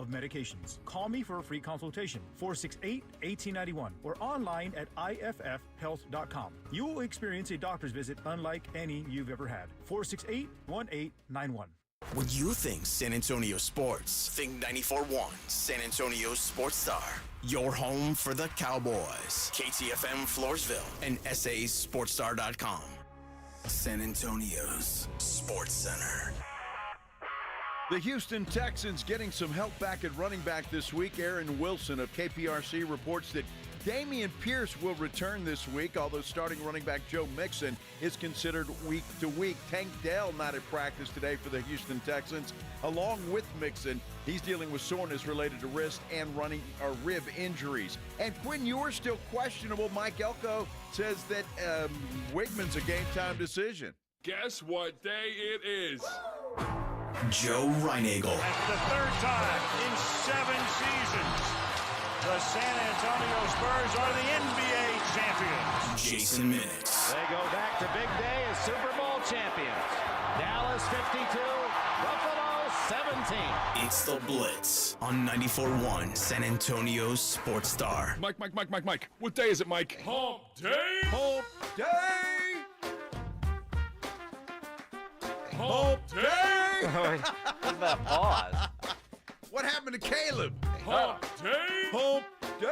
of medications. Call me for a free consultation, 468-1891, or online at iffhealth.com. You will experience a doctor's visit unlike any you've ever had. 468-1891. When you think San Antonio sports, think 94.1 San Antonio Sports Star. Your home for the Cowboys. KTFM Floresville and SASportsStar.com. San Antonio's Sports Center. The Houston Texans getting some help back at running back this week. Aaron Wilson of KPRC reports that Dameon Pierce will return this week, although starting running back Joe Mixon is considered week to week. Tank Dell not at practice today for the Houston Texans. Along with Mixon, he's dealing with soreness related to wrist and rib injuries. And Quinn Ewers still questionable. Mike Elko says that Wigman's a game-time decision. Guess what day it is? Joe Reinagel. That's the third time in 7 seasons. The San Antonio Spurs are the NBA champions. Jason Minix. They go back to big day as Super Bowl champions. Dallas 52, Buffalo 17. It's the Blitz on 94.1 San Antonio's Sports Star. Mike. What day is it, Mike? Hump day! Hump day! Hump day! What's that pause? What happened to Caleb? Hump day! Hump day!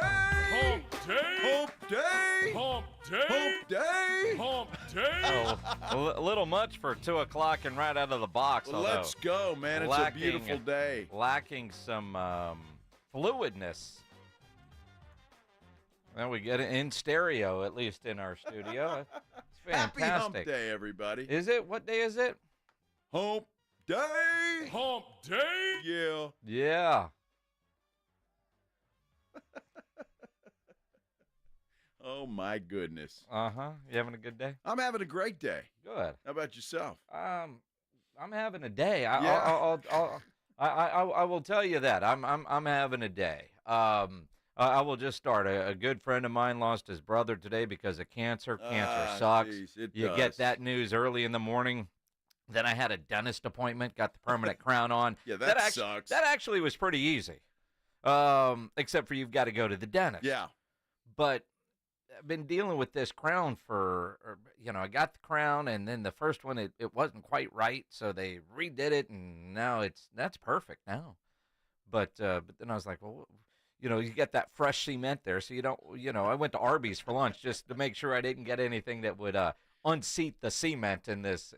Hump day! Hump day! Hump day! Hump day! Hump day! A little much for 2 o'clock and right out of the box. Let's go, man. It's a beautiful day. Lacking some fluidness. Well, we get it in stereo, at least in our studio. It's fantastic. Happy Hump Day, everybody. Is it? What day is it? Hump Day! Hump day! Yeah. Yeah. Oh, my goodness. Uh-huh. You having a good day? I'm having a great day. Good. How about yourself? I'm having a day. Yeah. I will tell you that. I'm having a day. I will just start. A good friend of mine lost his brother today because of cancer. Cancer sucks. Geez, You get that news early in the morning. Then I had a dentist appointment, got the permanent crown on. Yeah, that sucks. That actually was pretty easy, except for you've got to go to the dentist. Yeah. But I've been dealing with this crown I got the crown, and then the first one, it wasn't quite right, so they redid it, and now that's perfect now. But then I was like, well, you get that fresh cement there, so you don't, I went to Arby's for lunch just to make sure I didn't get anything that would unseat the cement in this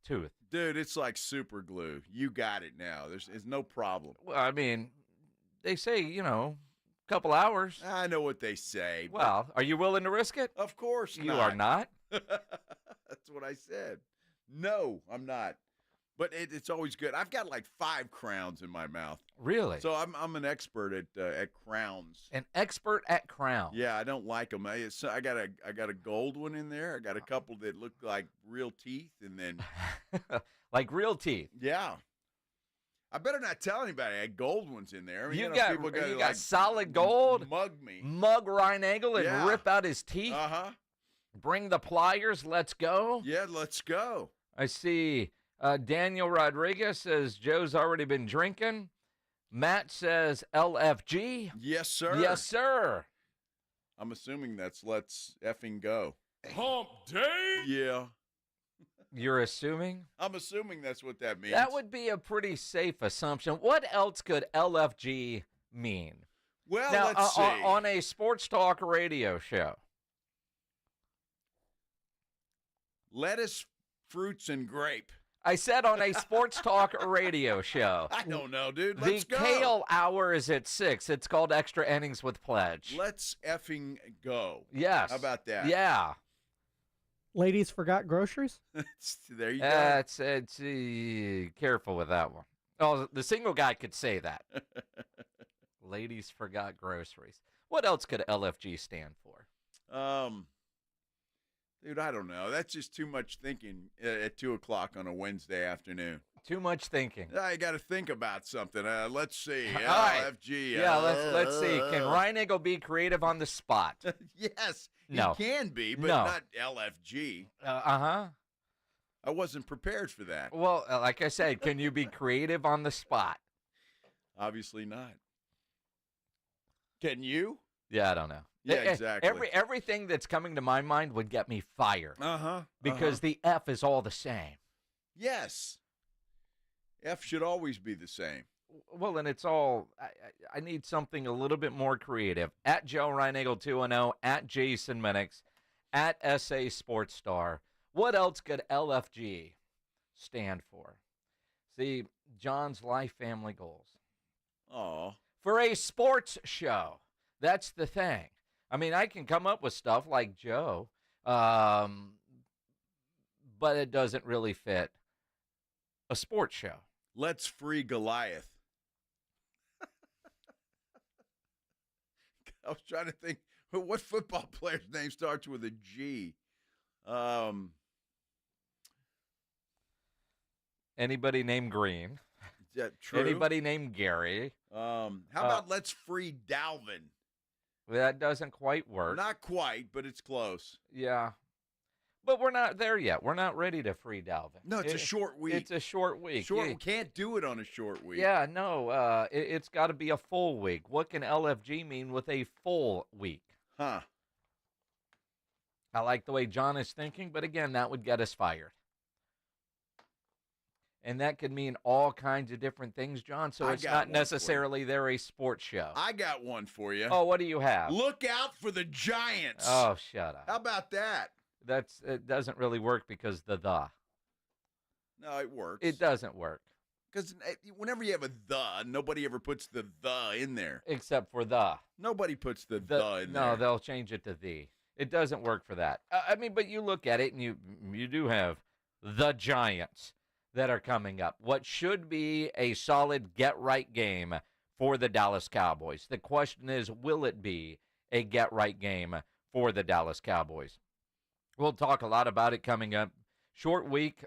tooth. Dude, it's like super glue. You got it now. There's no problem. Well, I mean, they say, couple hours. I know what they say. Well, are you willing to risk it? Of course You are not? That's what I said. No, I'm not. But it's always good. I've got like 5 crowns in my mouth. Really? So I'm an expert at crowns. An expert at crowns. Yeah, I don't like them. I got a gold one in there. I got a couple that look like real teeth, and then like real teeth. Yeah. I better not tell anybody I had gold ones in there. I mean, you people got solid gold. Mug me. Mug Reinagel and rip out his teeth. Uh-huh. Bring the pliers. Let's go. Yeah, let's go. I see Daniel Rodriguez says Joe's already been drinking. Matt says LFG. Yes, sir. Yes, sir. I'm assuming that's let's effing go. Hump day? Yeah. You're assuming? I'm assuming that's what that means. That would be a pretty safe assumption. What else could LFG mean? Well, now, let's see. On a sports talk radio show. Lettuce, fruits, and grape. I said on a sports talk radio show. I don't know, dude. Let's the go. Kale Hour is at 6. It's called Extra Innings with Pledge. Let's effing go. Yes. How about that? Yeah. Ladies forgot groceries? There you go. It's careful with that one. Oh, the single guy could say that. Ladies forgot groceries. What else could LFG stand for? Dude, I don't know. That's just too much thinking at 2 o'clock on a Wednesday afternoon. Too much thinking. I got to think about something. Let's see. All right. LFG. Yeah, let's see. Can Reinagel be creative on the spot? Yes, No. he can be, but No. not LFG. Uh-huh. I wasn't prepared for that. Well, like I said, can you be creative on the spot? Obviously not. Can you? Yeah, I don't know. Yeah, exactly. Everything that's coming to my mind would get me fired. Because the F is all the same. Yes. F should always be the same. Well, and it's all, I need something a little bit more creative. At Joe Reinagle 210, at Jason Minix, at SA Sports Star. What else could LFG stand for? See, John's life, family goals. Oh. For a sports show. That's the thing. I mean, I can come up with stuff like Joe, but it doesn't really fit a sports show. Let's free Goliath. I was trying to think, what football player's name starts with a G? Anybody named Green? Is that true? Anybody named Gary? How about let's free Dalvin? That doesn't quite work. Not quite, but it's close. Yeah. But we're not there yet. We're not ready to free Dalvin. No, it's a short week. It's a short week. We can't do it on a short week. Yeah, no. It's got to be a full week. What can LFG mean with a full week? Huh. I like the way John is thinking, but again, that would get us fired. And that could mean all kinds of different things, John. So it's not necessarily they're a sports show. I got one for you. Oh, what do you have? Look out for the Giants. Oh, shut up. How about that? It doesn't really work because the. No, it works. It doesn't work. Because whenever you have a the, nobody ever puts the in there. Except for the. Nobody puts the in there. No, they'll change it to the. It doesn't work for that. I mean, but you look at it and you do have the Giants that are coming up. What should be a solid get-right game for the Dallas Cowboys. The question is, will it be a get-right game for the Dallas Cowboys? We'll talk a lot about it coming up. Short week.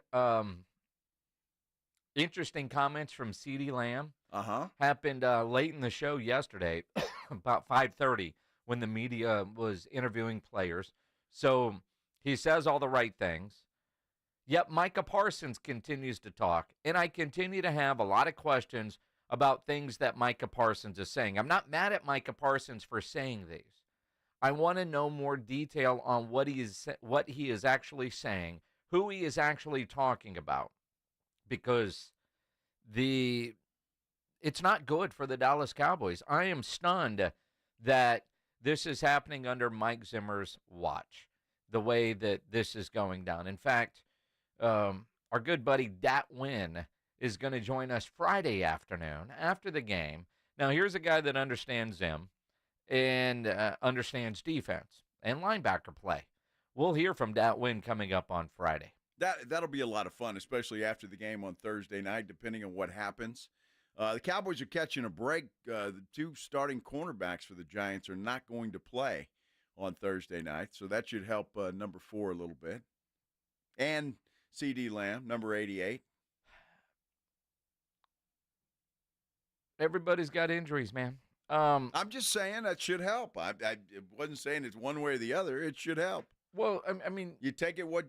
Interesting comments from CeeDee Lamb. Happened late in the show yesterday, about 5:30, when the media was interviewing players. So he says all the right things. Yep, Micah Parsons continues to talk, and I continue to have a lot of questions about things that Micah Parsons is saying. I'm not mad at Micah Parsons for saying these. I want to know more detail on what he is actually saying, who he is actually talking about, because it's not good for the Dallas Cowboys. I am stunned that this is happening under Mike Zimmer's watch, the way that this is going down. In fact, our good buddy Dat Wynn is going to join us Friday afternoon after the game. Now, here's a guy that understands Zim and understands defense and linebacker play. We'll hear from Dat Wynn coming up on Friday. That'll be a lot of fun, especially after the game on Thursday night, depending on what happens. The Cowboys are catching a break. The two starting cornerbacks for the Giants are not going to play on Thursday night, so that should help number 4 a little bit. And CeeDee Lamb, number 88. Everybody's got injuries, man. I'm just saying that should help. I wasn't saying it's one way or the other. It should help. Well, I mean, you take what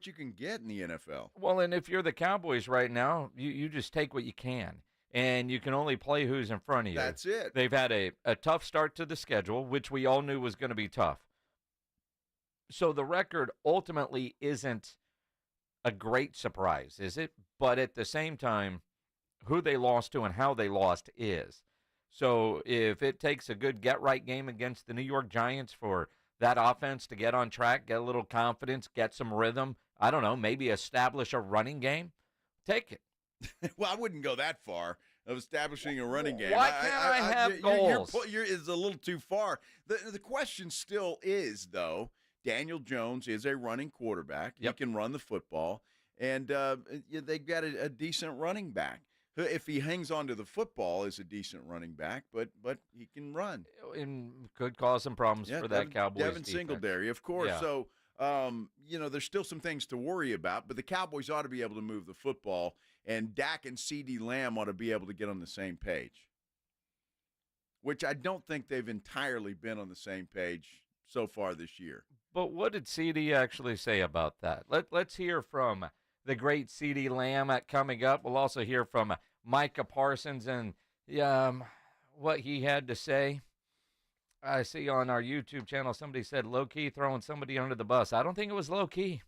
you can get in the NFL. Well, and if you're the Cowboys right now, you just take what you can, and you can only play who's in front of you. That's it. They've had a tough start to the schedule, which we all knew was going to be tough. So the record ultimately isn't a great surprise, is it? But at the same time, who they lost to and how they lost is. So if it takes a good get-right game against the New York Giants for that offense to get on track, get a little confidence, get some rhythm, I don't know, maybe establish a running game, take it. Well, I wouldn't go that far of establishing a running game. Why can't I have goals? It's a little too far. The question still is, though, Daniel Jones is a running quarterback. Yep. He can run the football, and they've got a decent running back. If he hangs on to the football, is a decent running back, but he can run. And could cause some problems for that Cowboys Devin defense. Singletary, of course. Yeah. So, there's still some things to worry about, but the Cowboys ought to be able to move the football, and Dak and CeeDee Lamb ought to be able to get on the same page, which I don't think they've entirely been on the same page so far this year. But what did CeeDee actually say about that? Let's hear from the great CeeDee Lamb coming up. We'll also hear from Micah Parsons and what he had to say. I see on our YouTube channel somebody said low-key throwing somebody under the bus. I don't think it was low-key.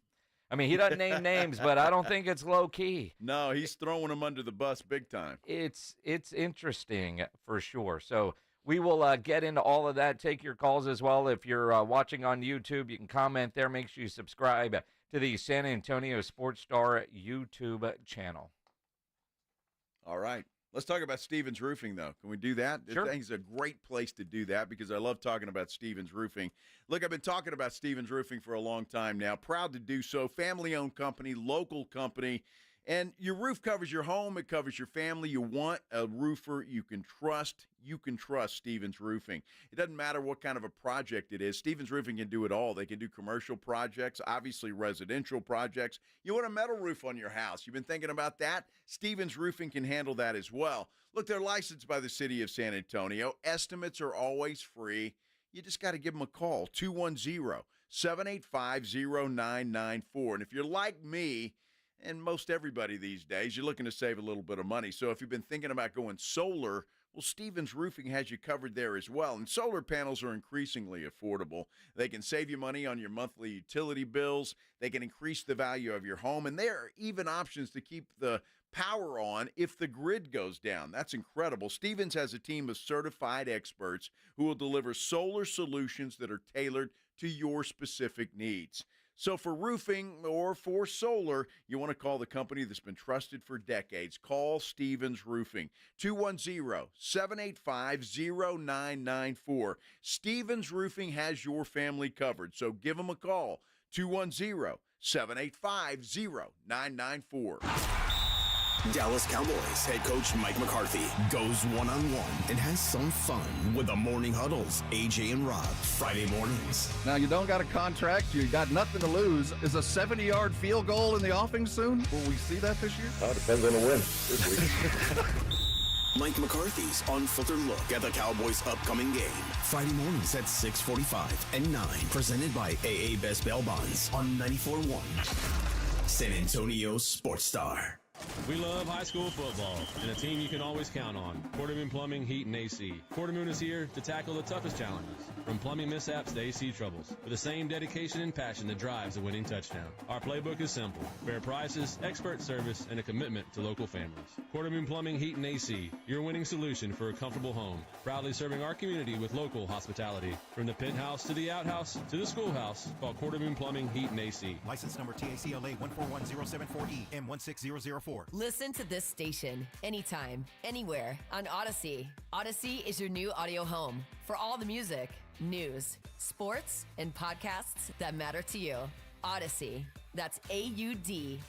I mean, he doesn't name names, but I don't think it's low-key. No, he's throwing them under the bus big time. It's interesting for sure. So we will get into all of that. Take your calls as well. If you're watching on YouTube, you can comment there. Make sure you subscribe to the San Antonio Sports Star YouTube channel. All right. Let's talk about Stevens Roofing, though. Can we do that? Sure. I think it's a great place to do that because I love talking about Stevens Roofing. Look, I've been talking about Stevens Roofing for a long time now. Proud to do so. Family-owned company, local company. And your roof covers your home. It covers your family. You want a roofer you can trust. You can trust Stevens Roofing. It doesn't matter what kind of a project it is. Stevens Roofing can do it all. They can do commercial projects, obviously residential projects. You want a metal roof on your house. You've been thinking about that? Stevens Roofing can handle that as well. Look, they're licensed by the city of San Antonio. Estimates are always free. You just got to give them a call, 210-785-0994. And if you're like me, and most everybody these days, you're looking to save a little bit of money. So if you've been thinking about going solar, well, Stevens Roofing has you covered there as well. And solar panels are increasingly affordable. They can save you money on your monthly utility bills. They can increase the value of your home. And there are even options to keep the power on if the grid goes down. That's incredible. Stevens has a team of certified experts who will deliver solar solutions that are tailored to your specific needs. So for roofing or for solar, you want to call the company that's been trusted for decades. Call Stevens Roofing, 210-785-0994. Stevens Roofing has your family covered, so give them a call, 210-785-0994. Dallas Cowboys head coach Mike McCarthy goes one-on-one and has some fun with the morning huddles. AJ and Rob, Friday mornings. Now, you don't got a contract. You got nothing to lose. Is a 70-yard field goal in the offing soon? Will we see that this year? Oh, depends on the win this week. Mike McCarthy's unfiltered look at the Cowboys' upcoming game. Friday mornings at 6:45 and 9. Presented by AA Best Bail Bonds on 94.1 San Antonio Sports Star. We love high school football and a team you can always count on. Quartermoon Plumbing, Heat, and AC. Quartermoon is here to tackle the toughest challenges, from plumbing mishaps to AC troubles, with the same dedication and passion that drives a winning touchdown. Our playbook is simple: fair prices, expert service, and a commitment to local families. Quartermoon Plumbing, Heat, and AC, your winning solution for a comfortable home. Proudly serving our community with local hospitality. From the penthouse to the outhouse to the schoolhouse, call Quartermoon Plumbing, Heat, and AC. License number TACLA 141074E M16004. Listen to this station anytime, anywhere on Odyssey. Odyssey is your new audio home for all the music, news, sports, and podcasts that matter to you. Odyssey. That's AUDACY.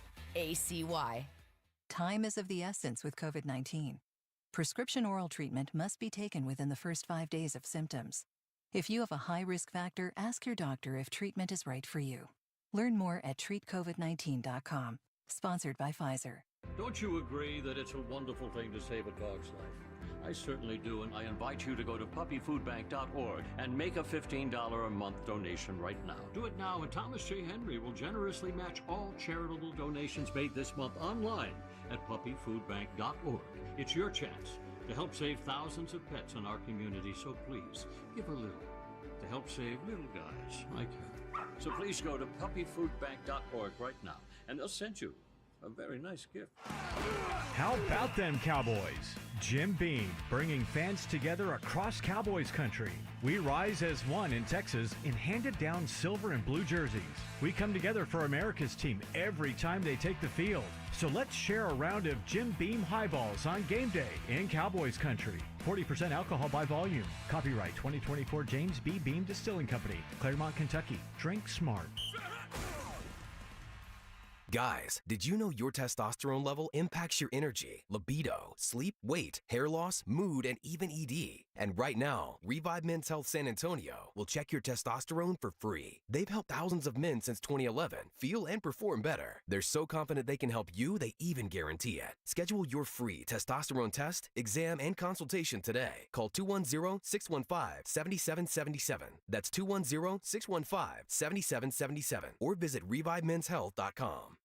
Time is of the essence with COVID-19. Prescription oral treatment must be taken within the first 5 days of symptoms. If you have a high risk factor, ask your doctor if treatment is right for you. Learn more at treatcovid19.com. Sponsored by Pfizer. Don't you agree that it's a wonderful thing to save a dog's life? I certainly do, and I invite you to go to puppyfoodbank.org and make a $15 a month donation right now. Do it now, and Thomas J. Henry will generously match all charitable donations made this month online at puppyfoodbank.org. It's your chance to help save thousands of pets in our community, so please give a little to help save little guys like you. So please go to puppyfoodbank.org right now, and they'll send you a very nice gift. How about them Cowboys? Jim Beam, bringing fans together across Cowboys country. We rise as one in Texas in handed-down silver and blue jerseys. We come together for America's team every time they take the field. So let's share a round of Jim Beam highballs on game day in Cowboys country. 40% alcohol by volume. Copyright 2024 James B. Beam Distilling Company, Claremont, Kentucky. Drink smart. Guys, did you know your testosterone level impacts your energy, libido, sleep, weight, hair loss, mood, and even ED? And right now, Revive Men's Health San Antonio will check your testosterone for free. They've helped thousands of men since 2011 feel and perform better. They're so confident they can help you, they even guarantee it. Schedule your free testosterone test, exam, and consultation today. Call 210-615-7777. That's 210-615-7777. Or visit ReviveMen'sHealth.com.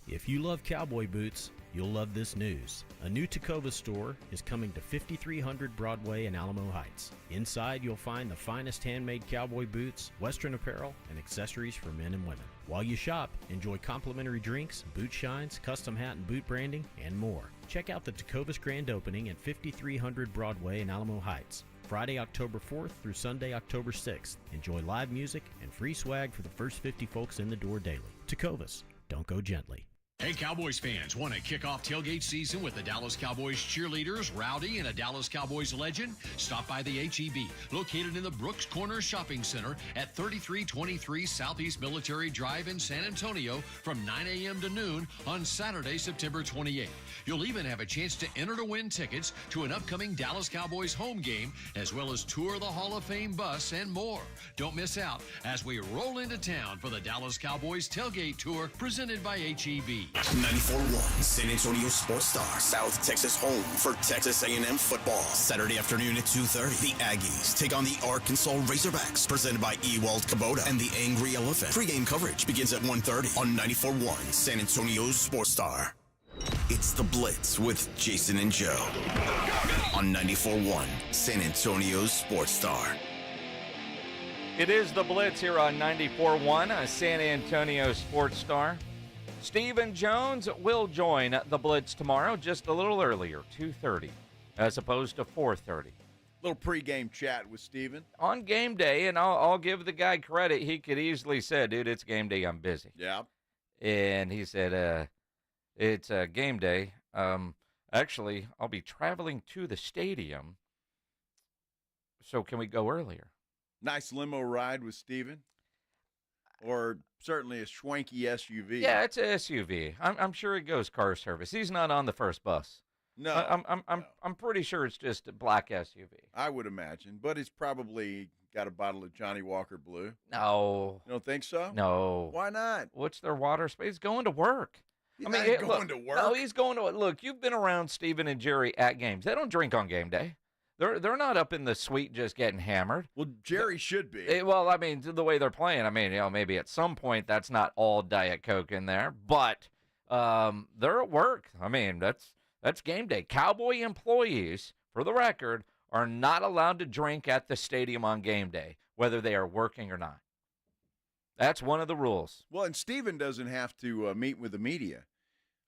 If you love cowboy boots, you'll love this news. A new Tacova store is coming to 5300 Broadway in Alamo Heights. Inside, you'll find the finest handmade cowboy boots, Western apparel, and accessories for men and women. While you shop, enjoy complimentary drinks, boot shines, custom hat and boot branding, and more. Check out the Tacova's grand opening at 5300 Broadway in Alamo Heights, Friday, October 4th through Sunday, October 6th. Enjoy live music and free swag for the first 50 folks in the door daily. Tacova's, don't go gently. Hey, Cowboys fans, want to kick off tailgate season with the Dallas Cowboys cheerleaders, Rowdy, and a Dallas Cowboys legend? Stop by the HEB, located in the Brooks Corner Shopping Center at 3323 Southeast Military Drive in San Antonio from 9 a.m. to noon on Saturday, September 28th. You'll even have a chance to enter to win tickets to an upcoming Dallas Cowboys home game, as well as tour the Hall of Fame bus and more. Don't miss out as we roll into town for the Dallas Cowboys tailgate tour presented by HEB. 94.1 San Antonio Sports Star, South Texas home for Texas A&M football. Saturday afternoon at 2:30, the Aggies take on the Arkansas Razorbacks, presented by Ewald Kubota and the Angry Elephant. Pre-game coverage begins at 1:30 on 94.1 San Antonio Sports Star. It's the Blitz with Jason and Joe on 94.1 San Antonio Sports Star. It is the Blitz here on 94.1 San Antonio Sports Star. Stephen Jones will join the Blitz tomorrow just a little earlier, 2:30, as opposed to 4:30. Little pregame chat with Stephen. On game day, and I'll give the guy credit, he could easily say, dude, it's game day, I'm busy. Yeah. And he said, it's game day. Actually, I'll be traveling to the stadium, so can we go earlier? Nice limo ride with Stephen? Or certainly a schwanky SUV. Yeah, it's an SUV. I'm sure it goes car service. He's not on the first bus. No. I'm pretty sure it's just a black SUV. I would imagine, but he's probably got a bottle of Johnny Walker Blue. No. You don't think so? No. Why not? What's their water space? He's going to work. He's not going to work. No, he's going to look. You've been around Stephen and Jerry at games. They don't drink on game day. They're not up in the suite just getting hammered. Well, Jerry should be. Well, I mean, the way they're playing, I mean, maybe at some point that's not all Diet Coke in there, but they're at work. I mean, that's game day. Cowboy employees, for the record, are not allowed to drink at the stadium on game day, whether they are working or not. That's one of the rules. Well, and Stephen doesn't have to meet with the media.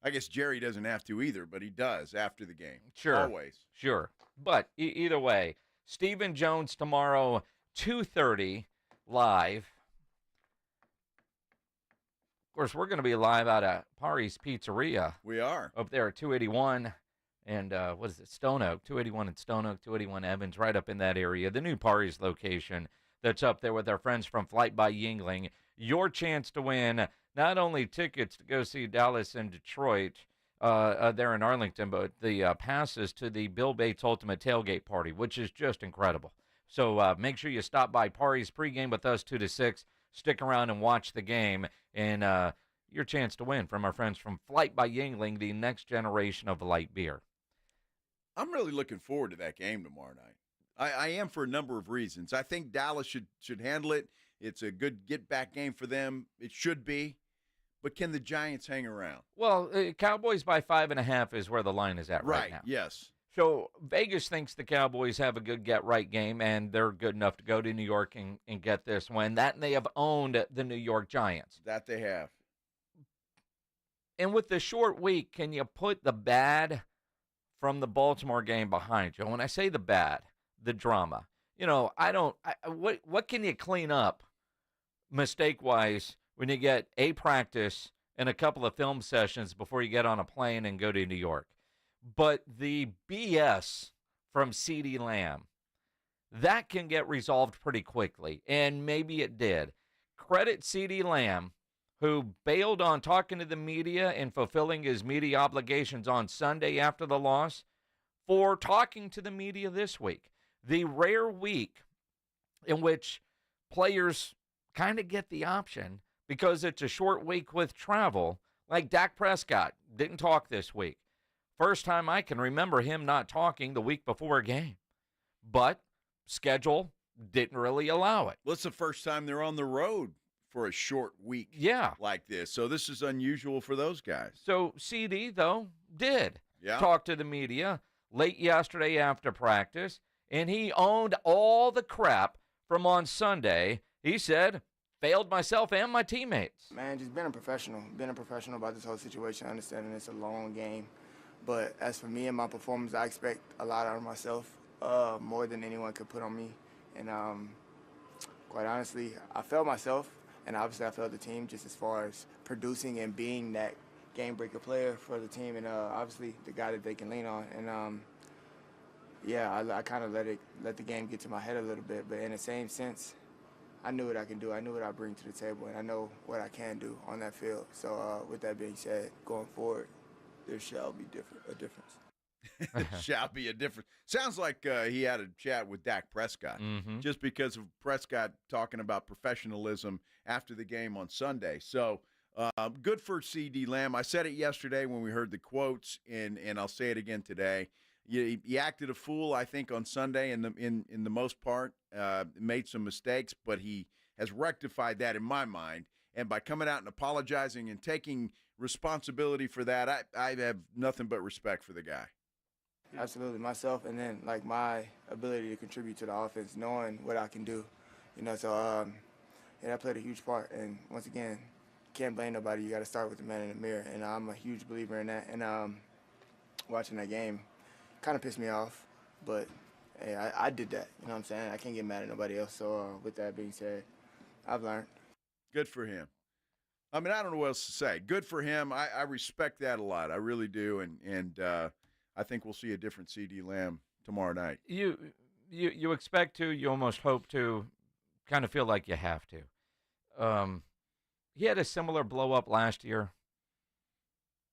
I guess Jerry doesn't have to either, but he does after the game. Sure. Always. Sure. But either way, Stephen Jones tomorrow, 2:30, live. Of course, we're going to be live out at Pari's Pizzeria. We are. Up there at 281 and, Stone Oak, 281 and Stone Oak, 281 Evans, right up in that area. The new Pari's location that's up there with our friends from Flight by Yingling. Your chance to win not only tickets to go see Dallas and Detroit there in Arlington, but the passes to the Bill Bates Ultimate Tailgate Party, which is just incredible. So make sure you stop by Pari's pregame with us 2 to 6. Stick around and watch the game, and your chance to win from our friends from Flight by Yingling, the next generation of light beer. I'm really looking forward to that game tomorrow night. I am for a number of reasons. I think Dallas should handle it. It's a good get-back game for them. It should be. But can the Giants hang around? Well, Cowboys by 5.5 is where the line is at right now. Yes. So Vegas thinks the Cowboys have a good get-right game, and they're good enough to go to New York and get this win. That, and they have owned the New York Giants. That they have. And with the short week, can you put the bad from the Baltimore game behind you? When I say the bad, the drama. What can you clean up mistake-wise when you get a practice and a couple of film sessions before you get on a plane and go to New York? But the BS from CeeDee Lamb, that can get resolved pretty quickly, and maybe it did. Credit CeeDee Lamb, who bailed on talking to the media and fulfilling his media obligations on Sunday after the loss, for talking to the media this week. The rare week in which players kind of get the option because it's a short week with travel, like Dak Prescott didn't talk this week. First time I can remember him not talking the week before a game. But schedule didn't really allow it. Well, it's the first time they're on the road for a short week Yeah. like this. So this is unusual for those guys. So CD, though, did Yeah. talk to the media late yesterday after practice, and he owned all the crap from on Sunday. He said, failed myself and my teammates. Man, just being a professional about this whole situation, understanding it's a long game. But as for me and my performance, I expect a lot out of myself, more than anyone could put on me. And quite honestly, I failed myself, and obviously I failed the team just as far as producing and being that game-breaker player for the team, and obviously the guy that they can lean on. And I kind of let the game get to my head a little bit, but in the same sense, I knew what I can do. I knew what I bring to the table, and I know what I can do on that field. So with that being said, going forward, there shall be a difference. There shall be a difference. Sounds like he had a chat with Dak Prescott, just because of Prescott talking about professionalism after the game on Sunday. So good for CeeDee Lamb. I said it yesterday when we heard the quotes, and I'll say it again today. He acted a fool, I think, on Sunday in the most part. Made some mistakes, but he has rectified that in my mind. And by coming out and apologizing and taking responsibility for that, I have nothing but respect for the guy. Absolutely, myself, and then like my ability to contribute to the offense, knowing what I can do, So that played a huge part. And once again, can't blame nobody. You got to start with the man in the mirror, and I'm a huge believer in that. And watching that game kind of pissed me off, but hey, I did that. You know what I'm saying? I can't get mad at nobody else. So with that being said, I've learned. Good for him. I mean, I don't know what else to say. Good for him. I respect that a lot. I really do, and I think we'll see a different CeeDee Lamb tomorrow night. You expect to, you almost hope to, kind of feel like you have to. He had a similar blow-up last year,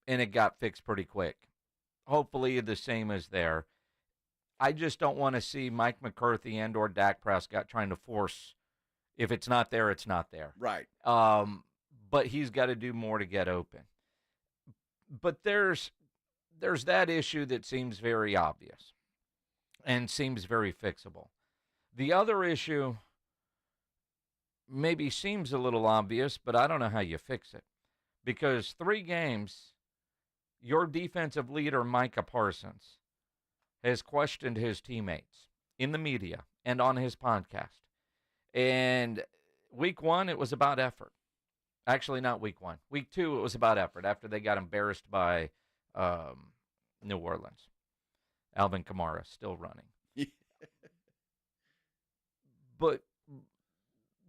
and it got fixed pretty quick. Hopefully the same is there. I just don't want to see Mike McCarthy and or Dak Prescott trying to force, if it's not there, it's not there. Right. But he's got to do more to get open. But there's that issue that seems very obvious and seems very fixable. The other issue maybe seems a little obvious, but I don't know how you fix it. Because 3 games, your defensive leader, Micah Parsons, has questioned his teammates in the media and on his podcast. And week 1, it was about effort. Actually, not week 1. Week 2, it was about effort after they got embarrassed by New Orleans. Alvin Kamara still running. But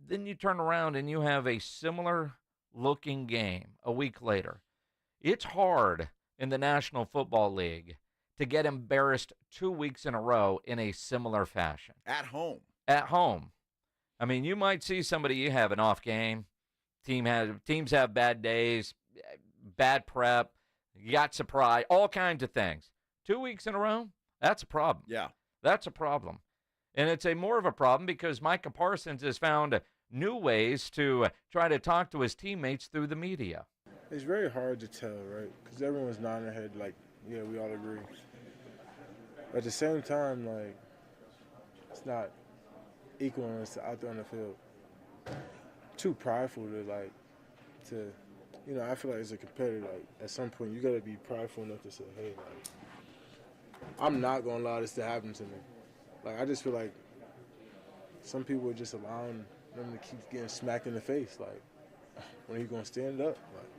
then you turn around and you have a similar-looking game a week later. It's hard in the National Football League to get embarrassed 2 weeks in a row in a similar fashion. At home. At home. I mean, you might see somebody, you have an off game. Teams have bad days, bad prep, you got surprise, all kinds of things. 2 weeks in a row, that's a problem. Yeah. That's a problem. And it's more of a problem because Micah Parsons has found new ways to try to talk to his teammates through the media. It's very hard to tell, right? Because everyone's nodding their head like, yeah, we all agree. At the same time, like, it's not equal when it's out there on the field. Too prideful to I feel like as a competitor, like, at some point you got to be prideful enough to say, hey, like, I'm not going to allow this to happen to me. Like, I just feel like some people are just allowing them to keep getting smacked in the face. Like, when are you going to stand up? Like,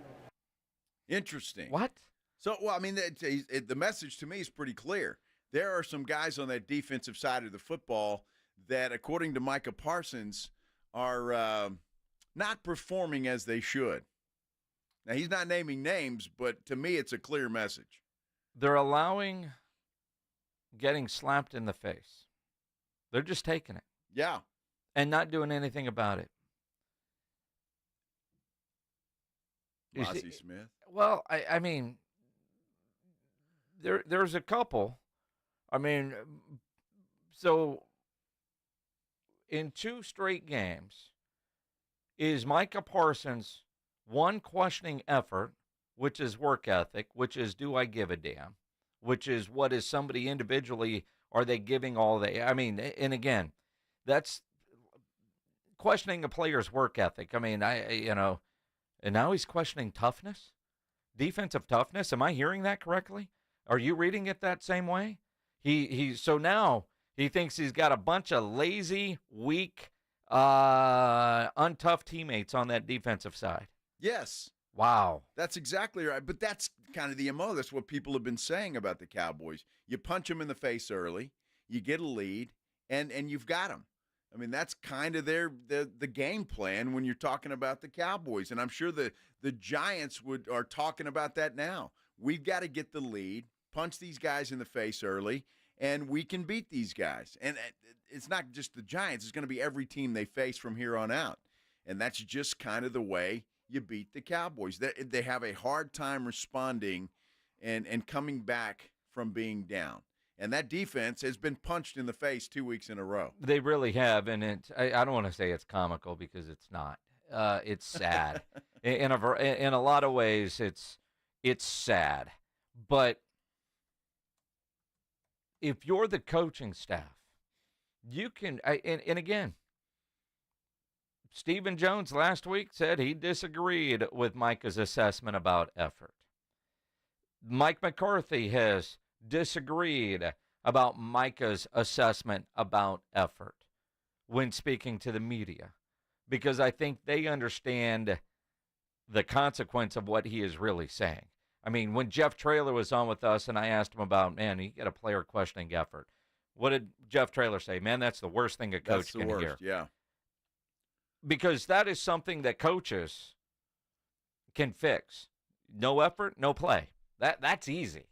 interesting. What? So, well, I mean, the message to me is pretty clear. There are some guys on that defensive side of the football that, according to Micah Parsons, are not performing as they should. Now, he's not naming names, but to me, it's a clear message. They're allowing getting slapped in the face. They're just taking it. Yeah. And not doing anything about it. Ozzie Smith. Well, I mean, there's a couple. I mean, so in 2 straight games, is Micah Parsons one questioning effort, which is work ethic, which is do I give a damn, which is what is somebody individually, are they giving all they, I mean, and again, that's, questioning a player's work ethic. I mean, and now he's questioning toughness, defensive toughness. Am I hearing that correctly? Are you reading it that same way? So now he thinks he's got a bunch of lazy, weak, untough teammates on that defensive side. Yes. Wow. That's exactly right. But that's kind of the MO. That's what people have been saying about the Cowboys. You punch them in the face early, you get a lead, and you've got them. I mean, that's kind of the game plan when you're talking about the Cowboys. And I'm sure the Giants are talking about that now. We've got to get the lead, punch these guys in the face early, and we can beat these guys. And it's not just the Giants. It's going to be every team they face from here on out. And that's just kind of the way you beat the Cowboys. They have a hard time responding and coming back from being down. And that defense has been punched in the face 2 weeks in a row. They really have, and I don't want to say it's comical because it's not. It's sad. in a lot of ways, it's sad. But if you're the coaching staff, you can. And again, Stephen Jones last week said he disagreed with Micah's assessment about effort. Mike McCarthy has disagreed about Micah's assessment about effort when speaking to the media, because I think they understand the consequence of what he is really saying. I mean, when Jeff Traylor was on with us and I asked him about, man, you get a player questioning effort. What did Jeff Traylor say? Man, that's the worst thing a coach can hear. Yeah. Because that is something that coaches can fix. No effort, no play. That's easy.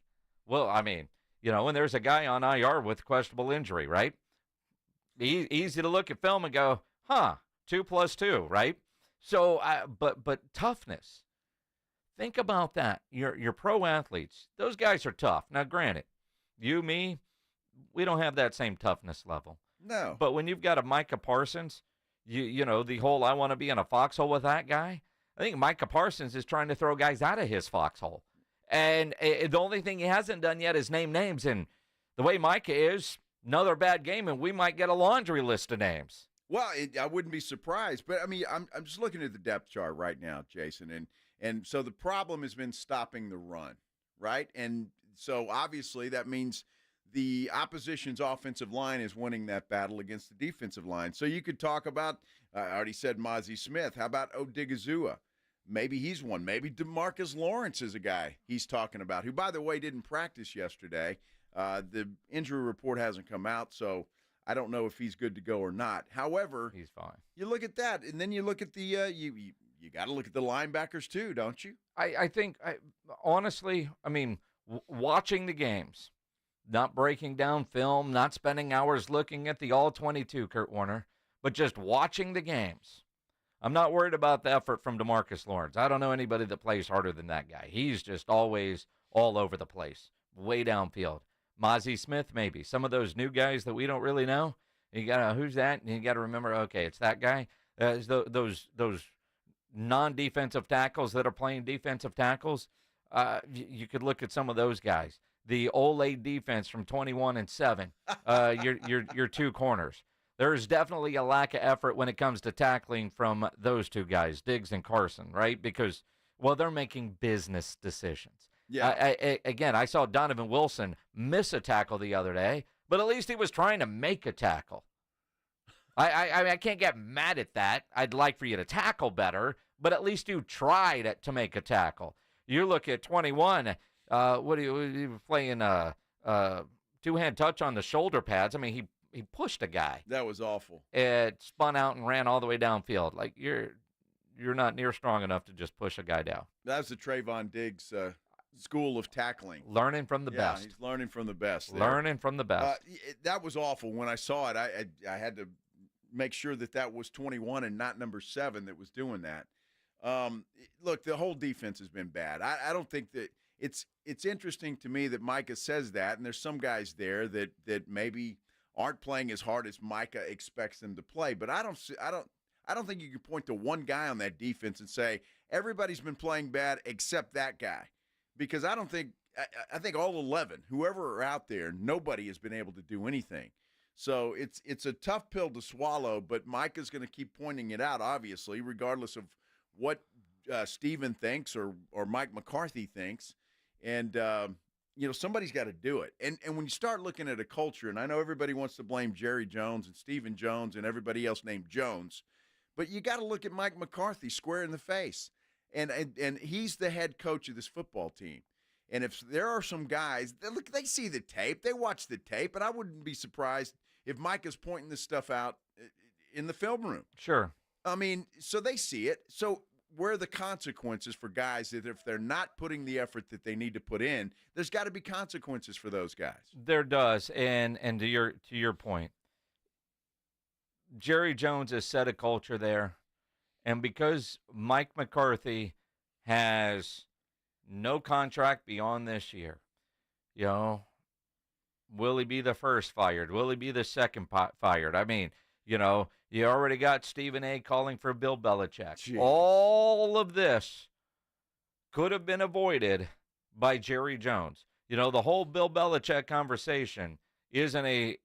Well, I mean, when there's a guy on IR with questionable injury, right? Easy to look at film and go, 2 + 2, right? So, but toughness. Think about that. Your pro athletes, those guys are tough. Now, granted, you, me, we don't have that same toughness level. No. But when you've got a Micah Parsons, the whole I want to be in a foxhole with that guy, I think Micah Parsons is trying to throw guys out of his foxhole. And the only thing he hasn't done yet is name names. And the way Micah is, another bad game, and we might get a laundry list of names. Well, I wouldn't be surprised. But, I mean, I'm just looking at the depth chart right now, Jason. And so the problem has been stopping the run, right? And so, obviously, that means the opposition's offensive line is winning that battle against the defensive line. So you could talk about, I already said Mozzie Smith. How about Odigizua? Maybe he's one. Maybe DeMarcus Lawrence is a guy he's talking about, who, by the way, didn't practice yesterday. The injury report hasn't come out, so I don't know if he's good to go or not. However, he's fine. You look at that, and then you look at the you got to look at the linebackers too, don't you? I think, honestly, I mean, watching the games, not breaking down film, not spending hours looking at the all-22, Kurt Warner, but just watching the games. I'm not worried about the effort from DeMarcus Lawrence. I don't know anybody that plays harder than that guy. He's just always all over the place, way downfield. Mozzie Smith, maybe. Some of those new guys that we don't really know. You got who's that? And you got to remember, okay, it's that guy. Those non-defensive tackles that are playing defensive tackles. You could look at some of those guys. The Ole defense from 21-7. Your two corners. There's definitely a lack of effort when it comes to tackling from those two guys, Diggs and Carson, right? Because, well, they're making business decisions. Yeah. Again, I saw Donovan Wilson miss a tackle the other day, but at least he was trying to make a tackle. I can't get mad at that. I'd like for you to tackle better, but at least you tried to make a tackle. You look at 21, what are you playing two-hand touch on the shoulder pads? I mean, he pushed a guy. That was awful. It spun out and ran all the way downfield. Like, you're not near strong enough to just push a guy down. That's the Trayvon Diggs school of tackling. Learning from the best. He's learning from the best. Learning from the best. That was awful. When I saw it, I had to make sure that was 21 and not number 7 that was doing that. Look, the whole defense has been bad. I don't think that it's interesting to me that Micah says that, and there's some guys there that maybe aren't playing as hard as Micah expects them to play. But I don't think you can point to one guy on that defense and say everybody's been playing bad except that guy, because I think all 11, whoever are out there, nobody has been able to do anything. So it's a tough pill to swallow, but Micah's going to keep pointing it out, obviously, regardless of what Steven thinks or Mike McCarthy thinks. And, somebody's got to do it. And when you start looking at a culture, and I know everybody wants to blame Jerry Jones and Stephen Jones and everybody else named Jones, but you got to look at Mike McCarthy square in the face. And he's the head coach of this football team. And if there are some guys, they see the tape, they watch the tape, and I wouldn't be surprised if Mike is pointing this stuff out in the film room. Sure. I mean, so they see it. So where are the consequences for guys that if they're not putting the effort that they need to put in, there's got to be consequences for those guys. There does. And to your point, Jerry Jones has set a culture there. And because Mike McCarthy has no contract beyond this year, will he be the first fired? Will he be the second fired? I mean, you already got Stephen A. calling for Bill Belichick. Jeez. All of this could have been avoided by Jerry Jones. The whole Bill Belichick conversation isn't a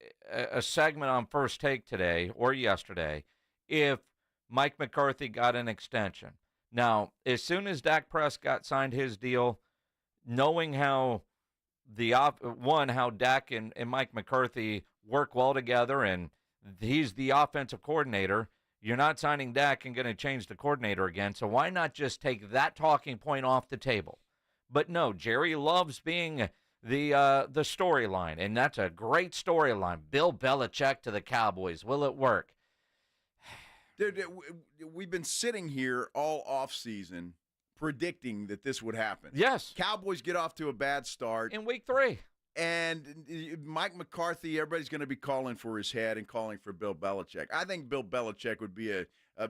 segment on First Take today or yesterday if Mike McCarthy got an extension. Now, as soon as Dak Prescott signed his deal, knowing how how Dak and Mike McCarthy work well together, and he's the offensive coordinator, you're not signing Dak and going to change the coordinator again, so why not just take that talking point off the table? But no, Jerry loves being the storyline, and that's a great storyline. Bill Belichick to the Cowboys. Will it work? Dude, we've been sitting here all offseason predicting that this would happen. Yes. Cowboys get off to a bad start. In week 3. And Mike McCarthy, everybody's going to be calling for his head and calling for Bill Belichick. I think Bill Belichick would be a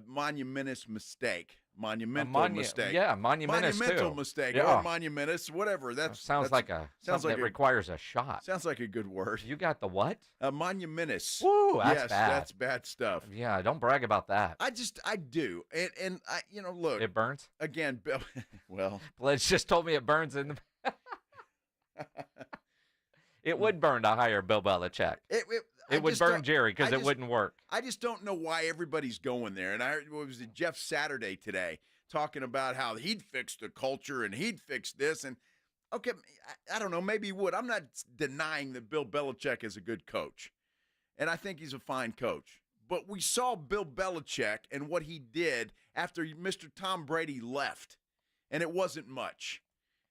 monumentous mistake. Monumental mistake. Yeah, monumental mistake. Yeah. Or monumentous, whatever. Sounds like something that requires a shot. Sounds like a good word. You got the what? A monumentous. Woo, that's yes, bad. That's bad stuff. Yeah, don't brag about that. I do. And I, look. It burns? Again, Bill, well. Blitz just told me it burns in the It would burn to hire Bill Belichick. It would burn Jerry because it wouldn't work. I just don't know why everybody's going there. And I heard, was it Jeff Saturday today talking about how he'd fix the culture and he'd fix this. And, okay, I don't know, maybe he would. I'm not denying that Bill Belichick is a good coach. And I think he's a fine coach. But we saw Bill Belichick and what he did after Mr. Tom Brady left. And it wasn't much.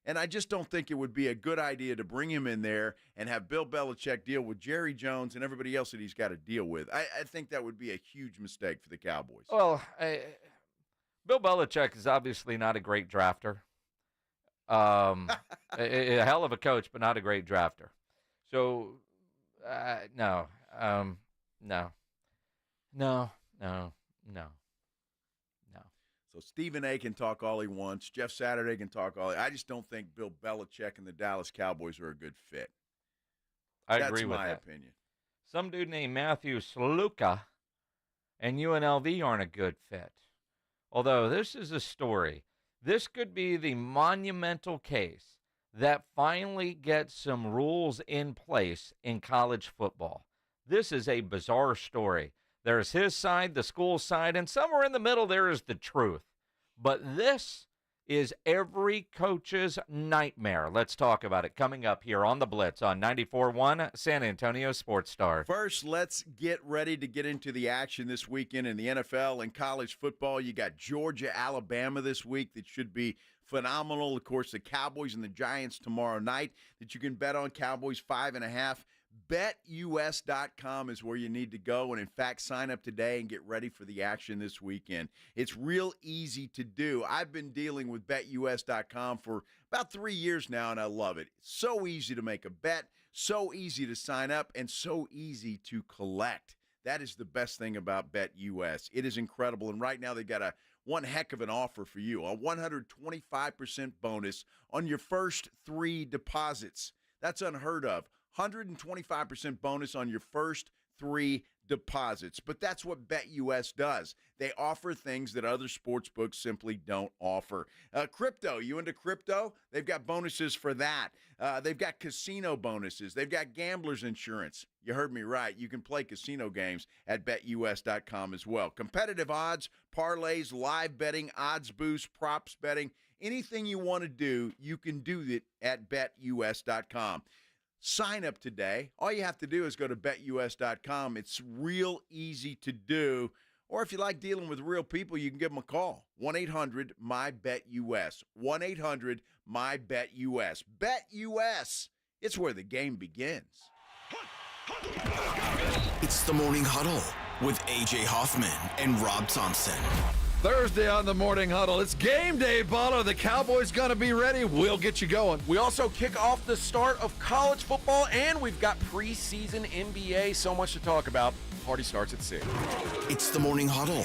And I just don't think it would be a good idea to bring him in there and have Bill Belichick deal with Jerry Jones and everybody else that he's got to deal with. I think that would be a huge mistake for the Cowboys. Well, Bill Belichick is obviously not a great drafter. A hell of a coach, but not a great drafter. So, no. So Stephen A. can talk all he wants. Jeff Saturday can talk all. I just don't think Bill Belichick and the Dallas Cowboys are a good fit. I agree with that. That's my opinion. Some dude named Matthew Sluka and UNLV aren't a good fit. Although this is a story. This could be the monumental case that finally gets some rules in place in college football. This is a bizarre story. There's his side, the school side, and somewhere in the middle there is the truth. But this is every coach's nightmare. Let's talk about it coming up here on The Blitz on 94.1 San Antonio Sports Star. First, let's get ready to get into the action this weekend in the NFL and college football. You got Georgia, Alabama this week that should be phenomenal. Of course, the Cowboys and the Giants tomorrow night that you can bet on. Cowboys 5.5. BetUS.com is where you need to go and, in fact, sign up today and get ready for the action this weekend. It's real easy to do. I've been dealing with BetUS.com for about 3 years now, and I love it. It's so easy to make a bet, so easy to sign up, and so easy to collect. That is the best thing about BetUS. It is incredible, and right now they've got one heck of an offer for you, a 125% bonus on your first 3 deposits. That's unheard of. 125% bonus on your first 3 deposits. But that's what BetUS does. They offer things that other sports books simply don't offer. Crypto, you into crypto? They've got bonuses for that. They've got casino bonuses. They've got gambler's insurance. You heard me right. You can play casino games at BetUS.com as well. Competitive odds, parlays, live betting, odds boost, props betting, anything you want to do, you can do it at BetUS.com. Sign up today. All you have to do is go to BetUS.com. It's real easy to do. Or if you like dealing with real people, you can give them a call. 1-800-MY-BET-US. 1-800-MY-BET-US. BetUS. It's where the game begins. It's the Morning Huddle with A.J. Hoffman and Rob Thompson. Thursday on the Morning Huddle. It's game day, Baller. The Cowboys going to be ready. We'll get you going. We also kick off the start of college football, and we've got preseason NBA. So much to talk about. Party starts at 6. It's the Morning Huddle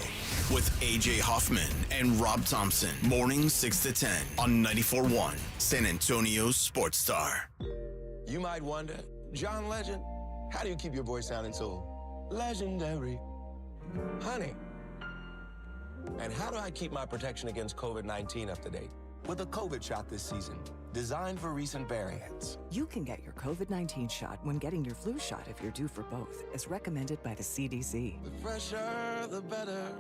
with A.J. Hoffman and Rob Thompson. Mornings 6 to 10 on 94.1 San Antonio's Sports Star. You might wonder, John Legend, how do you keep your voice sounding so legendary? Honey. And how do I keep my protection against COVID-19 up to date? With a COVID shot this season, designed for recent variants. You can get your COVID-19 shot when getting your flu shot if you're due for both, as recommended by the CDC. The fresher, the better.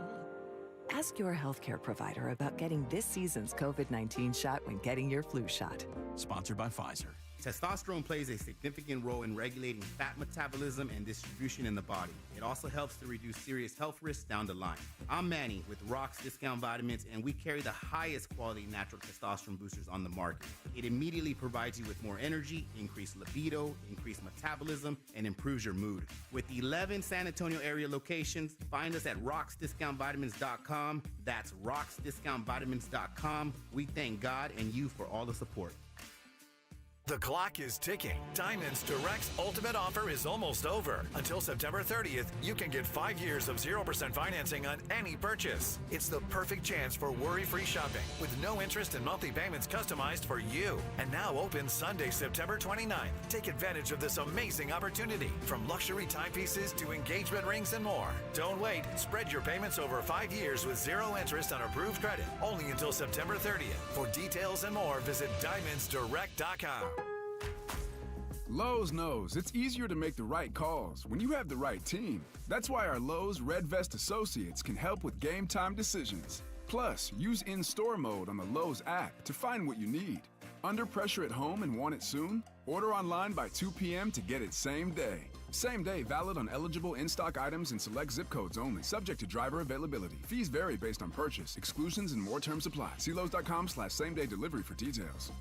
Ask your healthcare provider about getting this season's COVID-19 shot when getting your flu shot. Sponsored by Pfizer. Testosterone plays a significant role in regulating fat metabolism and distribution in the body. It also helps to reduce serious health risks down the line. I'm Manny with Rock's Discount Vitamins, and we carry the highest quality natural testosterone boosters on the market. It immediately provides you with more energy, increased libido, increased metabolism, and improves your mood. With 11 San Antonio area locations, find us at rocksdiscountvitamins.com. That's rocksdiscountvitamins.com. We thank God and you for all the support. The clock is ticking. Diamonds Direct's ultimate offer is almost over. Until September 30th, you can get 5 years of 0% financing on any purchase. It's the perfect chance for worry-free shopping with no interest and monthly payments customized for you. And now open Sunday, September 29th. Take advantage of this amazing opportunity. From luxury timepieces to engagement rings and more. Don't wait. Spread your payments over 5 years with zero interest on approved credit. Only until September 30th. For details and more, visit diamondsdirect.com. Lowe's knows it's easier to make the right calls when you have the right team. That's why our Lowe's Red Vest associates can help with game time decisions. Plus, use in-store mode on the Lowe's app to find what you need. Under pressure at home and want it soon? Order online by 2 p.m. to get it same day. Same day valid on eligible in-stock items and select zip codes only, subject to driver availability. Fees vary based on purchase. Exclusions and more terms apply. See Lowe's.com/same-day delivery for details.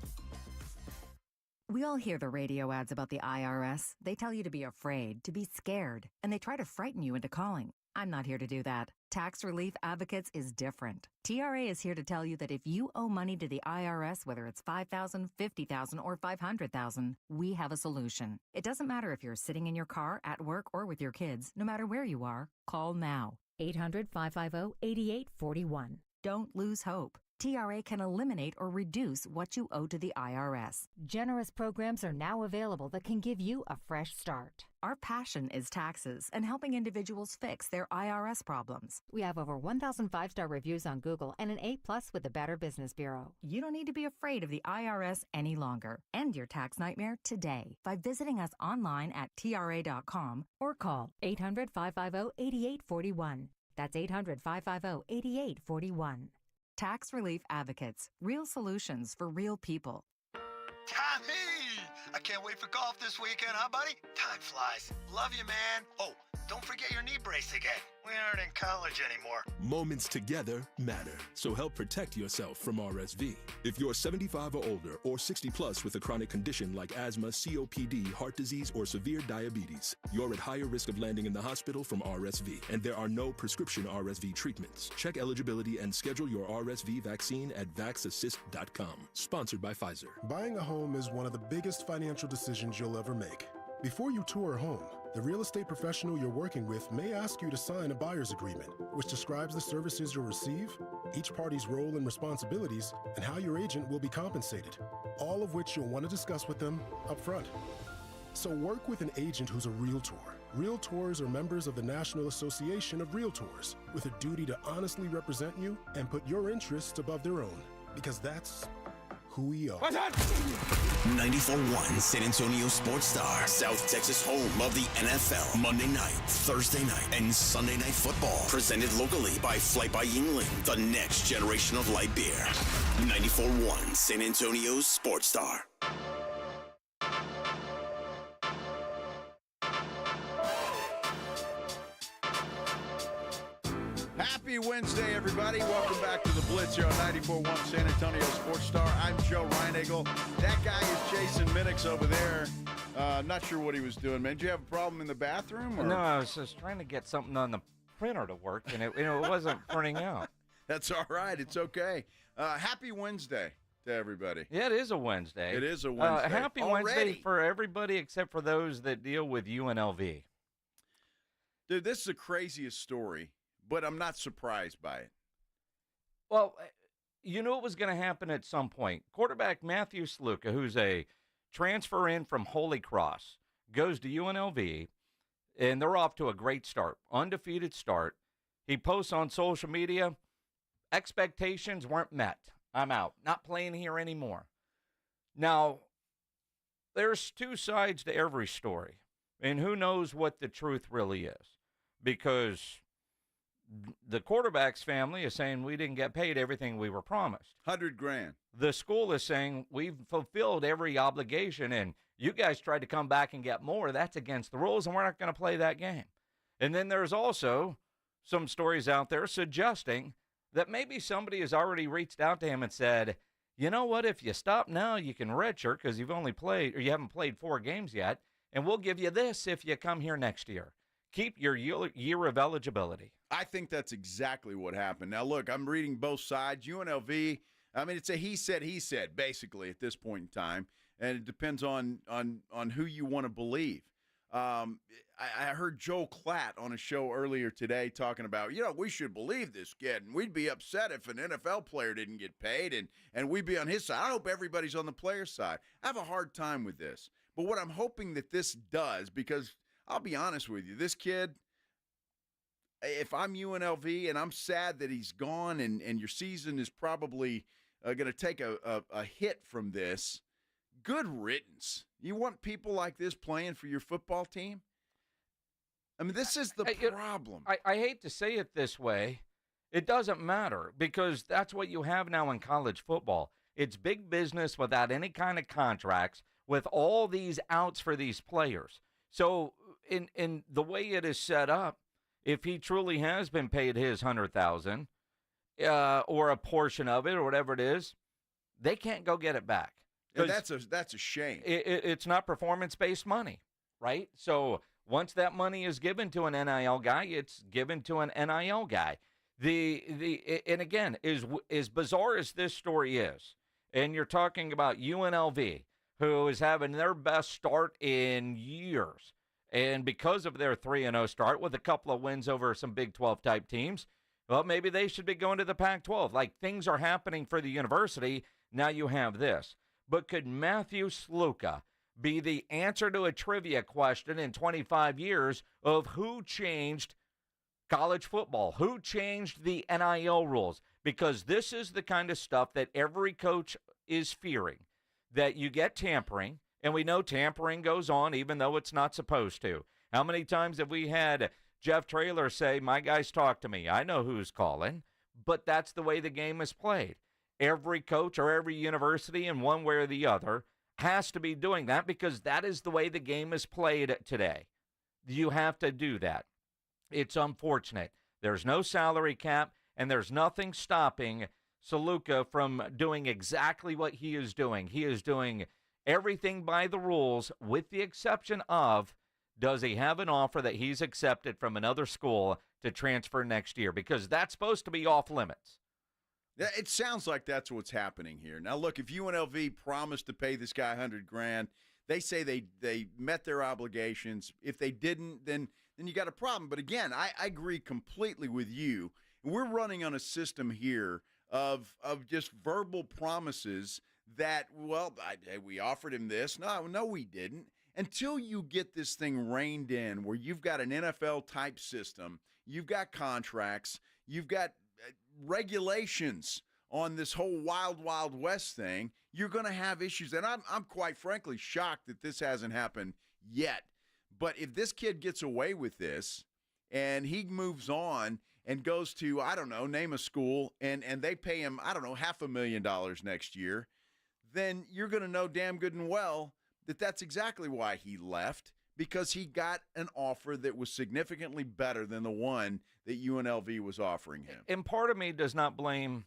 We all hear the radio ads about the IRS. They tell you to be afraid, to be scared, and they try to frighten you into calling. I'm not here to do that. Tax Relief Advocates is different. TRA is here to tell you that if you owe money to the IRS, whether it's $5,000, $50,000, or $500,000, we have a solution. It doesn't matter if you're sitting in your car, at work, or with your kids. No matter where you are, call now. 800-550-8841. Don't lose hope. TRA can eliminate or reduce what you owe to the IRS. Generous programs are now available that can give you a fresh start. Our passion is taxes and helping individuals fix their IRS problems. We have over 1,000 five-star reviews on Google and an A+ with the Better Business Bureau. You don't need to be afraid of the IRS any longer. End your tax nightmare today by visiting us online at TRA.com or call 800-550-8841. That's 800-550-8841. Tax Relief Advocates. Real solutions for real people. Tommy! I can't wait for golf this weekend, huh, buddy? Time flies. Love you, man. Oh, don't forget your knee brace again. We aren't in college anymore. Moments together matter, so help protect yourself from RSV. If you're 75 or older or 60 plus with a chronic condition like asthma, COPD, heart disease, or severe diabetes, you're at higher risk of landing in the hospital from RSV, and there are no prescription RSV treatments. Check eligibility and schedule your RSV vaccine at vaxassist.com. Sponsored by Pfizer. Buying a home is one of the biggest financial decisions you'll ever make. Before you tour a home, the real estate professional you're working with may ask you to sign a buyer's agreement, which describes the services you'll receive, each party's role and responsibilities, and how your agent will be compensated, all of which you'll want to discuss with them up front. So work with an agent who's a Realtor. Realtors are members of the National Association of Realtors with a duty to honestly represent you and put your interests above their own. Because that's who we are. 94.1 San Antonio Sports Star, South Texas home of the NFL. Monday night, Thursday night, and Sunday night football. Presented locally by Flight by Yingling, the next generation of light beer. 94.1 San Antonio Sports Star. Happy Wednesday, everybody. Welcome back to the Blitz here on 94.1 San Antonio Sports Star. I'm Joe Reinagle. That guy is Jason Minix over there. Not sure what he was doing, man. Did you have a problem in the bathroom? Or? No, I was just trying to get something on the printer to work, and it wasn't printing out. That's all right. It's okay. Happy Wednesday to everybody. Yeah, it is a Wednesday. It is a Wednesday. Happy Wednesday for everybody except for those that deal with UNLV. Dude, this is the craziest story, but I'm not surprised by it. Well, you knew it was going to happen at some point. Quarterback Matthew Sluka, who's a transfer in from Holy Cross, goes to UNLV, and they're off to a great start, undefeated start. He posts on social media, expectations weren't met. I'm out. Not playing here anymore. Now, there's two sides to every story, and who knows what the truth really is, because the quarterback's family is saying we didn't get paid everything we were promised. $100,000. The school is saying we've fulfilled every obligation, and you guys tried to come back and get more. That's against the rules, and we're not going to play that game. And then there's also some stories out there suggesting that maybe somebody has already reached out to him and said, you know what, if you stop now, you can redshirt because you haven't played 4 games yet, and we'll give you this if you come here next year. Keep your year of eligibility. I think that's exactly what happened. Now, look, I'm reading both sides. UNLV, I mean, it's a he said, basically, at this point in time, and it depends on who you want to believe. I heard Joel Klatt on a show earlier today talking about, we should believe this kid, and we'd be upset if an NFL player didn't get paid, and we'd be on his side. I hope everybody's on the player's side. I have a hard time with this. But what I'm hoping that this does, because I'll be honest with you, this kid, if I'm UNLV and I'm sad that he's gone and your season is probably going to take a hit from this, good riddance. You want people like this playing for your football team? I mean, this is the problem. I hate to say it this way. It doesn't matter because that's what you have now in college football. It's big business without any kind of contracts with all these outs for these players. So in the way it is set up, if he truly has been paid his $100,000 or a portion of it or whatever it is, they can't go get it back. And that's a shame. It's not performance-based money, right? So once that money is given to an NIL guy, it's given to an NIL guy. And again, as bizarre as this story is, and you're talking about UNLV, who is having their best start in years, and because of their 3-0 start with a couple of wins over some Big 12 type teams, well, maybe they should be going to the Pac-12. Like, things are happening for the university. Now you have this. But could Matthew Sluka be the answer to a trivia question in 25 years of who changed college football? Who changed the NIL rules? Because this is the kind of stuff that every coach is fearing, that you get tampering, and we know tampering goes on even though it's not supposed to. How many times have we had Jeff Traylor say, my guys talk to me, I know who's calling, but that's the way the game is played. Every coach or every university in one way or the other has to be doing that because that is the way the game is played today. You have to do that. It's unfortunate. There's no salary cap, and there's nothing stopping Sluka from doing exactly what he is doing. He is doing everything by the rules with the exception of, does he have an offer that he's accepted from another school to transfer next year? Because that's supposed to be off limits. It sounds like that's what's happening here. Now, look, if UNLV promised to pay this guy $100,000, they say they met their obligations. If they didn't, then you got a problem. But again, I agree completely with you. We're running on a system here of just verbal promises that, well, we offered him this. No, we didn't. until you get this thing reined in where you've got an NFL-type system, you've got contracts, you've got regulations on this whole wild, wild west thing, you're going to have issues. And I'm quite frankly shocked that this hasn't happened yet. But if this kid gets away with this and he moves on and goes to, I don't know, name a school, and they pay him, I don't know, $500,000 next year, then you're going to know damn good and well that that's exactly why he left, because he got an offer that was significantly better than the one that UNLV was offering him. And part of me does not blame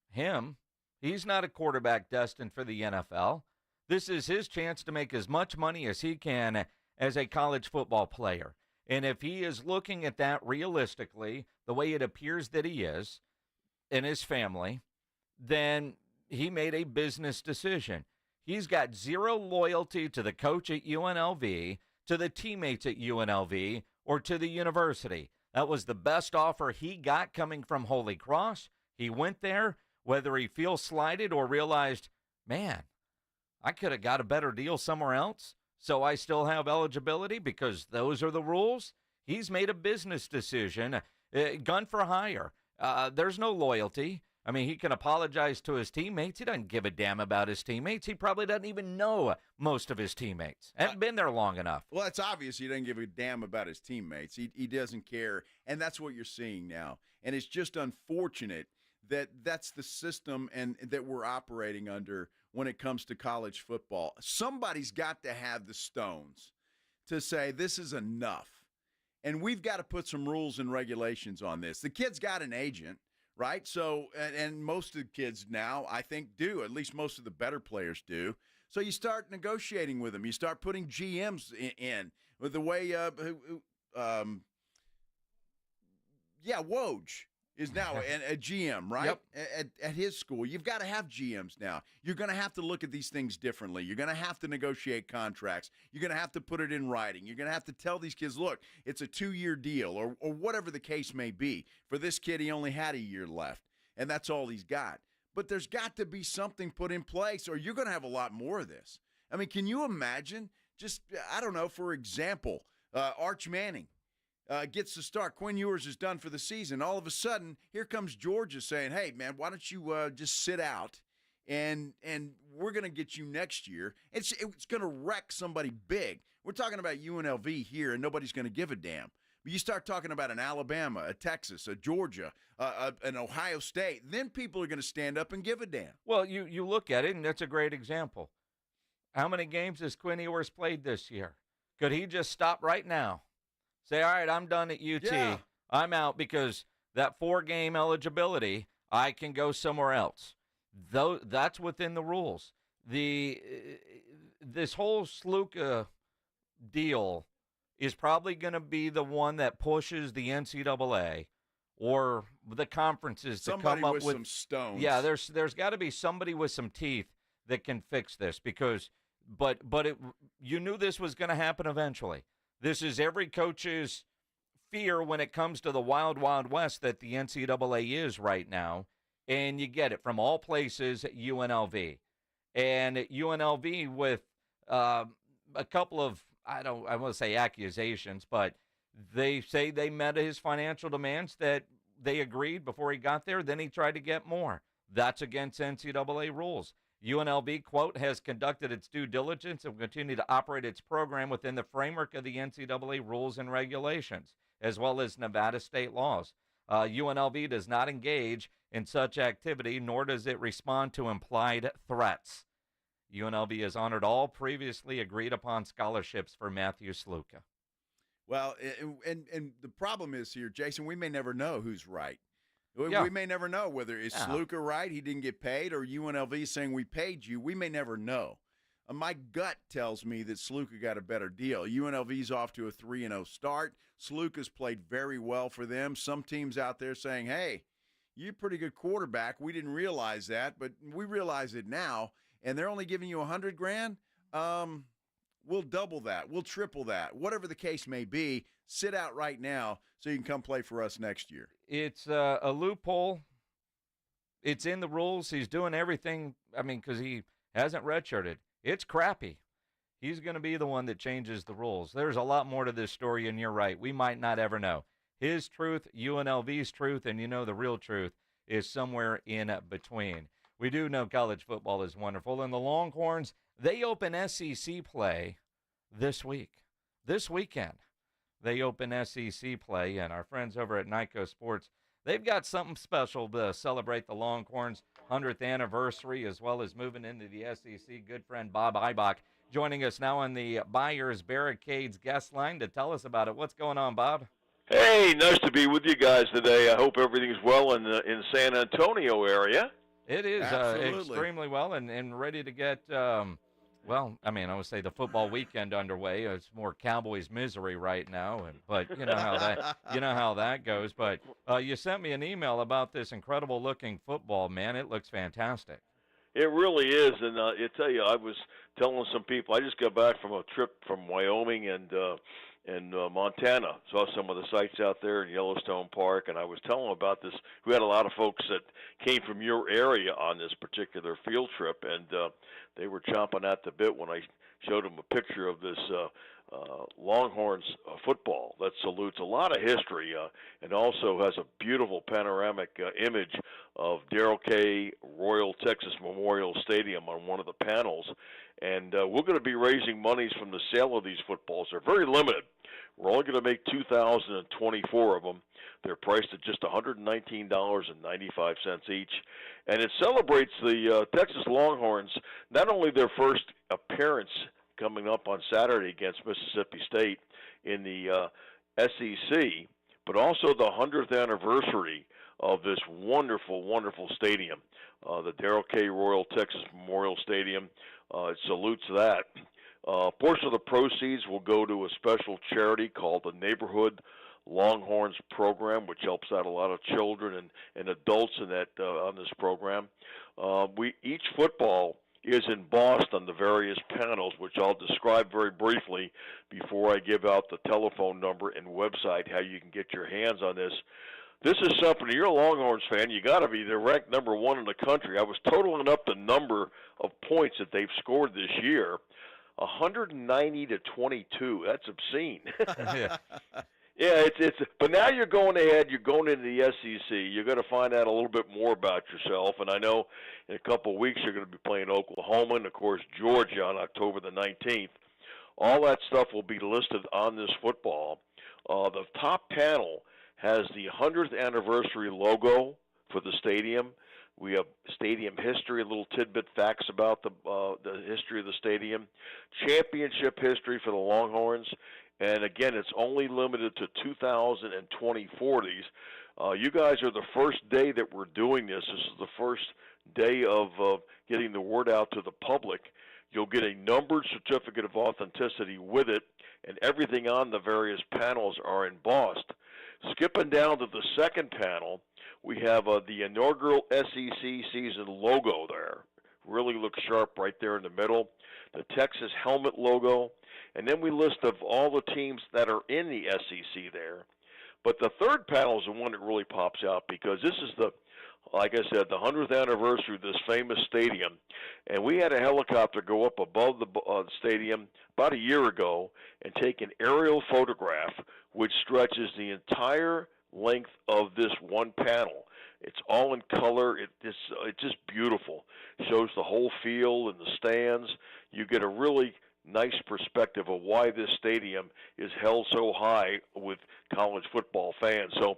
him. He's not a quarterback destined for the NFL. This is his chance to make as much money as he can as a college football player. And if he is looking at that realistically, the way it appears that he is, and his family, then he made a business decision. He's got zero loyalty to the coach at UNLV, to the teammates at UNLV, or to the university. That was the best offer he got coming from Holy Cross. He went there, whether he feels slighted or realized, man, I could have got a better deal somewhere else, so I still have eligibility because those are the rules. He's made a business decision, gun for hire. There's no loyalty. I mean, he can apologize to his teammates. He doesn't give a damn about his teammates. He probably doesn't even know most of his teammates. Hasn't been there long enough. Well, it's obvious he doesn't give a damn about his teammates. He doesn't care, and that's what you're seeing now. And it's just unfortunate that that's the system and that we're operating under when it comes to college football. Somebody's got to have the stones to say this is enough, and we've got to put some rules and regulations on this. The kid's got an agent. Right? So, and most of the kids now, I think, do. At least most of the better players do. So you start negotiating with them. You start putting GMs in with the way, Woj is now a GM, right? Yep. At his school. You've got to have GMs now. You're going to have to look at these things differently. You're going to have to negotiate contracts. You're going to have to put it in writing. You're going to have to tell these kids, look, it's a 2-year deal or whatever the case may be. For this kid, he only had a year left, and that's all he's got. But there's got to be something put in place, or you're going to have a lot more of this. I mean, can you imagine just, I don't know, for example, Arch Manning. Gets the start. Quinn Ewers is done for the season. All of a sudden, here comes Georgia saying, hey, man, why don't you just sit out, and we're going to get you next year. It's going to wreck somebody big. We're talking about UNLV here, and nobody's going to give a damn. But you start talking about an Alabama, a Texas, a Georgia, an Ohio State, then people are going to stand up and give a damn. Well, you look at it, and that's a great example. How many games has Quinn Ewers played this year? Could he just stop right now? Say, all right, I'm done at UT. Yeah. I'm out because that 4-game eligibility, I can go somewhere else. Though that's within the rules. This whole Sluka deal is probably going to be the one that pushes the NCAA or the conferences to come up with some stones. Yeah, there's got to be somebody with some teeth that can fix this because, you knew this was going to happen eventually. This is every coach's fear when it comes to the wild, wild west that the NCAA is right now, and you get it from all places at UNLV. And at UNLV with a couple of, I want to say accusations, but they say they met his financial demands that they agreed before he got there. Then he tried to get more. That's against NCAA rules. UNLV, quote, has conducted its due diligence and will continue to operate its program within the framework of the NCAA rules and regulations, as well as Nevada state laws. UNLV does not engage in such activity, nor does it respond to implied threats. UNLV has honored all previously agreed upon scholarships for Matthew Sluka. Well, and the problem is here, Jason, we may never know who's right. We may never know whether it's Sluka right, he didn't get paid, or UNLV saying we paid you. We may never know. My gut tells me that Sluka got a better deal. UNLV's off to a 3-0 start. Sluka's played very well for them. Some teams out there saying, hey, you're a pretty good quarterback. We didn't realize that, but we realize it now, and they're only giving you $100,000. We'll double that. We'll triple that. Whatever the case may be, sit out right now so you can come play for us next year. It's a loophole. It's in the rules. He's doing everything, because he hasn't redshirted. It's crappy. he's going to be the one that changes the rules. There's a lot more to this story, and you're right. We might not ever know. His truth, UNLV's truth, and the real truth is somewhere in between. We do know college football is wonderful, and the Longhorns, they open SEC play this weekend. They open SEC play, and our friends over at Nyco Sports, they've got something special to celebrate the Longhorns' 100th anniversary, as well as moving into the SEC. Good friend Bob Eibach joining us now on the Buyers Barricades guest line to tell us about it. What's going on, Bob? Hey, nice to be with you guys today. I hope everything's well in San Antonio area. It is extremely well and ready to get, I would say the football weekend underway. It's more Cowboys misery right now, but you know how that goes. But you sent me an email about this incredible looking football, man. It looks fantastic. It really is, and I tell you, I was telling some people I just got back from a trip from Wyoming and Montana. Saw some of the sites out there in Yellowstone Park, and I was telling them about this. We had a lot of folks that came from your area on this particular field trip, and they were chomping at the bit when I showed them a picture of this Longhorns football that salutes a lot of history and also has a beautiful panoramic image of Darrell K. Royal Texas Memorial Stadium on one of the panels. And we're going to be raising monies from the sale of these footballs. They're very limited. We're only going to make 2,024 of them. They're priced at just $119.95 each. And it celebrates the Texas Longhorns, not only their first appearance coming up on Saturday against Mississippi State in the SEC, but also the 100th anniversary of this wonderful, wonderful stadium, the Darrell K. Royal Texas Memorial Stadium. It salutes that. A portion of the proceeds will go to a special charity called the Neighborhood Longhorns Program, which helps out a lot of children and adults in that on this program. Each football is embossed on the various panels, which I'll describe very briefly before I give out the telephone number and website, how you can get your hands on this. This is something, you're a Longhorns fan, you got to be. They're ranked number 1 in the country. I was totaling up the number of points that they've scored this year, 190 to 22. That's obscene. Yeah, it's. But now you're going ahead. You're going into the SEC. You're going to find out a little bit more about yourself. And I know in a couple of weeks you're going to be playing Oklahoma and, of course, Georgia on October the 19th. All that stuff will be listed on this football. The top panel has the 100th anniversary logo for the stadium. We have stadium history, little tidbit facts about the history of the stadium, championship history for the Longhorns, and again, it's only limited to 2,024 these. You guys are the first day that we're doing this. This is the first day of getting the word out to the public. You'll get a numbered certificate of authenticity with it, and everything on the various panels are embossed. Skipping down to the second panel, we have the inaugural SEC season logo there. Really looks sharp right there in the middle. The Texas helmet logo. And then we list of all the teams that are in the SEC there. But the third panel is the one that really pops out because this is like I said, the 100th anniversary of this famous stadium. And we had a helicopter go up above the stadium about a year ago and take an aerial photograph which stretches the entire length of this one panel. It's all in color. It's just beautiful. It shows the whole field and the stands. You get a really nice perspective of why this stadium is held so high with college football fans. So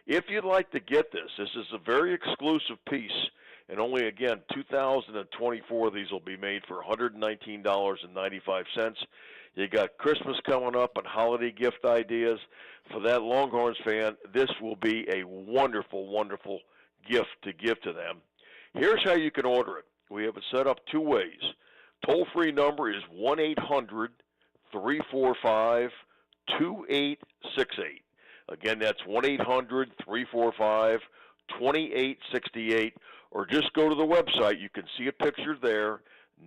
if you'd like to get this is a very exclusive piece, and only, again, 2,024 of these will be made for $119.95. You got Christmas coming up and holiday gift ideas. For that Longhorns fan, this will be a wonderful, wonderful gift to give to them. Here's how you can order it. We have it set up two ways. Toll-free number is 1-800-345-2868. Again, that's 1-800-345-2868. Or just go to the website. You can see a picture there,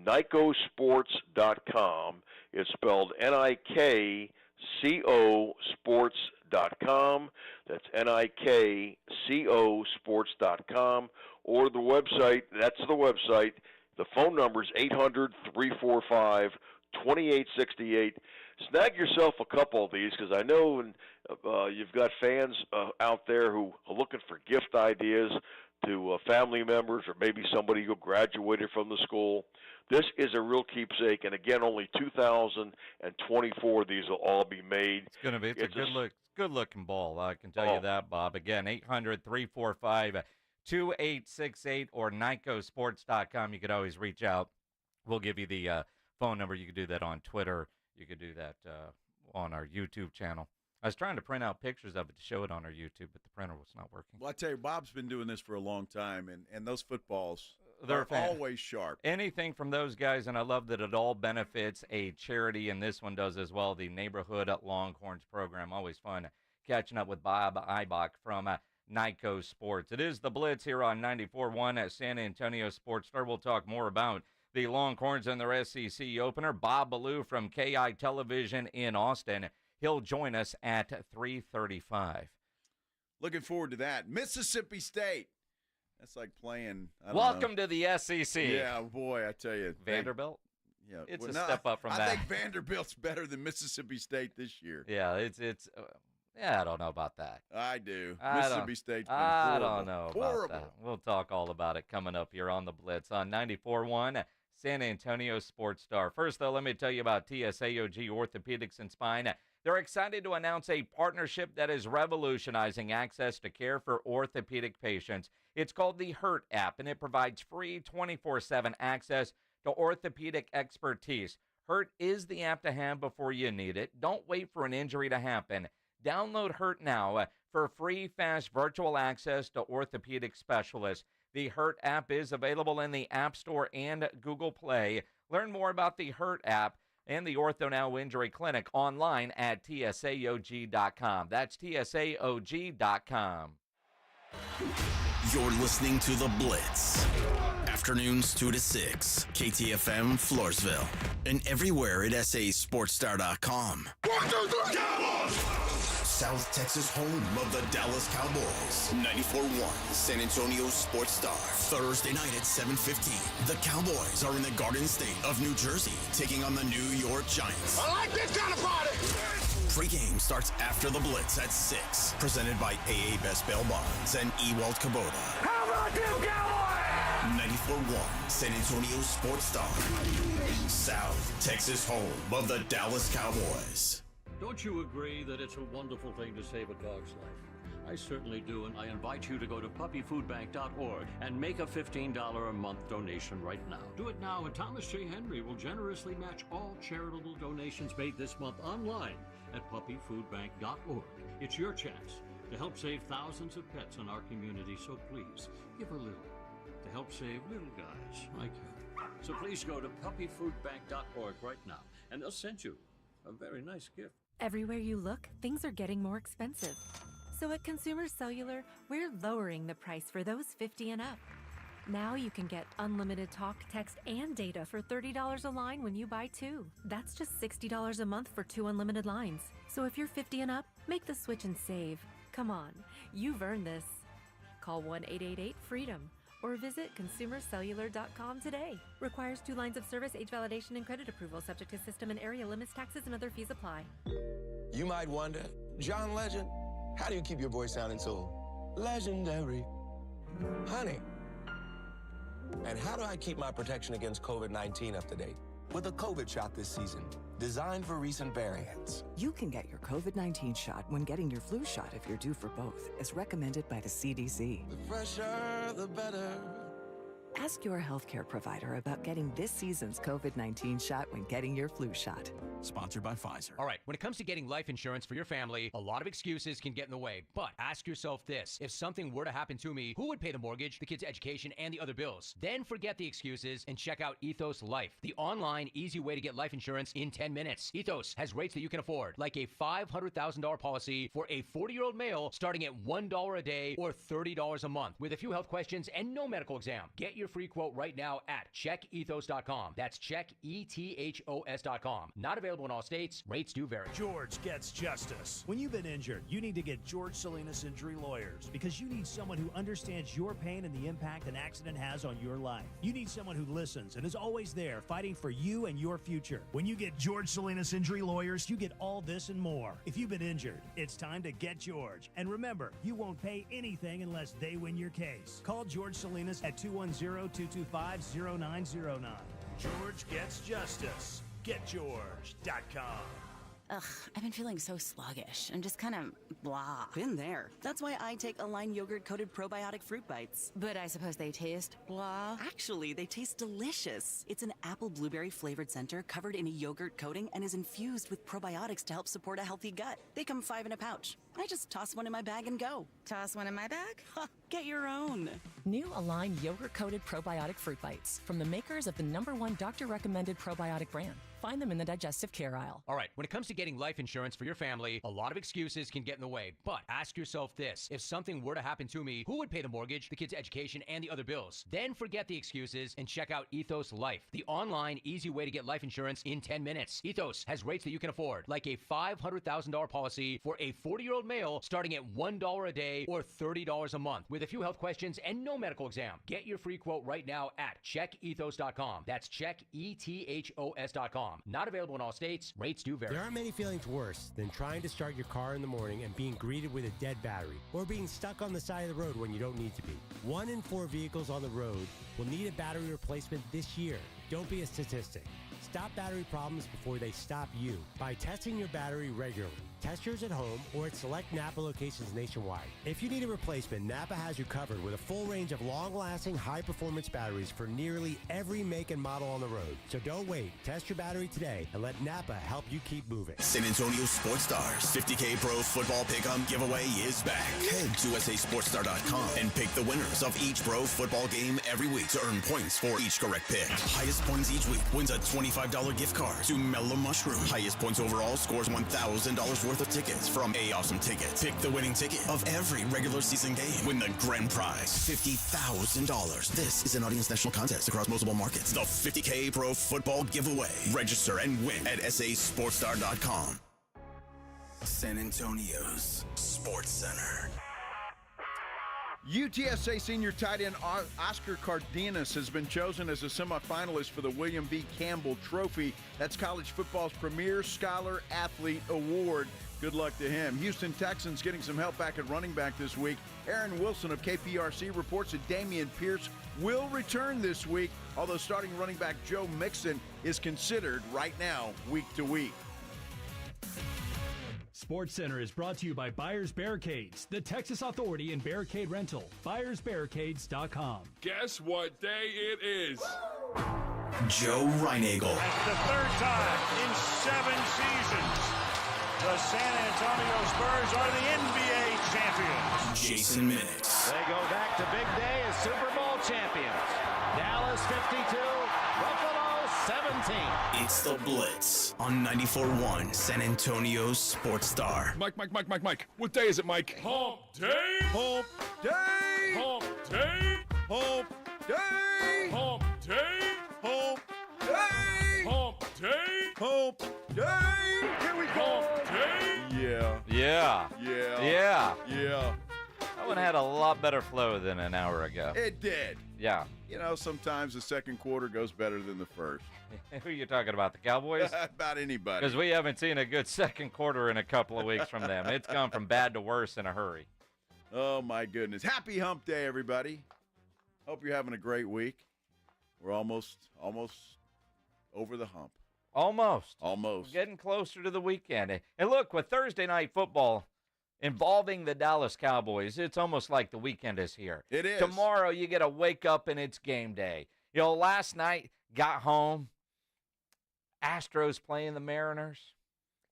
NICOsports.com. It's spelled N-I-K-C-O sports.com. That's NIKCO sports.com. Or the website, that's the website. The phone number is 2868. Snag yourself a couple of these, because I know you've got fans out there who are looking for gift ideas to family members or maybe somebody who graduated from the school. This is a real keepsake, and again, only 2,024 of these will all be made. It's a good looking ball. I can tell you that, Bob. Again, 800-345-2868 or NICOsports.com. You could always reach out. We'll give you the phone number. You could do that on Twitter. You could do that on our YouTube channel. I was trying to print out pictures of it to show it on our YouTube, but the printer was not working. Well, I tell you, Bob's been doing this for a long time, and those footballs They're are always sharp. Anything from those guys, and I love that it all benefits a charity, and this one does as well, the Neighborhood Longhorns program. Always fun catching up with Bob Eibach from Nico Sports. It is the Blitz here on 94.1 at San Antonio Sports Star. We'll talk more about the Longhorns and their SEC opener. Bob Ballou from KI Television in Austin. He'll join us at 3:35. Looking forward to that. Mississippi State. That's like playing. Welcome to the SEC. Yeah, boy, I tell you. Vanderbilt? Yeah, it's a step up from that. I think Vanderbilt's better than Mississippi State this year. Yeah, it's yeah, I don't know about that. I do. Mississippi State's been horrible. I don't know about that. We'll talk all about it coming up here on the Blitz on 94.1 San Antonio Sports Star. First, though, let me tell you about TSAOG Orthopedics and Spine. They're excited to announce a partnership that is revolutionizing access to care for orthopedic patients. It's called the Hurt app, and it provides free 24/7 access to orthopedic expertise. Hurt is the app to have before you need it. Don't wait for an injury to happen. Download Hurt now for free, fast virtual access to orthopedic specialists. The Hurt app is available in the App Store and Google Play. Learn more about the Hurt app and the Ortho Now Injury Clinic online at TSAOG.com. That's TSAOG.com. You're listening to The Blitz. Afternoons 2 to 6. KTFM Floresville. And everywhere at SASportsStar.com. 1, 2, 3, Cowboys! South Texas home of the Dallas Cowboys. 94.1 San Antonio Sports Star. Thursday night at 7:15. The Cowboys are in the Garden State of New Jersey, taking on the New York Giants. I like this kind of party! Pre-game starts after the Blitz at 6. Presented by AA Best Bail Bonds and Ewald Kubota. How about them Cowboys? 94.1 San Antonio Sports Star. South Texas home of the Dallas Cowboys. Don't you agree that it's a wonderful thing to save a dog's life? I certainly do, and I invite you to go to puppyfoodbank.org and make a $15 a month donation right now. Do it now, and Thomas J. Henry will generously match all charitable donations made this month online at puppyfoodbank.org. It's your chance to help save thousands of pets in our community, so please give a little to help save little guys like you. So please go to puppyfoodbank.org right now, and they'll send you a very nice gift. Everywhere you look, things are getting more expensive. So at Consumer Cellular, we're lowering the price for those 50 and up. Now you can get unlimited talk, text, and data for $30 a line when you buy 2. That's just $60 a month for 2 unlimited lines. So if you're 50 and up, make the switch and save. Come on, you've earned this. Call 1-888-FREEDOM or visit consumercellular.com today. Requires 2 lines of service, age validation, and credit approval, subject to system and area limits, taxes, and other fees apply. You might wonder, John Legend, how do you keep your voice sounding so legendary? Honey. And how do I keep my protection against COVID-19 up to date? With a COVID shot this season, designed for recent variants. You can get your COVID-19 shot when getting your flu shot if you're due for both, as recommended by the CDC. The fresher, the better. Ask your healthcare provider about getting this season's COVID-19 shot when getting your flu shot. Sponsored by Pfizer. All right, when it comes to getting life insurance for your family, a lot of excuses can get in the way. But ask yourself this. If something were to happen to me, who would pay the mortgage, the kids' education, and the other bills? Then forget the excuses and check out Ethos Life, the online, easy way to get life insurance in 10 minutes. Ethos has rates that you can afford, like a $500,000 policy for a 40-year-old male starting at $1 a day or $30 a month, with a few health questions and no medical exam. Get your your free quote right now at checkethos.com. That's checkethos.com. Not available in all states. Rates do vary. George gets justice. When you've been injured, you need to get George Salinas Injury Lawyers because you need someone who understands your pain and the impact an accident has on your life. You need someone who listens and is always there fighting for you and your future. When you get George Salinas Injury Lawyers, you get all this and more. If you've been injured, it's time to get George. And remember, you won't pay anything unless they win your case. Call George Salinas at 210-225-0909. George gets justice. GetGeorge.com. Ugh, I've been feeling so sluggish. I'm just kind of blah. Been there. That's why I take Align yogurt-coated probiotic fruit bites. But I suppose they taste blah. Actually, they taste delicious. It's an apple blueberry flavored center covered in a yogurt coating and is infused with probiotics to help support a healthy gut. They come 5 in a pouch. I just toss one in my bag and go. Toss one in my bag? Get your own. New Align yogurt-coated probiotic fruit bites from the makers of the #1 doctor-recommended probiotic brand. Find them in the digestive care aisle. All right, when it comes to getting life insurance for your family, a lot of excuses can get in the way. But ask yourself this. If something were to happen to me, who would pay the mortgage, the kids' education, and the other bills? Then forget the excuses and check out Ethos Life, the online, easy way to get life insurance in 10 minutes. Ethos has rates that you can afford, like a $500,000 policy for a 40-year-old male starting at $1 a day or $30 a month with a few health questions and no medical exam. Get your free quote right now at checkethos.com. That's checkethos.com. Not available in all states. Rates do vary. There aren't many feelings worse than trying to start your car in the morning and being greeted with a dead battery or being stuck on the side of the road when you don't need to be. 1 in 4 vehicles on the road will need a battery replacement this year. Don't be a statistic. Stop battery problems before they stop you by testing your battery regularly. Test yours at home or at select Napa locations nationwide. If you need a replacement, Napa has you covered with a full range of long-lasting, high-performance batteries for nearly every make and model on the road. So don't wait. Test your battery today and let Napa help you keep moving. San Antonio Sports Stars 50K Pro Football Pick'em giveaway is back. Head to USASportsStar.com and pick the winners of each pro football game every week to earn points for each correct pick. Highest points each week wins a $25 gift card to Mellow Mushroom. Highest points overall scores $1,000 worth of tickets from A Awesome Tickets. Pick the winning ticket of every regular season game. Win the grand prize, $50,000. This is an Audience National contest across multiple markets. The 50K Pro Football Giveaway. Register and win at SASportsStar.com. San Antonio's Sports Center. UTSA senior tight end Oscar Cardenas has been chosen as a semifinalist for the William B. Campbell Trophy. That's college football's premier scholar athlete award. Good luck to him. Houston Texans getting some help back at running back this week. Aaron Wilson of KPRC reports that Dameon Pierce will return this week, although starting running back Joe Mixon is considered right now week to week. SportsCenter is brought to you by Buyers Barricades, the Texas authority in barricade rental. BuyersBarricades.com. Guess what day it is? Joe Reinagel. That's the 3rd time in 7 seasons. The San Antonio Spurs are the NBA champions. Jason Minix. They go back to big day as Super Bowl champions. Dallas 52, Buffalo 17. It's the Blitz on 94.1 San Antonio's Sports Star. Mike. What day is it, Mike? Hump day. Hump day. Hump day. Hump day. Hump day. Hump day. Hump day. Hump day. Here we go. Hump day. Yeah. Yeah. That one had a lot better flow than an hour ago. It did. Yeah. You know, sometimes the second quarter goes better than the first. Who are you talking about, the Cowboys? About anybody. Because we haven't seen a good second quarter in a couple of weeks from them. It's gone from bad to worse in a hurry. Oh, my goodness. Happy Hump Day, everybody. Hope you're having a great week. We're almost over the hump. Almost. We're getting closer to the weekend. And look, with Thursday night football involving the Dallas Cowboys, it's almost like the weekend is here. It is. Tomorrow you get to wake up and it's game day. You know, last night, got home, Astros playing the Mariners,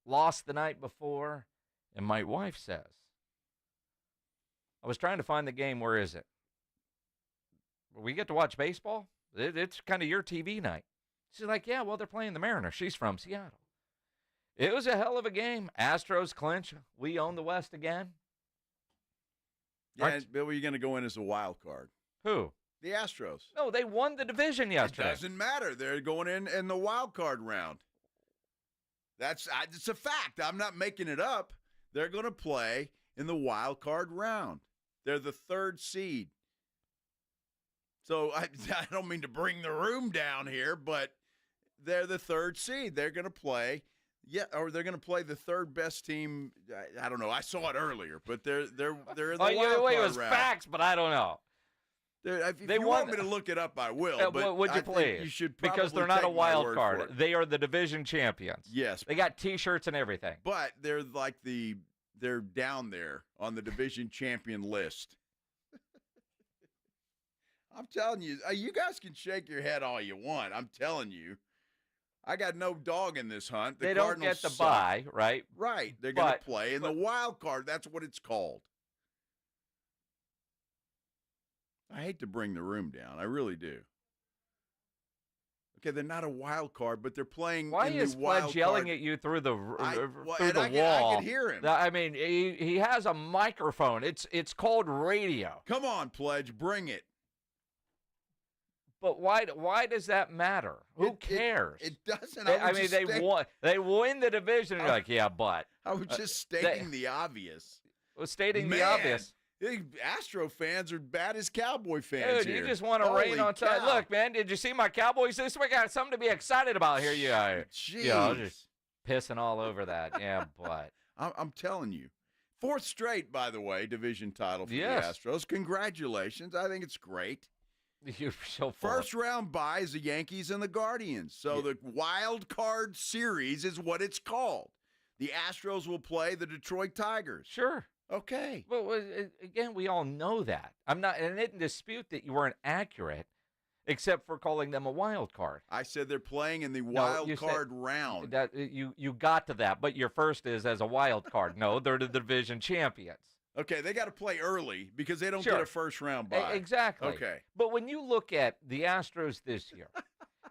lost the night before, and my wife says, I was trying to find the game, where is it? We get to watch baseball? It's kind of your TV night. She's like, yeah, well, they're playing the Mariners. She's from Seattle. It was a hell of a game. Astros clinch. We own the West again. Yeah, Bill, you're going to go in as a wild card. Who? The Astros. No, they won the division yesterday. It doesn't matter. They're going in the wild card round. It's a fact. I'm not making it up. They're going to play in the wild card round. They're the 3rd seed. So I don't mean to bring the room down here, but they're the 3rd seed. They're going to play, or they're going to play the 3rd best team. I don't know. I saw it earlier, but they're in the wild card round. It was facts, but I don't know. If you want me to look it up, I will. But would you please? You should probably because they're not a take my wild word card. for it. They are the division champions. Yes. They got T-shirts and everything. But they're like they're down there on the division champion list. I'm telling you, you guys can shake your head all you want. I'm telling you. I got no dog in this hunt. They don't get the bye, right? Right. They're going to play in the wild card. That's what it's called. I hate to bring the room down. I really do. Okay, they're not a wild card, but they're playing. Why in is the wild Pledge yelling card. at you through the wall? I can hear him. I mean, he has a microphone. It's called radio. Come on, Pledge, bring it. But why does that matter? Who cares? It doesn't. They win the division. And you're like, yeah, but I was just stating the obvious. Stating the obvious. Astro fans are bad as Cowboy fans. Dude, you just want to rain on top. Look, man, did you see my Cowboys this week? I got something to be excited about here. I'm just pissing all over that. Yeah, but I'm telling you, 4th straight, by the way, division title for the Astros. Congratulations! I think it's great. You're so full. First round bye is the Yankees and the Guardians. So the wild card series is what it's called. The Astros will play the Detroit Tigers. Sure. Okay. Well, again, we all know that. And I didn't dispute that you weren't accurate, except for calling them a wild card. I said they're playing in the wild card round. That you got to that, but your first is as a wild card. No, they're the division champions. Okay, they got to play early because they don't get a first round bye. Exactly. Okay. But when you look at the Astros this year,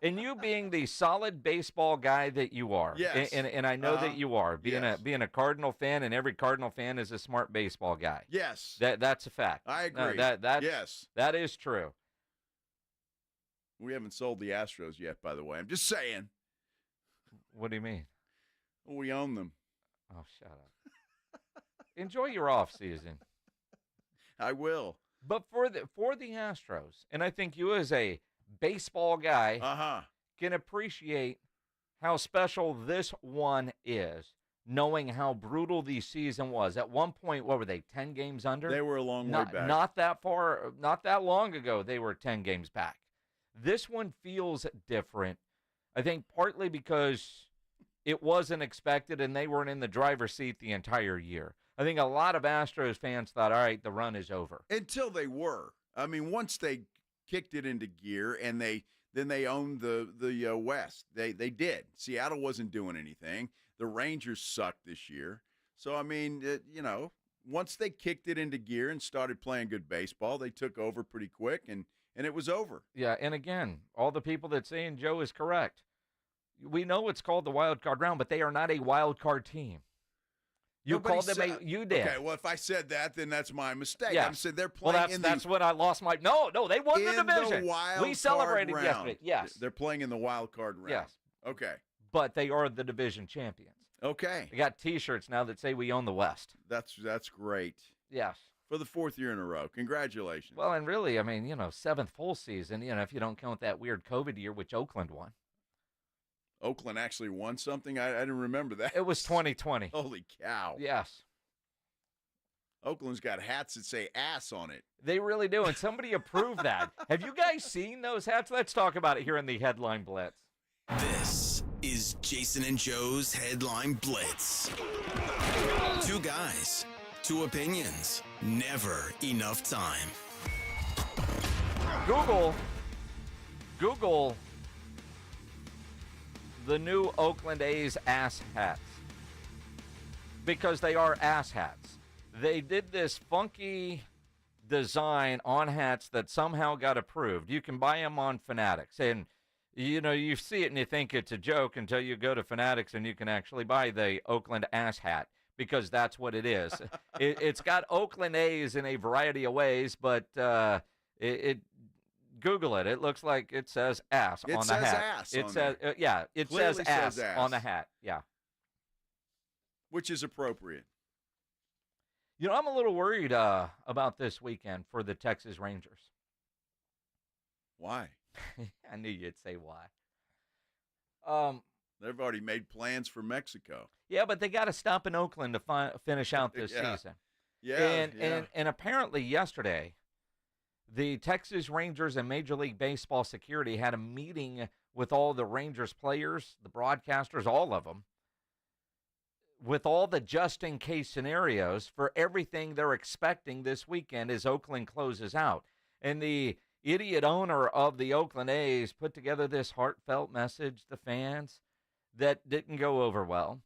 and you being the solid baseball guy that you are, yes. and I know that you are, being a Cardinal fan, and every Cardinal fan is a smart baseball guy. Yes. That's a fact. I agree. Yes. That is true. We haven't sold the Astros yet, by the way. I'm just saying. What do you mean? We own them. Oh, shut up. Enjoy your off season. I will. But for the Astros, and I think you as a baseball guy can appreciate how special this one is, knowing how brutal the season was. At one point, what were they, 10 games under? They were a long way back. Not that long ago, they were 10 games back. This one feels different, I think partly because it wasn't expected and they weren't in the driver's seat the entire year. I think a lot of Astros fans thought, all right, the run is over. Until they were. I mean, once they kicked it into gear and then they owned the West. They did. Seattle wasn't doing anything. The Rangers sucked this year. So, I mean, once they kicked it into gear and started playing good baseball, they took over pretty quick, and it was over. Yeah, and again, all the people that saying Joe is correct. We know it's called the wild card round, but they are not a wild card team. You called them you did. Okay, well, if I said that, then that's my mistake. Yes. I said they're playing that's when I lost my. No, they won the division. We celebrated yesterday. Yes, they're playing in the wild card round. Yes. Okay. But they are the division champions. Okay. They got T-shirts now that say we own the West. That's great. Yes. For the 4th year in a row. Congratulations. Well, and really, I mean, 7th full season. If you don't count that weird COVID year, which Oakland won. Oakland actually won something? I didn't remember that. It was 2020. Holy cow. Yes. Oakland's got hats that say ass on it. They really do, and somebody approved that. Have you guys seen those hats? Let's talk about it here in the Headline Blitz. This is Jason and Joe's Headline Blitz. 2 guys, 2 opinions, never enough time. Google the new Oakland A's ass hats, because they are ass hats. They did this funky design on hats that somehow got approved. You can buy them on Fanatics, and you see it and you think it's a joke until you go to Fanatics and you can actually buy the Oakland ass hat, because that's what it is. It's got Oakland A's in a variety of ways, but it Google it. It looks like it says ass on the hat. It It says says ass. yeah. It Clearly says says ass ass. on the hat. Yeah. Which is appropriate. You know, I'm a little worried about this weekend for the Texas Rangers. Why? I knew you'd say why. They've already made plans for Mexico. Yeah, but they got to stop in Oakland to finish out this season. Yeah, and apparently yesterday, the Texas Rangers and Major League Baseball security had a meeting with all the Rangers players, the broadcasters, all of them, with all the just-in-case scenarios for everything they're expecting this weekend as Oakland closes out. And the idiot owner of the Oakland A's put together this heartfelt message to fans that didn't go over well.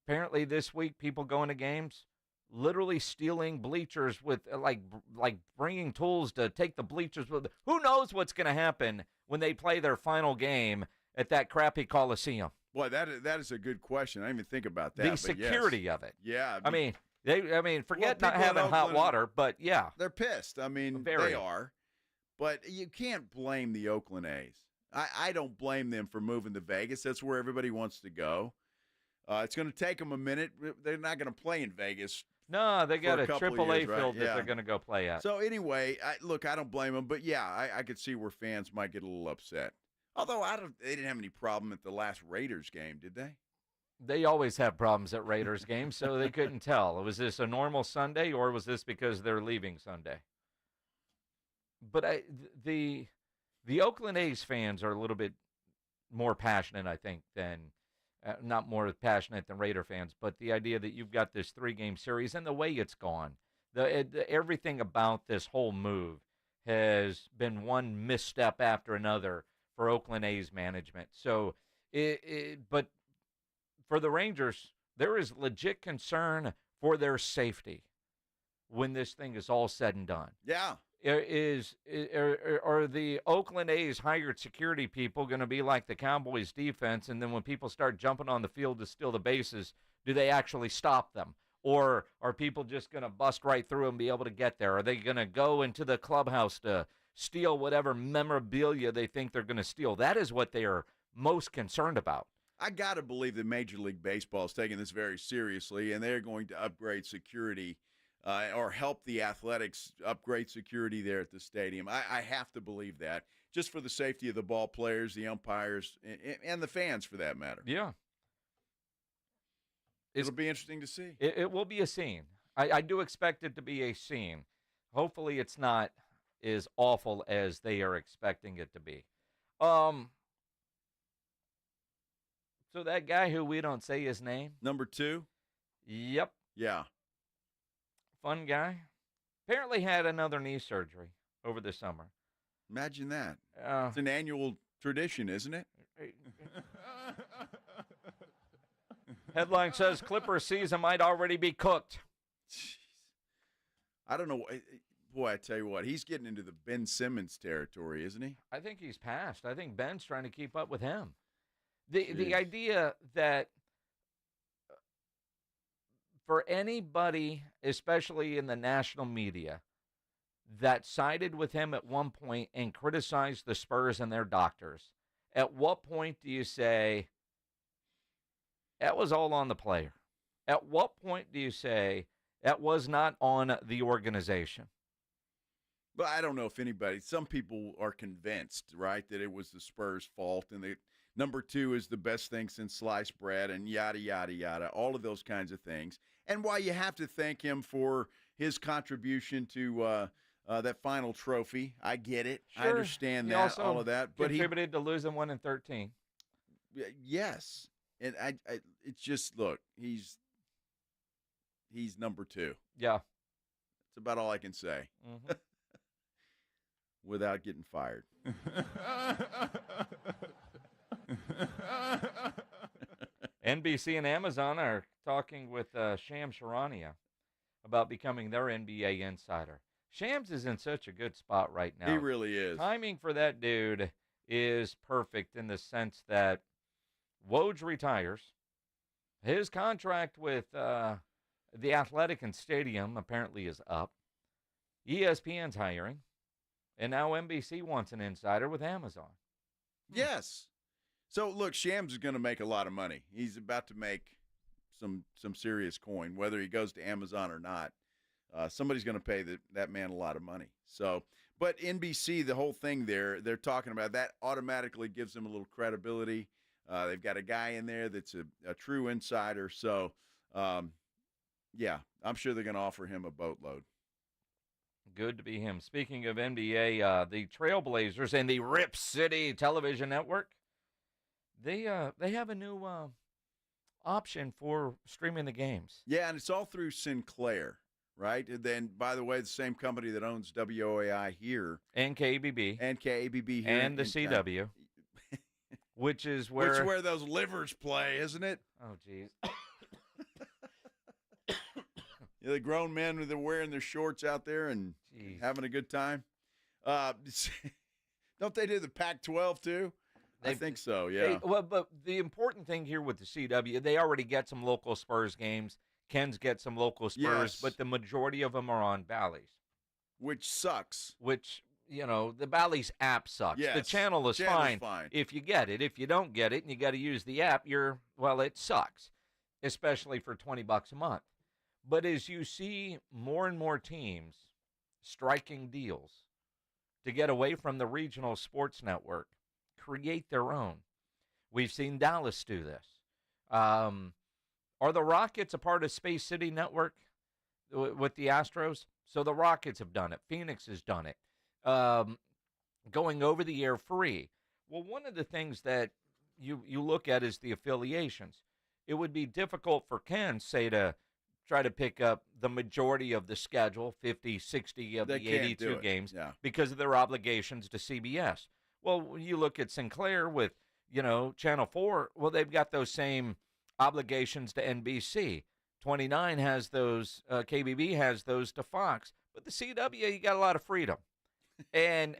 Apparently this week, people going to games, literally stealing bleachers with like bringing tools to take the bleachers with. Who knows what's going to happen when they play their final game at that crappy Coliseum? Boy, that is a good question. I didn't even think about that. The but security of it. Yeah. I mean, forget not people in having hot Oakland, water, but yeah. They're pissed. I mean, Very. they are. But you can't blame the Oakland A's. I don't blame them for moving to Vegas. That's where everybody wants to go. It's going to take them a minute. They're not going to play in Vegas. No, they got a AAA years, field right? that they're going to go play at. So anyway, I don't blame them. But, yeah, I could see where fans might get a little upset. Although they didn't have any problem at the last Raiders game, did they? They always have problems at Raiders games, so they couldn't tell. Was this a normal Sunday, or was this because they're leaving Sunday? But the Oakland A's fans are a little bit more passionate, I think, than not more passionate than Raider fans. But the idea that you've got this 3-game series and the way it's gone, everything about this whole move has been one misstep after another for Oakland A's management. So, but for the Rangers, there is legit concern for their safety when this thing is all said and done. Yeah. Are the Oakland A's hired security people going to be like the Cowboys defense, and then when people start jumping on the field to steal the bases, do they actually stop them? Or are people just going to bust right through and be able to get there? Are they going to go into the clubhouse to steal whatever memorabilia they think they're going to steal? That is what they are most concerned about. I got to believe that Major League Baseball is taking this very seriously, and they're going to upgrade security or help the Athletics upgrade security there at the stadium. I have to believe that, just for the safety of the ball players, the umpires, and the fans, for that matter. Yeah. It'll be interesting to see. It will be a scene. I do expect it to be a scene. Hopefully it's not as awful as they are expecting it to be. So that guy who we don't say his name. Number 2? Yep. Yeah. Fun guy. Apparently had another knee surgery over the summer. Imagine that. It's an annual tradition, isn't it? Headline says Clippers season might already be cooked. Jeez. I don't know. Boy, I tell you what, he's getting into the Ben Simmons territory, isn't he? I think he's passed. I think Ben's trying to keep up with him. The idea that for anybody, especially in the national media, that sided with him at one point and criticized the Spurs and their doctors, at what point do you say, that was all on the player? At what point do you say, that was not on the organization? But I don't know if anybody, some people are convinced, right, that it was the Spurs' fault and that number 2 is the best thing since sliced bread and yada, yada, yada, all of those kinds of things. And why you have to thank him for his contribution to that final trophy. I get it. Sure. I understand He that, also all of that. But contributed to losing 1-13. Yes. And I it's just, look, he's number 2. Yeah. That's about all I can say. Mm-hmm. Without getting fired. NBC and Amazon are talking with Shams Charania about becoming their NBA insider. Shams is in such a good spot right now. He really is. Timing for that dude is perfect in the sense that Woj retires. His contract with the Athletic and Stadium apparently is up. ESPN's hiring, and now NBC wants an insider with Amazon. Yes. So, look, Shams is going to make a lot of money. He's about to make some serious coin, whether he goes to Amazon or not. Somebody's going to pay that man a lot of money. So, but NBC, the whole thing they're talking about, that automatically gives them a little credibility. They've got a guy in there that's a true insider. So, yeah, I'm sure they're going to offer him a boatload. Good to be him. Speaking of NBA, the Trailblazers and the Rip City Television Network, they have a new option for streaming the games. Yeah, and it's all through Sinclair, right? And then, by the way, the same company that owns WOAI here. And KABB. And KABB here. And the CW. Which is where those livers play, isn't it? Oh, geez. The grown men that are wearing their shorts out there and having a good time. Don't they do the Pac-12 too? I think so, yeah. But the important thing here with the CW, they already get some local Spurs games. Ken's get some local Spurs, but the majority of them are on Bally's. Which sucks. The Bally's app sucks. Yes. The channel is fine if you get it. If you don't get it and you got to use the app, it sucks, especially for $20 a month. But as you see more and more teams striking deals to get away from the regional sports network, create their own. We've seen Dallas do this. Are the Rockets a part of Space City Network with the Astros? So the Rockets have done it. Phoenix has done it. Going over the air free. Well, one of the things that you look at is the affiliations. It would be difficult for Ken, say, to try to pick up the majority of the schedule, 50, 60 of the 82 games, because of their obligations to CBS. Well, you look at Sinclair with, Channel 4, well, they've got those same obligations to NBC. 29 has those, KBB has those to Fox. But the CW, you got a lot of freedom. And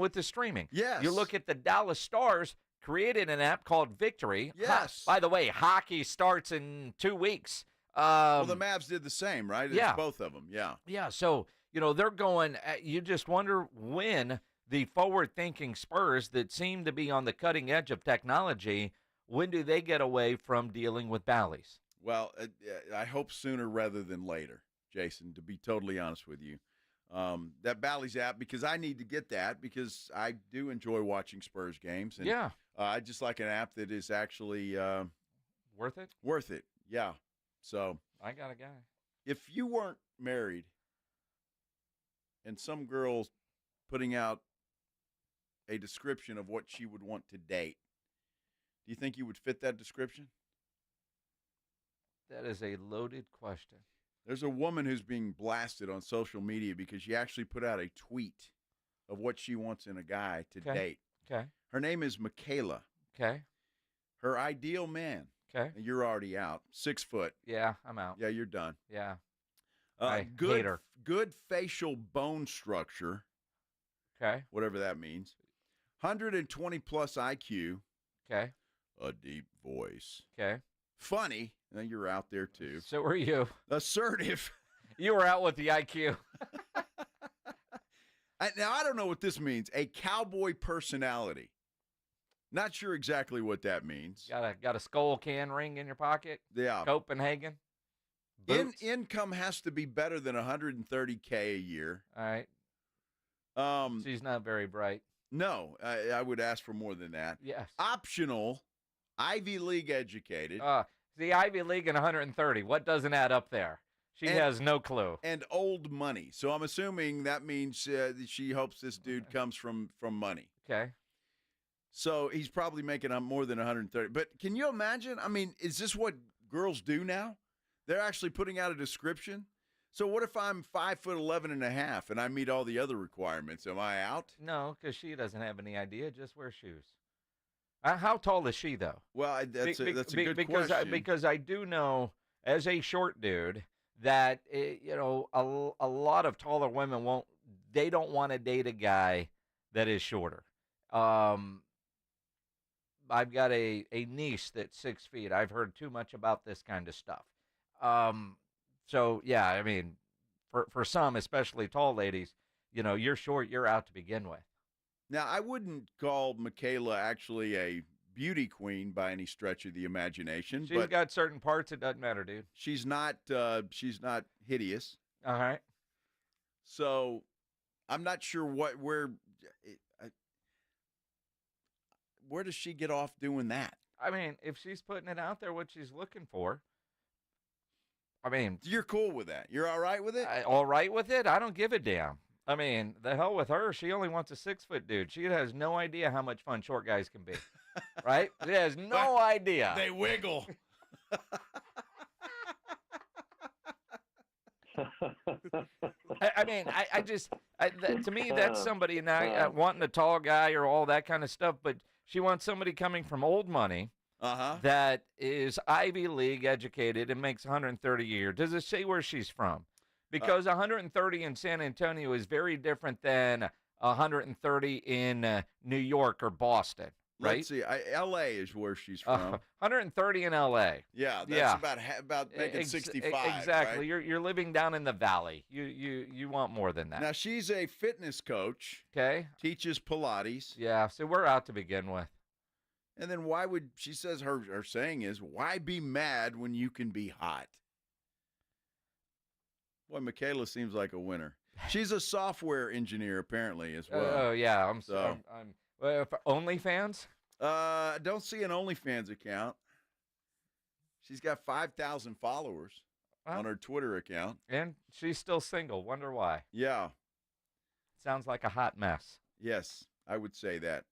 with the streaming. Yes. You look at the Dallas Stars, created an app called Victory. Yes. By the way, hockey starts in 2 weeks. Well, the Mavs did the same, right? It's both of them, yeah. Yeah, so, they're going, you just wonder when the forward-thinking Spurs that seem to be on the cutting edge of technology, when do they get away from dealing with Bally's? Well, I hope sooner rather than later, Jason, to be totally honest with you. That Bally's app, because I need to get that because I do enjoy watching Spurs games. And, I just like an app that is actually worth it. Worth it, yeah. So I got a guy. If you weren't married and some girl's putting out a description of what she would want to date, do you think you would fit that description? That is a loaded question. There's a woman who's being blasted on social media because she actually put out a tweet of what she wants in a guy to date. Okay. Her name is Michaela. Okay. Her ideal man. Okay. You're already out. 6 foot. Yeah, I'm out. Yeah, you're done. Yeah. I good, hate her. Good facial bone structure. Okay. Whatever that means. 120 plus IQ. Okay. A deep voice. Okay. Funny. You're out there too. So were you. Assertive. You were out with the IQ. Now, I don't know what this means. A cowboy personality. Not sure exactly what that means. Got a skull can ring in your pocket? Yeah. Copenhagen? Income has to be better than $130K a year. All right. She's not very bright. No, I would ask for more than that. Yes. Optional, Ivy League educated. The Ivy League and 130. What doesn't add up there? She has no clue. And old money. So I'm assuming that means she hopes this dude comes from money. Okay. So he's probably making more than 130. But can you imagine? I mean, is this what girls do now? They're actually putting out a description. So what if I'm 5'11.5" and I meet all the other requirements? Am I out? No, because she doesn't have any idea. Just wear shoes. How tall is she, though? Well, that's a good question. Because I do know, as a short dude, that a lot of taller women don't want to date a guy that is shorter. I've got a niece that's 6 feet. I've heard too much about this kind of stuff. So yeah, I mean, for some, especially tall ladies, you're short, you're out to begin with. Now, I wouldn't call Michaela actually a beauty queen by any stretch of the imagination. She's got certain parts. It doesn't matter, dude. She's not hideous. All right. So I'm not sure where does she get off doing that? I mean, if she's putting it out there, what she's looking for, I mean. You're cool with that? You're all right with it? All right with it? I don't give a damn. I mean, the hell with her. She only wants a 6-foot dude. She has no idea how much fun short guys can be. Right? She has no idea. They wiggle. I mean, to me, that's somebody now wanting a tall guy or all that kind of stuff, but she wants somebody coming from old money that is Ivy League educated and makes $130 a year. Does it say where she's from? Because 130 in San Antonio is very different than 130 in New York or Boston, right? Let's see. L.A. is where she's from. 130 in L.A. Yeah, that's about making 65. Exactly. Right? You're living down in the valley. You want more than that. Now, she's a fitness coach. Okay. Teaches Pilates. Yeah, so we're out to begin with. And then she says her saying is, why be mad when you can be hot? Boy, Michaela seems like a winner. She's a software engineer, apparently, as well. Oh, yeah. I'm for OnlyFans? Don't see an OnlyFans account. She's got 5,000 followers on her Twitter account. And she's still single. Wonder why. Yeah. Sounds like a hot mess. Yes, I would say that.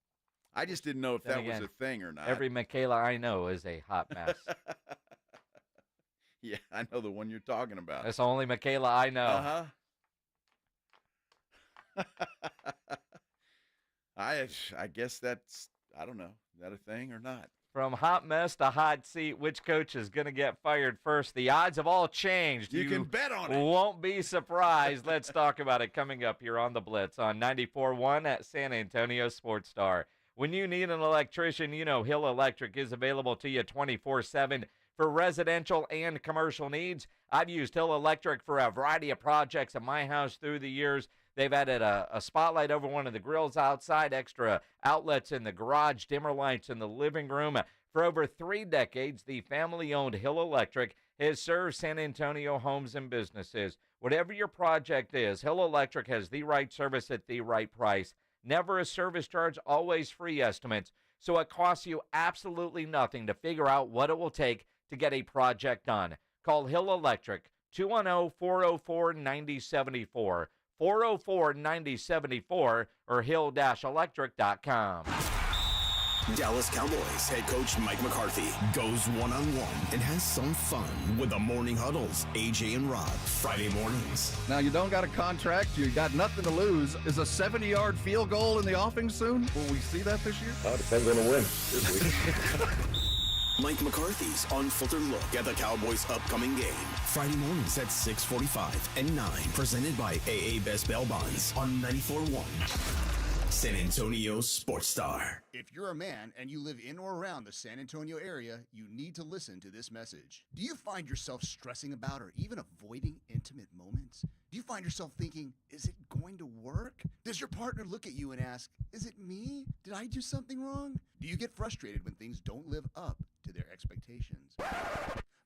I just didn't know if that was a thing or not. Every Michaela I know is a hot mess. Yeah, I know the one you're talking about. That's the only Michaela I know. I guess that's, I don't know, is that a thing or not? From hot mess to hot seat, which coach is going to get fired first? The odds have all changed. You can bet on it. Won't be surprised. Let's talk about it coming up here on The Blitz on 94.1 at San Antonio Sports Star. When you need an electrician, Hill Electric is available to you 24/7. For residential and commercial needs, I've used Hill Electric for a variety of projects at my house through the years. They've added a spotlight over one of the grills outside, extra outlets in the garage, dimmer lights in the living room. For over 3 decades, the family-owned Hill Electric has served San Antonio homes and businesses. Whatever your project is, Hill Electric has the right service at the right price. Never a service charge, always free estimates. So it costs you absolutely nothing to figure out what it will take to get a project done. Call Hill Electric, 210-404-9074, 404-9074, or hill-electric.com. Dallas Cowboys head coach Mike McCarthy goes one-on-one and has some fun with the Morning Huddles, AJ and Rob, Friday mornings. Now, you don't got a contract. You got nothing to lose. Is a 70-yard field goal in the offing soon? Will we see that this year? Oh, depends on the win this week. Mike McCarthy's unfiltered look at the Cowboys' upcoming game. Friday mornings at 6:45 and 9. Presented by AA Best Bail Bonds on 94.1. San Antonio Sports Star. If you're a man and you live in or around the San Antonio area, you need to listen to this message. Do you find yourself stressing about or even avoiding intimate moments? Do you find yourself thinking, is it going to work? Does your partner look at you and ask, is it me? Did I do something wrong? Do you get frustrated when things don't live up to their expectations?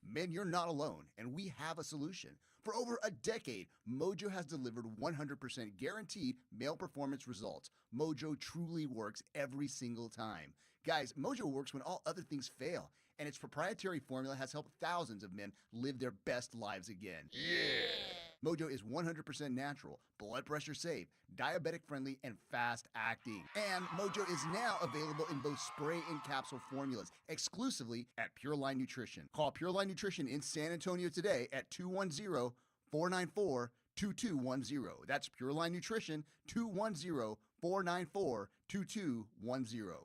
Men, you're not alone, and we have a solution. For over a decade, Mojo has delivered 100% guaranteed male performance results. Mojo truly works every single time. Guys, Mojo works when all other things fail, and its proprietary formula has helped thousands of men live their best lives again. Yeah! Mojo is 100% natural, blood pressure safe, diabetic friendly, and fast acting. And Mojo is now available in both spray and capsule formulas, exclusively at Pure Line Nutrition. Call Pure Line Nutrition in San Antonio today at 210-494-2210. That's Pure Line Nutrition, 210-494-2210.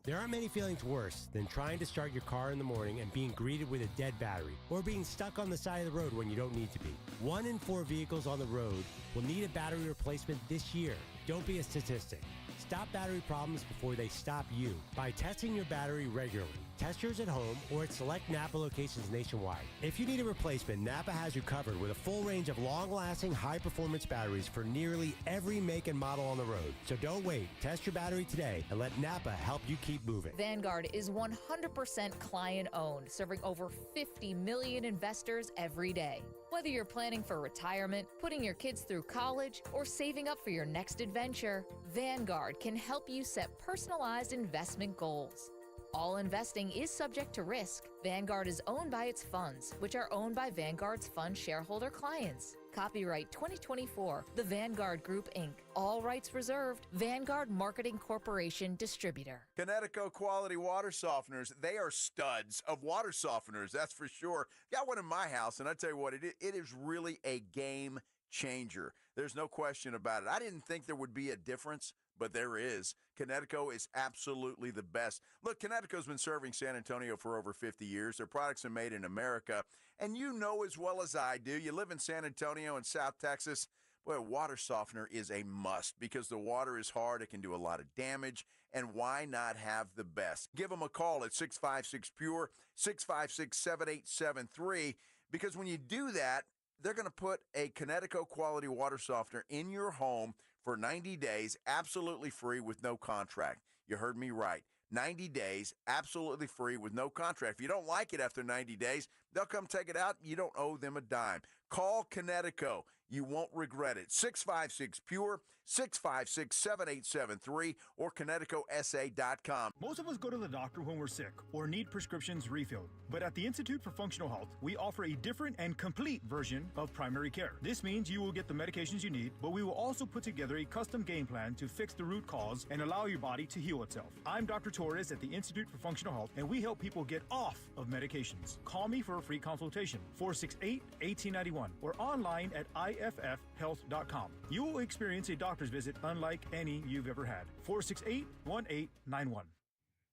There aren't many feelings worse than trying to start your car in the morning and being greeted with a dead battery, or being stuck on the side of the road when you don't need to be. 1 in 4 vehicles on the road will need a battery replacement this year. Don't be a statistic. Stop battery problems before they stop you by testing your battery regularly. Test yours at home or at select Napa locations nationwide. If you need a replacement, Napa has you covered with a full range of long-lasting, high-performance batteries for nearly every make and model on the road. So don't wait. Test your battery today and let Napa help you keep moving. Vanguard is 100% client-owned, serving over 50 million investors every day. Whether you're planning for retirement, putting your kids through college, or saving up for your next adventure, Vanguard can help you set personalized investment goals. All investing is subject to risk. Vanguard is owned by its funds, which are owned by Vanguard's fund shareholder clients. Copyright 2024, The Vanguard Group, Inc. All rights reserved. Vanguard Marketing Corporation Distributor. Kinetico quality water softeners. They are studs of water softeners, that's for sure. Got one in my house, and I tell you what, it is really a game changer. There's no question about it. I didn't think there would be a difference, but there is. Kinetico is absolutely the best. Look, Kinetico's been serving San Antonio for over 50 years. Their products are made in America. And you know as well as I do, you live in San Antonio and South Texas, boy, a water softener is a must because the water is hard. It can do a lot of damage. And why not have the best? Give them a call at 656-PURE, 656-7873, because when you do that, they're going to put a Kinetico quality water softener in your home for 90 days, absolutely free with no contract. You heard me right. 90 days, absolutely free with no contract. If you don't like it after 90 days, they'll come take it out. You don't owe them a dime. Call Kinetico. You won't regret it. 656-PURE, 656-7873, or KineticoSA.com. Most of us go to the doctor when we're sick or need prescriptions refilled. But at the Institute for Functional Health, we offer a different and complete version of primary care. This means you will get the medications you need, but we will also put together a custom game plan to fix the root cause and allow your body to heal itself. I'm Dr. Torres at the Institute for Functional Health, and we help people get off of medications. Call me for a free consultation, 468-1891, or online at iffhealth.com. You will experience a doctor's visit unlike any you've ever had. 468-1891.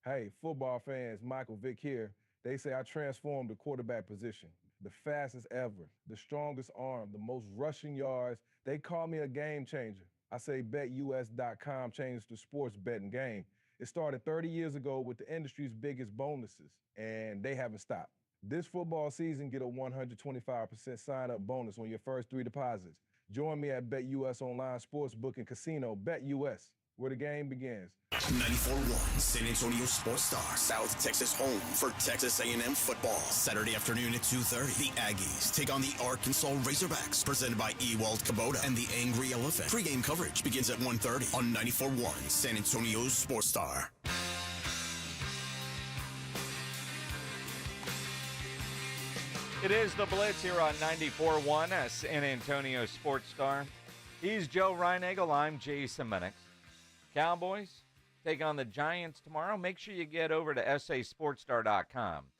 Hey, football fans, Michael Vick here. They say I transformed the quarterback position. The fastest ever, the strongest arm, the most rushing yards. They call me a game changer. I say BetUS.com changed the sports betting game. It started 30 years ago with the industry's biggest bonuses, and they haven't stopped. This football season, get a 125% sign-up bonus on your first 3 deposits. Join me at BetUS Online Sportsbook and Casino, BetUS, where the game begins. 94.1 San Antonio Sports Star, South Texas home for Texas A&M football. Saturday afternoon at 2:30, the Aggies take on the Arkansas Razorbacks, presented by Ewald Kubota and the Angry Elephant. Pre-game coverage begins at 1:30 on 94.1 San Antonio Sports Star. It is the Blitz here on 94.1 San Antonio Sports Star. He's Joe Reinagel. I'm Jason Minix. Cowboys take on the Giants tomorrow. Make sure you get over to sasportstar.com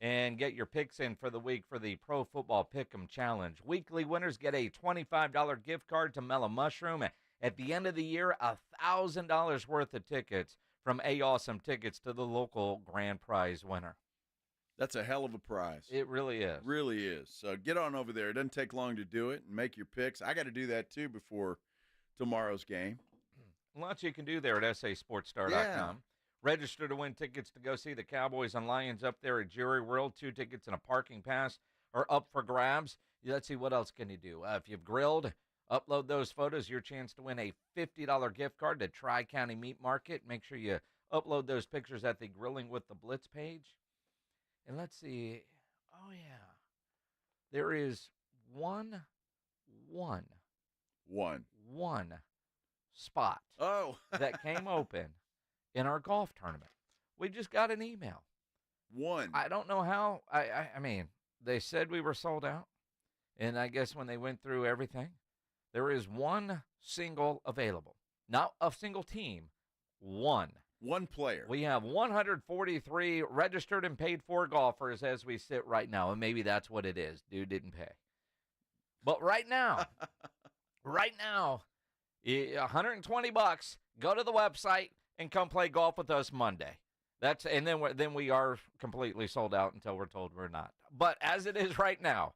and get your picks in for the week for the Pro Football Pick'em Challenge. Weekly winners get a $25 gift card to Mellow Mushroom. At the end of the year, $1,000 worth of tickets from A-Awesome Tickets to the local grand prize winner. That's a hell of a prize. It really is. Really is. So get on over there. It doesn't take long to do it and make your picks. I got to do that, too, before tomorrow's game. Lots you can do there at sasportstar.com. Yeah. Register to win tickets to go see the Cowboys and Lions up there at Jerry World. 2 tickets and a parking pass are up for grabs. Let's see, what else can you do? If you've grilled, upload those photos. Your chance to win a $50 gift card to Tri-County Meat Market. Make sure you upload those pictures at the Grilling with the Blitz page. And let's see. Oh, yeah. There is one spot that came open in our golf tournament. We just got an email. One. I don't know how. I mean, they said we were sold out. And I guess when they went through everything, there is one single available. Not a single team. One player. We have 143 registered and paid for golfers as we sit right now, and maybe that's what it is. Dude didn't pay. But right now, $120. Go to the website and come play golf with us Monday. Then we are completely sold out until we're told we're not. But as it is right now,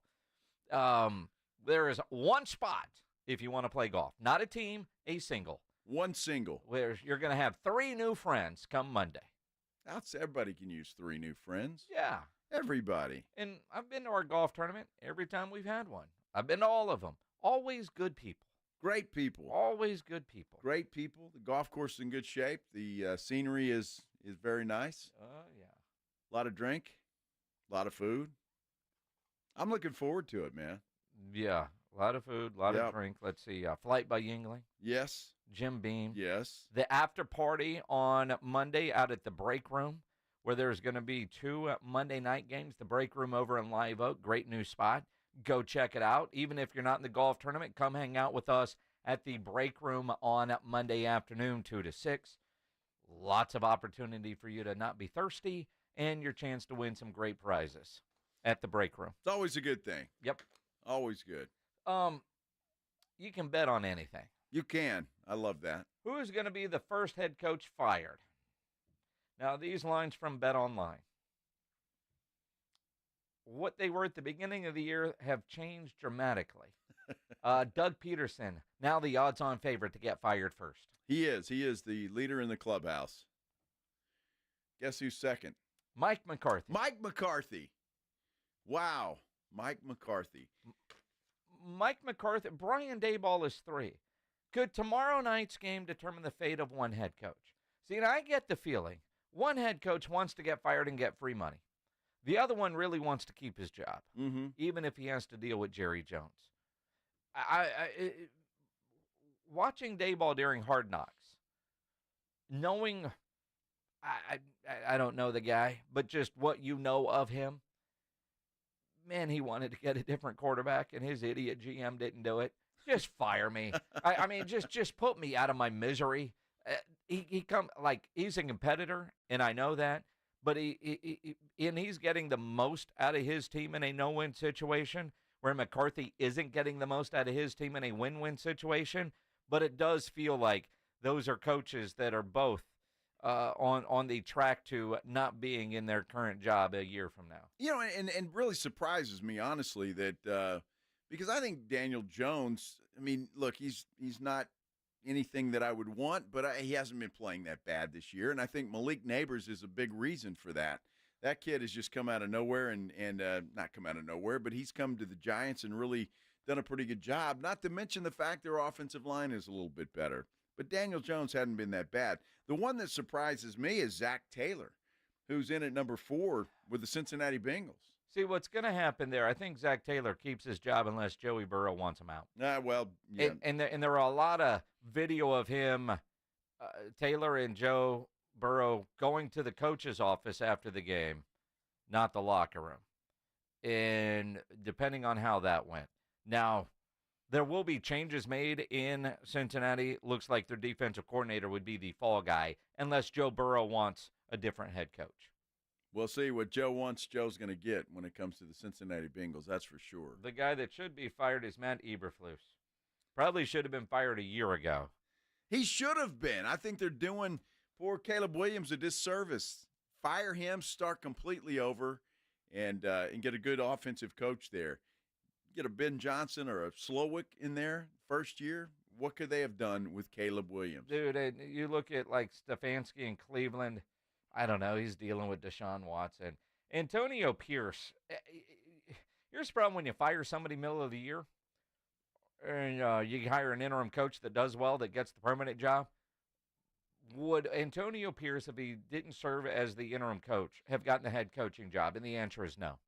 there is one spot if you want to play golf. Not a team, a single. One single. Where you're going to have 3 new friends come Monday. Everybody can use 3 new friends. Yeah. Everybody. And I've been to our golf tournament every time we've had one. I've been to all of them. Always good people. Great people. Always good people. Great people. The golf course is in good shape. The scenery is very nice. Oh, yeah. A lot of drink. A lot of food. I'm looking forward to it, man. Yeah. A lot of food, a lot of drink. Let's see. Flight by Yingling. Yes. Jim Beam. Yes. The after party on Monday out at the Break Room, where there's going to be 2 Monday night games. The Break Room over in Live Oak. Great new spot. Go check it out. Even if you're not in the golf tournament, come hang out with us at the Break Room on Monday afternoon, 2 to 6. Lots of opportunity for you to not be thirsty and your chance to win some great prizes at the Break Room. It's always a good thing. Yep. Always good. You can bet on anything. You can. I love that. Who is going to be the first head coach fired? Now, these lines from Bet Online. What they were at the beginning of the year have changed dramatically. Doug Peterson, now the odds-on favorite to get fired first. He is. He is the leader in the clubhouse. Guess who's second? Mike McCarthy. Mike McCarthy. Wow. Mike McCarthy. Mike McCarthy. Brian Daboll is 3. Could tomorrow night's game determine the fate of one head coach? See, and I get the feeling one head coach wants to get fired and get free money. The other one really wants to keep his job, even if he has to deal with Jerry Jones. Watching Daboll during Hard Knocks, knowing, I don't know the guy, but just what you know of him, man, he wanted to get a different quarterback, and his idiot GM didn't do it. Just fire me. I mean, just put me out of my misery. He's a competitor, and I know that. But he's getting the most out of his team in a no-win situation, where McCarthy isn't getting the most out of his team in a win-win situation. But it does feel like those are coaches that are both on the track to not being in their current job a year from now. You know, and really surprises me, honestly, that because I think Daniel Jones, I mean, look, he's not anything that I would want, but he hasn't been playing that bad this year, and I think Malik Neighbors is a big reason for that. That kid has just come out of nowhere, and not come out of nowhere, but he's come to the Giants and really done a pretty good job, not to mention the fact their offensive line is a little bit better. But Daniel Jones hadn't been that bad. The one that surprises me is Zach Taylor, who's in at number 4 with the Cincinnati Bengals. See, what's going to happen there, I think Zach Taylor keeps his job unless Joey Burrow wants him out. Well, yeah. And there are a lot of video of him, Taylor and Joe Burrow, going to the coach's office after the game, not the locker room. And depending on how that went. Now, there will be changes made in Cincinnati. Looks like their defensive coordinator would be the fall guy, unless Joe Burrow wants a different head coach. We'll see what Joe wants. Joe's going to get when it comes to the Cincinnati Bengals, that's for sure. The guy that should be fired is Matt Eberflus. Probably should have been fired a year ago. He should have been. I think they're doing poor Caleb Williams a disservice. Fire him, start completely over, and get a good offensive coach there. Get a Ben Johnson or a Slowick in there first year. What could they have done with Caleb Williams? Dude, you look at like Stefanski in Cleveland. I don't know. He's dealing with Deshaun Watson. Antonio Pierce. Here's the problem when you fire somebody middle of the year and you hire an interim coach that does well, that gets the permanent job. Would Antonio Pierce, if he didn't serve as the interim coach, have gotten the head coaching job? And the answer is no.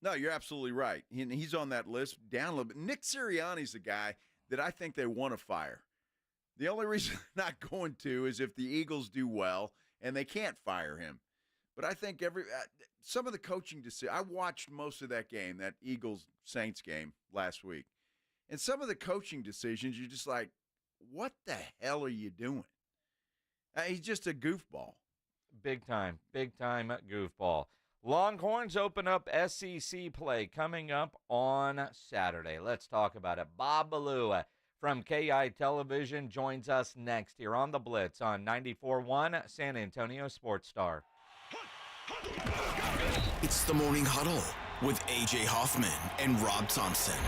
No, you're absolutely right. He's on that list down a little bit. Nick Sirianni's the guy that I think they want to fire. The only reason they're not going to is if the Eagles do well and they can't fire him. But I think some of the coaching decisions, I watched most of that game, that Eagles-Saints game last week. And some of the coaching decisions, you're just like, what the hell are you doing? He's just a goofball. Big time goofball. Longhorns open up SEC play coming up on Saturday. Let's talk about it. Bob Ballou from KI Television joins us next here on The Blitz on 94.1 San Antonio Sports Star. It's the Morning Huddle with A.J. Hoffman and Rob Thompson.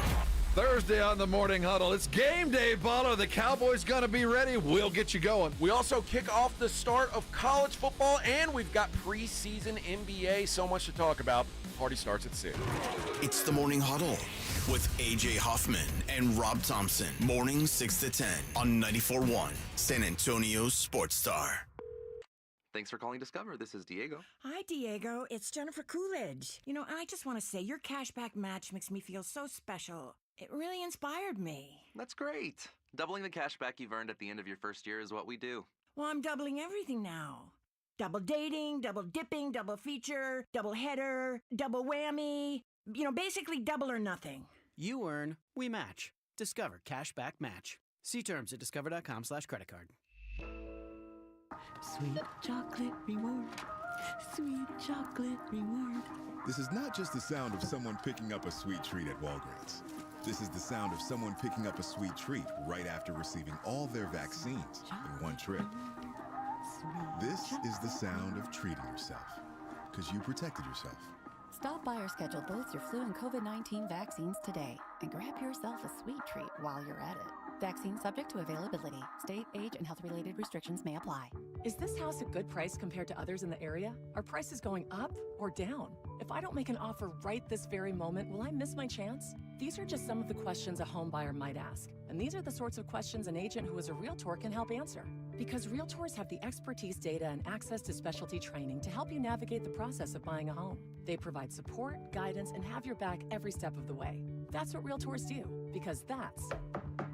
Thursday on the Morning Huddle. It's game day, Baller. The Cowboys going to be ready. We'll get you going. We also kick off the start of college football, and we've got preseason NBA. So much to talk about. Party starts at 6. It's the Morning Huddle with A.J. Hoffman and Rob Thompson. Morning 6 to 10 on 94.1 San Antonio's Sports Star. Thanks for calling Discover. This is Diego. Hi, Diego. It's Jennifer Coolidge. I just want to say your cashback match makes me feel so special. It really inspired me. That's great. Doubling the cash back you've earned at the end of your first year is what we do. Well, I'm doubling everything now. Double dating, double dipping, double feature, double header, double whammy. Basically double or nothing. You earn, we match. Discover Cashback Match. See terms at discover.com/creditcard. Sweet chocolate reward. Sweet chocolate reward. This is not just the sound of someone picking up a sweet treat at Walgreens. This is the sound of someone picking up a sweet treat right after receiving all their vaccines in one trip. This is the sound of treating yourself, because you protected yourself. Stop by or schedule both your flu and COVID-19 vaccines today and grab yourself a sweet treat while you're at it. Vaccine subject to availability. State, age, and health-related restrictions may apply. Is this house a good price compared to others in the area? Are prices going up or down? If I don't make an offer right this very moment, will I miss my chance? These are just some of the questions a home buyer might ask. And these are the sorts of questions an agent who is a Realtor can help answer. Because Realtors have the expertise, data, and access to specialty training to help you navigate the process of buying a home. They provide support, guidance, and have your back every step of the way. That's what Realtors do, because that's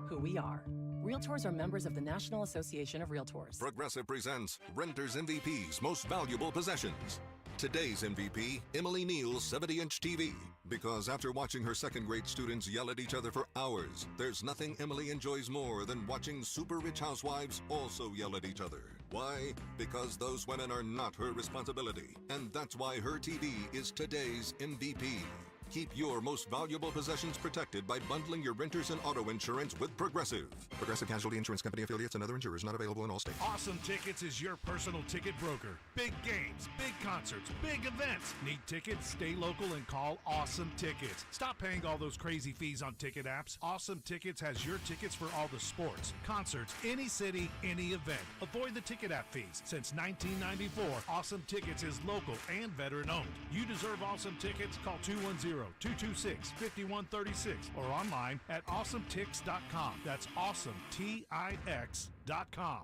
who we are. Realtors are members of the National Association of Realtors. Progressive presents Renters MVP's Most Valuable Possessions. Today's MVP, Emily Neal's 70-inch TV. Because after watching her second-grade students yell at each other for hours, there's nothing Emily enjoys more than watching super-rich housewives also yell at each other. Why? Because those women are not her responsibility. And that's why her TV is today's MVP. Keep your most valuable possessions protected by bundling your renters and auto insurance with Progressive. Progressive Casualty Insurance Company affiliates and other insurers not available in all states. Awesome Tickets is your personal ticket broker. Big games, big concerts, big events. Need tickets? Stay local and call Awesome Tickets. Stop paying all those crazy fees on ticket apps. Awesome Tickets has your tickets for all the sports, concerts, any city, any event. Avoid the ticket app fees. Since 1994, Awesome Tickets is local and veteran owned. You deserve Awesome Tickets. Call 210-226-5136 or online at awesometix.com. That's awesometix.com.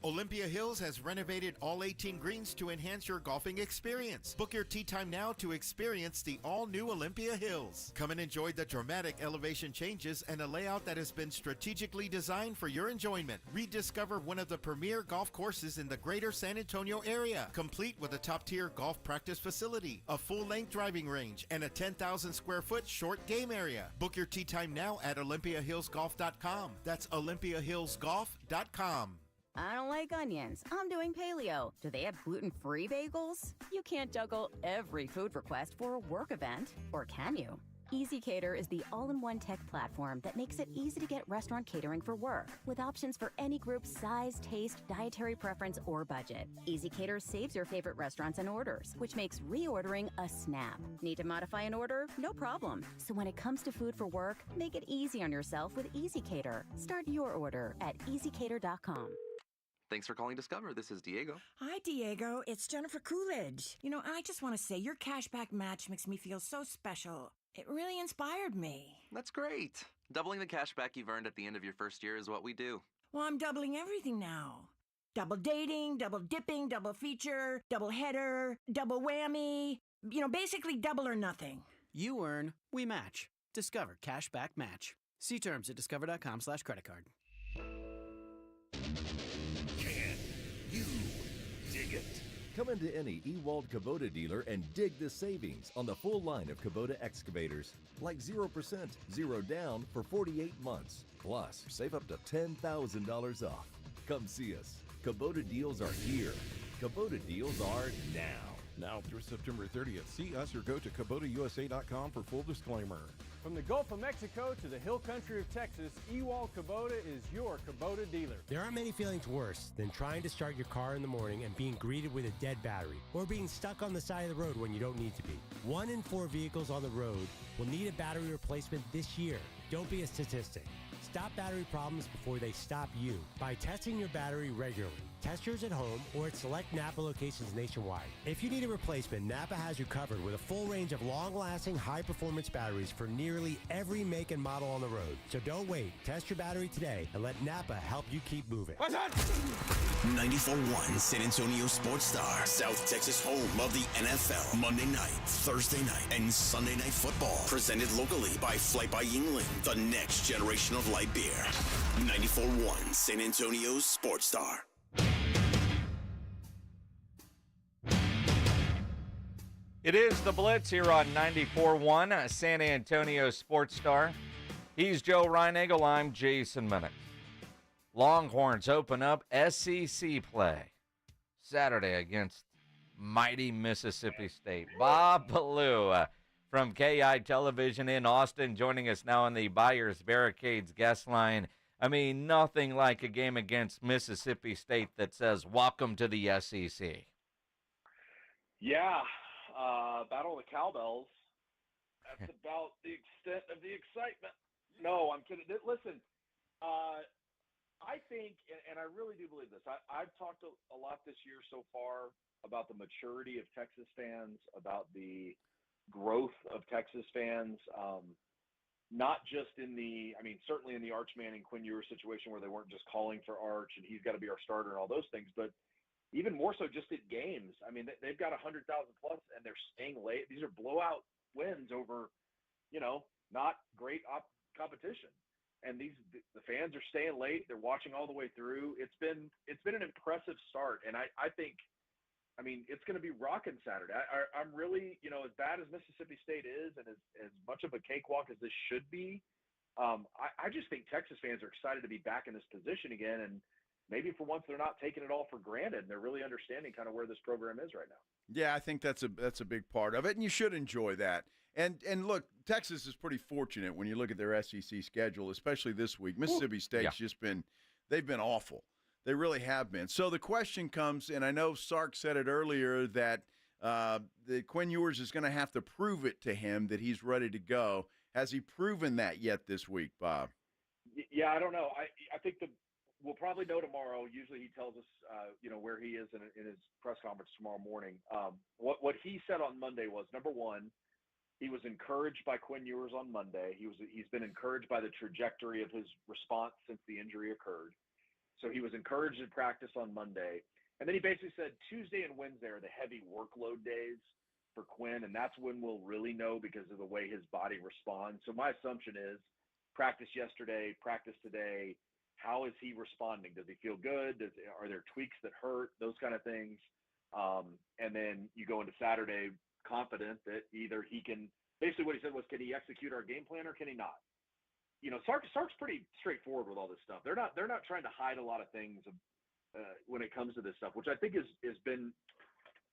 Olympia Hills has renovated all 18 greens to enhance your golfing experience. Book your tee time now to experience the all-new Olympia Hills. Come and enjoy the dramatic elevation changes and a layout that has been strategically designed for your enjoyment. Rediscover one of the premier golf courses in the greater San Antonio area, complete with a top-tier golf practice facility, a full-length driving range, and a 10,000 square foot short game area. Book your tee time now at olympiahillsgolf.com. That's olympiahillsgolf.com. I don't like onions. I'm doing paleo. Do they have gluten-free bagels? You can't juggle every food request for a work event, or can you? EasyCater is the all-in-one tech platform that makes it easy to get restaurant catering for work, with options for any group size, taste, dietary preference, or budget. EasyCater saves your favorite restaurants and orders, which makes reordering a snap. Need to modify an order? No problem. So when it comes to food for work, make it easy on yourself with EasyCater. Start your order at easycater.com. Thanks for calling Discover. This is Diego. Hi, Diego. It's Jennifer Coolidge. I just want to say your cashback match makes me feel so special. It really inspired me. That's great. Doubling the cash back you've earned at the end of your first year is what we do. Well, I'm doubling everything now. Double dating, double dipping, double feature, double header, double whammy. Basically double or nothing. You earn, we match. Discover Cashback Match. See terms at discover.com/creditcard. You dig it. Come into any Ewald Kubota dealer and dig the savings on the full line of Kubota excavators. Like 0%, 0 down for 48 months. Plus, save up to $10,000 off. Come see us. Kubota deals are here. Kubota deals are now. Now through September 30th. See us or go to KubotaUSA.com for full disclaimer. From the Gulf of Mexico to the hill country of Texas, Ewald Kubota is your Kubota dealer. There aren't many feelings worse than trying to start your car in the morning and being greeted with a dead battery, or being stuck on the side of the road when you don't need to be. 1 in 4 vehicles on the road will need a battery replacement this year. Don't be a statistic. Stop battery problems before they stop you by testing your battery regularly. Test yours at home or at select Napa locations nationwide. If you need a replacement, Napa has you covered with a full range of long-lasting, high-performance batteries for nearly every make and model on the road. So don't wait. Test your battery today and let Napa help you keep moving. 94.1 San Antonio Sports Star, South Texas home of the NFL. Monday night, Thursday night, and Sunday night football. Presented locally by Flight by Yingling, the next generation of light beer. 94.1 San Antonio Sports Star. It is the Blitz here on 94.1 San Antonio Sports Star. He's Joe Reinagel. I'm Jason Minnick. Longhorns open up SEC play Saturday against mighty Mississippi State. Bob Ballou from KI Television in Austin joining us now on the Buyers Barricades guest line. I mean, nothing like a game against Mississippi State that says, welcome to the SEC. Yeah. Battle of the Cowbells. That's about the extent of the excitement. No, I'm kidding. Listen, I think, and I really do believe this, I've talked a lot this year so far about the maturity of Texas fans, about the growth of Texas fans, not just in the, I mean, certainly in the Arch Manning Quinn Ewers situation where they weren't just calling for Arch and he's got to be our starter and all those things, but even more so just at games. I mean, they've got 100,000 plus and they're staying late. These are blowout wins over, not great competition. And the fans are staying late. They're watching all the way through. It's been an impressive start. And I think, it's going to be rocking Saturday. I'm really, as bad as Mississippi State is and as much of a cakewalk as this should be, I just think Texas fans are excited to be back in this position again. And maybe for once they're not taking it all for granted. They're really understanding kind of where this program is right now. Yeah, I think that's a big part of it, and you should enjoy that. And look, Texas is pretty fortunate when you look at their SEC schedule, especially this week. Mississippi State's they've been awful. They really have been. So the question comes, and I know Sark said it earlier, that Quinn Ewers is going to have to prove it to him that he's ready to go. Has he proven that yet this week, Bob? Yeah, I don't know. I think we'll probably know tomorrow. Usually he tells us, where he is in his press conference tomorrow morning. What he said on Monday was, number one, he was encouraged by Quinn Ewers on Monday. He's been encouraged by the trajectory of his response since the injury occurred. So he was encouraged in practice on Monday. And then he basically said Tuesday and Wednesday are the heavy workload days for Quinn, and that's when we'll really know because of the way his body responds. So my assumption is practice yesterday, practice today. How is he responding? Does he feel good? Are there tweaks that hurt? Those kind of things. And then you go into Saturday confident that either he can – basically what he said was, can he execute our game plan or can he not? Sark's pretty straightforward with all this stuff. They're not trying to hide a lot of things when it comes to this stuff, which I think has been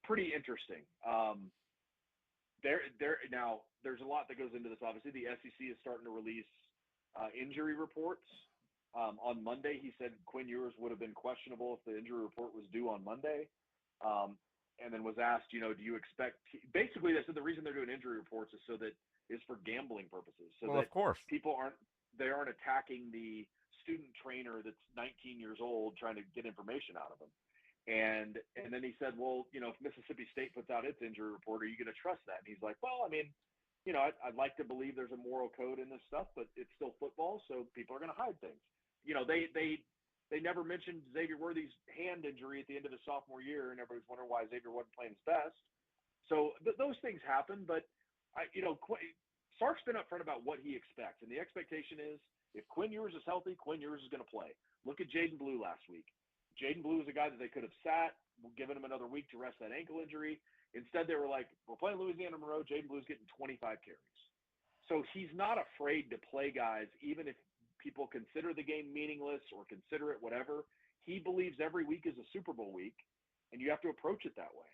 pretty interesting. Now there's a lot that goes into this. Obviously, the SEC is starting to release injury reports. On Monday, he said Quinn Ewers would have been questionable if the injury report was due on Monday. And then was asked, do you expect – basically, they said the reason they're doing injury reports is for gambling purposes. So that of course. People aren't attacking the student trainer that's 19 years old trying to get information out of him. And then he said, well, if Mississippi State puts out its injury report, are you going to trust that? And he's like, well, I'd like to believe there's a moral code in this stuff, but it's still football, so people are going to hide things. They never mentioned Xavier Worthy's hand injury at the end of his sophomore year, and everybody's wondering why Xavier wasn't playing his best. So those things happen, but Sark's been upfront about what he expects, and the expectation is if Quinn Ewers is healthy, Quinn Ewers is going to play. Look at Jaden Blue last week. Jaden Blue was a guy that they could have sat, given him another week to rest that ankle injury. Instead, they were like, we're playing Louisiana Monroe. Jaden Blue's getting 25 carries. So he's not afraid to play guys, even if people consider the game meaningless or consider it whatever. He believes every week is a Super Bowl week, and you have to approach it that way.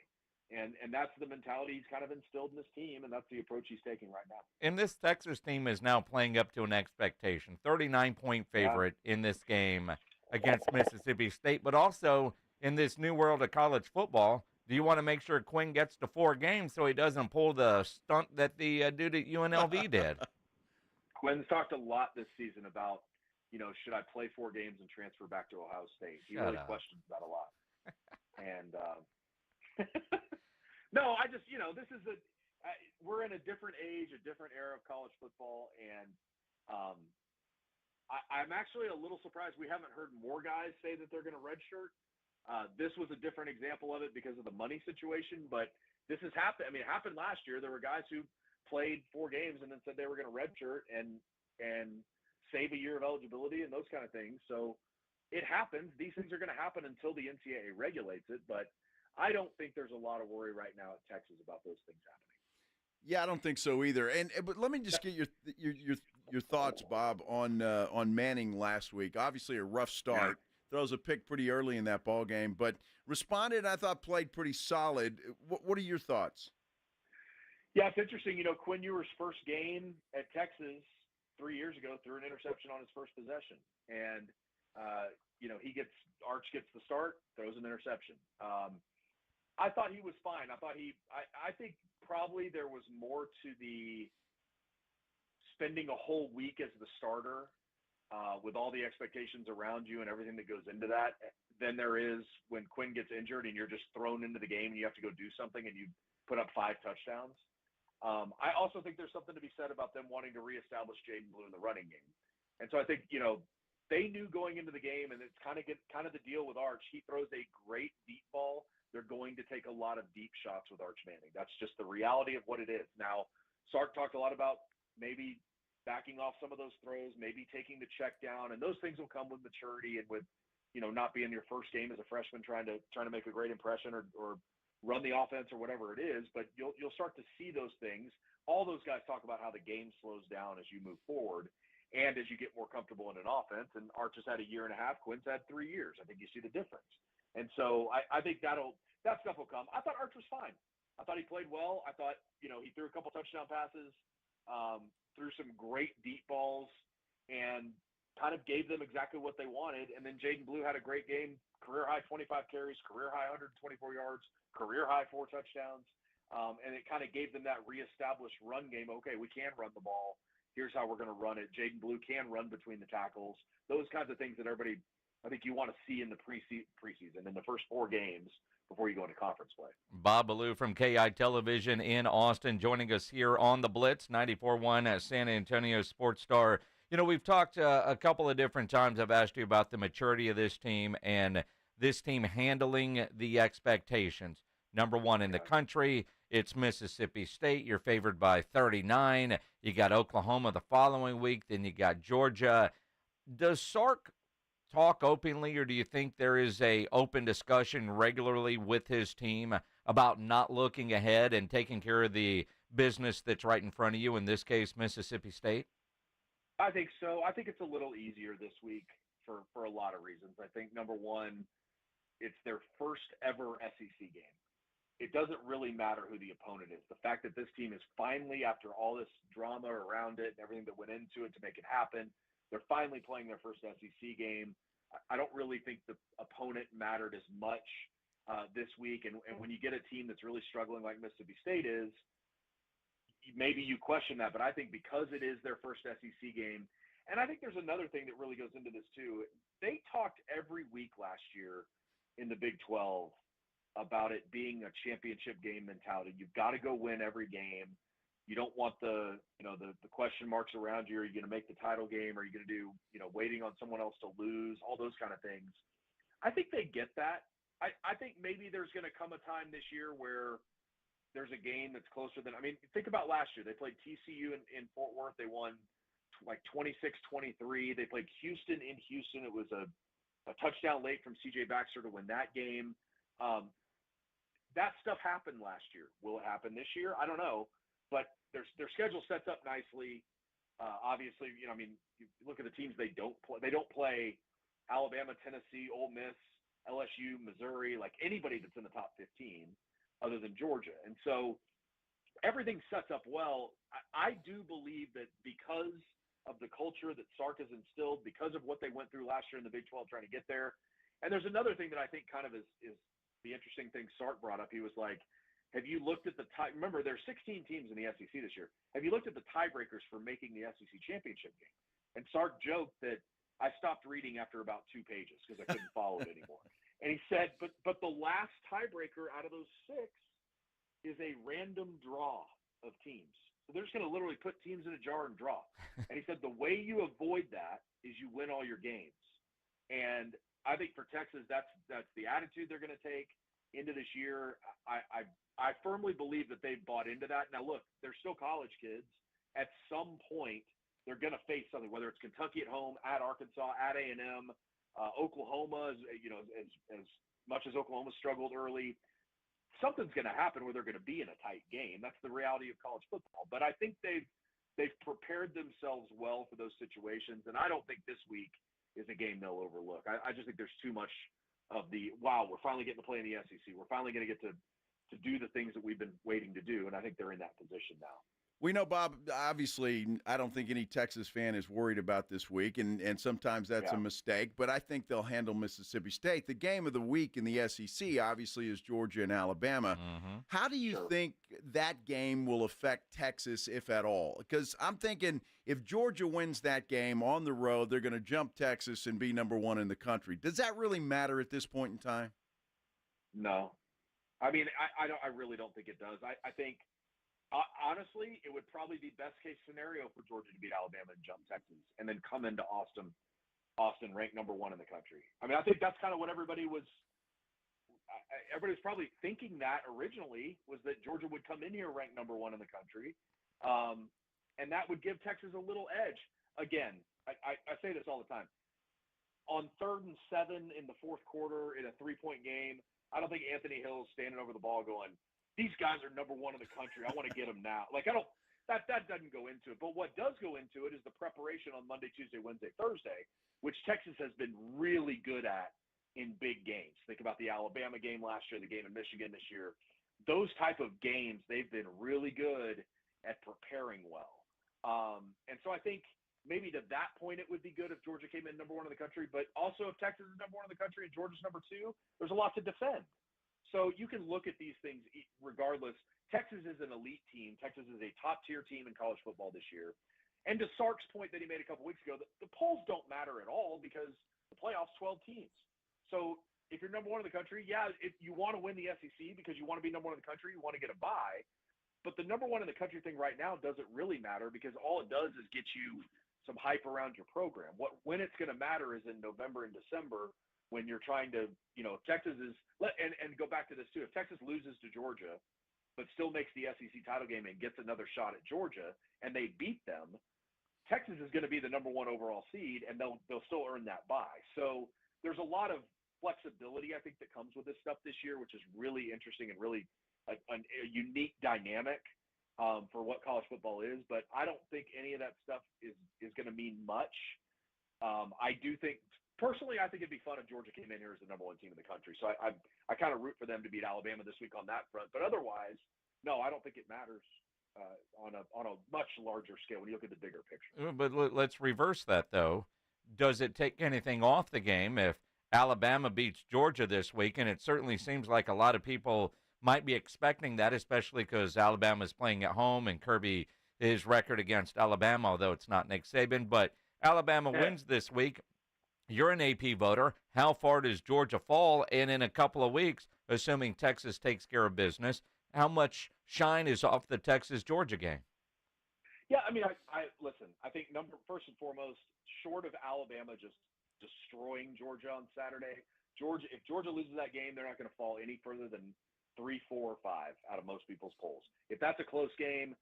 And that's the mentality he's kind of instilled in this team, and that's the approach he's taking right now. And this Texas team is now playing up to an expectation. 39-point favorite in this game against Mississippi State, but also in this new world of college football, do you want to make sure Quinn gets to 4 games so he doesn't pull the stunt that the dude at UNLV did? Quinn's talked a lot this season about, should I play 4 games and transfer back to Ohio State? He really questions that a lot. And no, I just, this is we're in a different age, a different era of college football, and I'm actually a little surprised we haven't heard more guys say that they're going to redshirt. This was a different example of it because of the money situation, but this has happened. I mean, it happened last year. There were guys who played 4 games and then said they were going to redshirt and save a year of eligibility and those kind of things. So it happens. These things are going to happen until the NCAA regulates it, but I don't think there's a lot of worry right now at Texas about those things happening. Yeah, I don't think so either. But let me just get your thoughts, Bob, on Manning last week. Obviously, a rough start. Throws a pick pretty early in that ball game, but responded. I thought played pretty solid. What are your thoughts? Yeah, it's interesting. Quinn Ewers' first game at Texas 3 years ago threw an interception on his first possession, and Arch gets the start, throws an interception. I thought he was fine. I think probably there was more to the spending a whole week as the starter with all the expectations around you and everything that goes into that than there is when Quinn gets injured and you're just thrown into the game and you have to go do something and you put up 5 touchdowns. I also think there's something to be said about them wanting to reestablish Jaden Blue in the running game. And so I think, they knew going into the game, and it's kind of the deal with Arch. He throws a great deep ball. They're going to take a lot of deep shots with Arch Manning. That's just the reality of what it is. Now, Sark talked a lot about maybe backing off some of those throws, maybe taking the check down, and those things will come with maturity and with, not being your first game as a freshman trying to make a great impression or run the offense or whatever it is. But you'll start to see those things. All those guys talk about how the game slows down as you move forward and as you get more comfortable in an offense. And Arch has had a year and a half. Quinn's had 3 years. I think you see the difference. And so I think that stuff will come. I thought Arch was fine. I thought he played well. I thought, he threw a couple touchdown passes, threw some great deep balls, and kind of gave them exactly what they wanted. And then Jaden Blue had a great game, career-high 25 carries, career-high 124 yards, career-high 4 touchdowns. And it kind of gave them that reestablished run game. Okay, we can run the ball. Here's how we're going to run it. Jaden Blue can run between the tackles. Those kinds of things that everybody, I think you want to see in the preseason, in the first 4 games before you go into conference play. Bob Ballou from KI Television in Austin joining us here on the Blitz, 94.1 at San Antonio Sports Star. We've talked a couple of different times. I've asked you about the maturity of this team and this team handling the expectations. Number 1 in the country, it's Mississippi State. You're favored by 39. You got Oklahoma the following week. Then you got Georgia. Does Sark talk openly, or do you think there is a open discussion regularly with his team about not looking ahead and taking care of the business that's right in front of you, in this case, Mississippi State? I think so. I think it's a little easier this week for a lot of reasons. I think, number 1, it's their first ever SEC game. It doesn't really matter who the opponent is. The fact that this team is finally, after all this drama around it and everything that went into it to make it happen, they're finally playing their first SEC game. I don't really think the opponent mattered as much this week. And when you get a team that's really struggling like Mississippi State is, maybe you question that. But I think because it is their first SEC game, and I think there's another thing that really goes into this too. They talked every week last year in the Big 12 about it being a championship game mentality. You've got to go win every game. You don't want the question marks around you. Are you going to make the title game? Are you going to do, waiting on someone else to lose? All those kind of things. I think they get that. I think maybe there's going to come a time this year where there's a game that's closer than, think about last year. They played TCU in Fort Worth. They won like 26-23. They played Houston in Houston. It was a touchdown late from CJ Baxter to win that game. That stuff happened last year. Will it happen this year? I don't know. But their schedule sets up nicely. Obviously, you look at the teams they don't play. They don't play Alabama, Tennessee, Ole Miss, LSU, Missouri, like anybody that's in the top 15. other than Georgia. And so everything sets up well. I do believe that because of the culture that Sark has instilled, because of what they went through last year in the Big 12 trying to get there. And there's another thing that I think kind of is the interesting thing Sark brought up. He was like, have you looked at the tie? Remember, there's 16 teams in the SEC this year. Have you looked at the tiebreakers for making the SEC championship game? And Sark joked that I stopped reading after about 2 pages because I couldn't follow it anymore. And he said, but the last tiebreaker out of those 6 is a random draw of teams. So they're just going to literally put teams in a jar and draw. And he said the way you avoid that is you win all your games. And I think for Texas, that's the attitude they're going to take into this year. I firmly believe that they've bought into that. Now, look, they're still college kids. At some point, they're going to face something, whether it's Kentucky at home, at Arkansas, at A&M, Oklahoma, as much as Oklahoma struggled early, something's going to happen where they're going to be in a tight game. That's the reality of college football. But I think they've prepared themselves well for those situations, and I don't think this week is a game they'll overlook. I just think there's too much of we're finally getting to play in the SEC. We're finally going to get to do the things that we've been waiting to do, and I think they're in that position now. We know, Bob, obviously, I don't think any Texas fan is worried about this week, and sometimes that's a mistake, but I think they'll handle Mississippi State. The game of the week in the SEC, obviously, is Georgia and Alabama. Mm-hmm. How do you think that game will affect Texas, if at all? Because I'm thinking if Georgia wins that game on the road, they're going to jump Texas and be number 1 in the country. Does that really matter at this point in time? No. I mean, I really don't think it does. I think – honestly, it would probably be best case scenario for Georgia to beat Alabama and jump Texas and then come into Austin ranked number 1 in the country. I mean, I think that's kind of what everybody was probably thinking that originally, was that Georgia would come in here ranked number 1 in the country. And that would give Texas a little edge. Again, I say this all the time. On 3rd and 7 in the fourth quarter in a 3-point game, I don't think Anthony Hill's standing over the ball going, these guys are number 1 in the country. I want to get them now. Like, that doesn't go into it. But what does go into it is the preparation on Monday, Tuesday, Wednesday, Thursday, which Texas has been really good at in big games. Think about the Alabama game last year, the game in Michigan this year. Those type of games, they've been really good at preparing well. And so I think maybe to that point it would be good if Georgia came in number 1 in the country. But also if Texas is number 1 in the country and Georgia's number 2, there's a lot to defend. So you can look at these things regardless. Texas is an elite team. Texas is a top-tier team in college football this year. And to Sark's point that he made a couple weeks ago, the polls don't matter at all because the playoffs 12 teams. So if you're number 1 in the country, if you want to win the SEC because you want to be number 1 in the country, you want to get a bye. But the number 1 in the country thing right now doesn't really matter because all it does is get you some hype around your program. When it's going to matter is in November and December, when you're trying to, if Texas is – and go back to this too. If Texas loses to Georgia but still makes the SEC title game and gets another shot at Georgia and they beat them, Texas is going to be the number 1 overall seed and they'll still earn that bye. So there's a lot of flexibility, I think, that comes with this stuff this year, which is really interesting and really a unique dynamic for what college football is. But I don't think any of that stuff is going to mean much. I do think – personally, I think it'd be fun if Georgia came in here as the number 1 team in the country. So I kind of root for them to beat Alabama this week on that front. But otherwise, no, I don't think it matters on a much larger scale when you look at the bigger picture. But let's reverse that, though. Does it take anything off the game if Alabama beats Georgia this week? And it certainly seems like a lot of people might be expecting that, especially because Alabama's playing at home and Kirby, his record against Alabama, although it's not Nick Saban. But Alabama wins this week. You're an AP voter. How far does Georgia fall? And in a couple of weeks, assuming Texas takes care of business, how much shine is off the Texas-Georgia game? Yeah, I mean, I listen, I think first and foremost, short of Alabama just destroying Georgia on Saturday, if Georgia loses that game, they're not going to fall any further than 3, 4, or 5 out of most people's polls. If that's a close game,